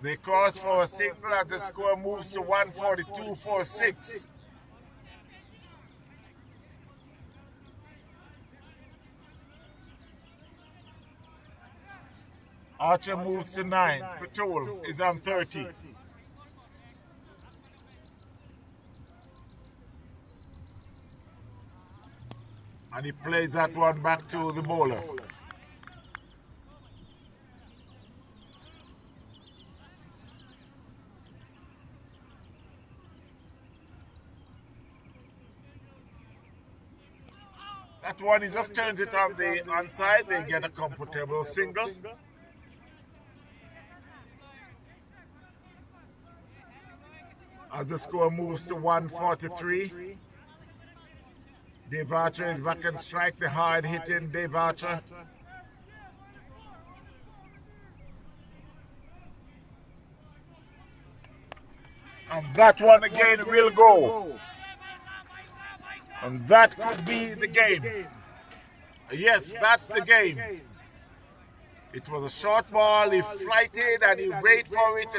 They crossed for a single as the score moves to 142-46. Archer moves to 9. Patrol is on 30. And he plays that one back to the bowler. That one, he just turns it on the onside. They get a comfortable single. As the score moves to 143. Dave Archer is back and strike, the hard hitting Dave Archer. And that one again will go. And that could be the game. Yes, that's the game. It was a short ball. He flighted and he wait for it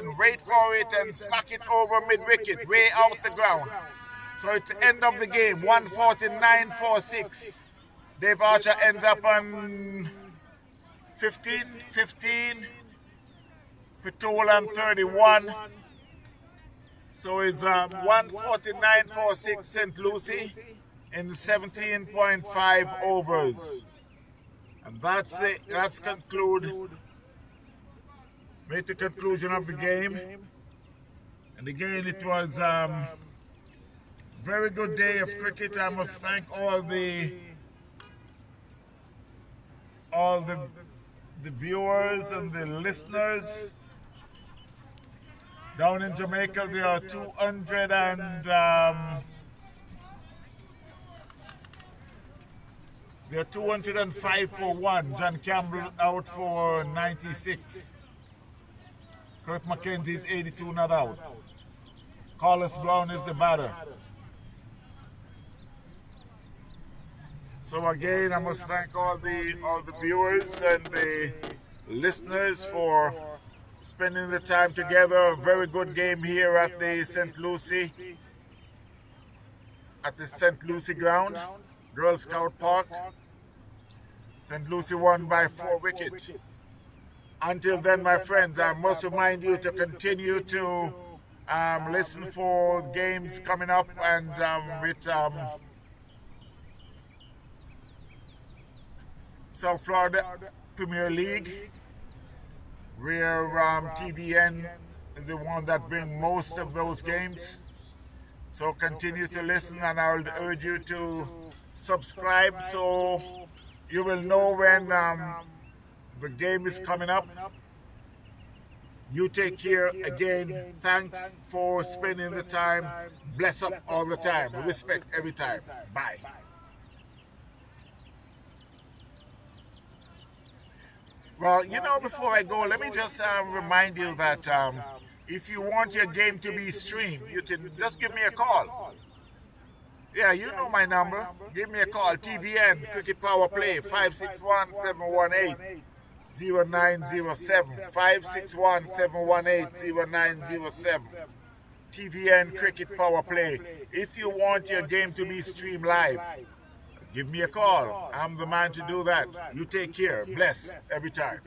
and smack it over mid-wicket, way out the ground. So it's the end of the game, 149-46. Dave Archer ends up on 15. Patrol on 31. So it's 149-46 St. Lucie in 17.5 overs. And that's it. That's made the conclusion of the game. And again, it was very good day of cricket. I must thank all the viewers and the listeners. Down in Jamaica, there are 205 for 1. John Campbell out for 96. Kirk McKenzie's 82 not out. Carlos Brown is the batter. So again, I must thank all the viewers and the listeners for spending the time together. A very good game here at the St. Lucie ground, Girl Scout Park. St. Lucie won by 4 wickets. Until then, my friends, I must remind you to continue to listen for games coming up and with South Florida Premier League, where TVN is the one that brings most of those games. So continue to listen, and I will urge you to subscribe so you will know when the game is coming up. You take care. Again, thanks for spending the time. Bless up all the time. Respect every time. Bye. Well, before I go, let me just remind you that if you want your game to be streamed, you can just give me a call. Yeah, you know my number. Give me a call. TVN, Cricket Power Play, 561-718-0907. 561-718-0907. TVN, Cricket Power Play. If you want your game to be streamed live, give me a call. I'm the man to do that. You take care. Bless every time.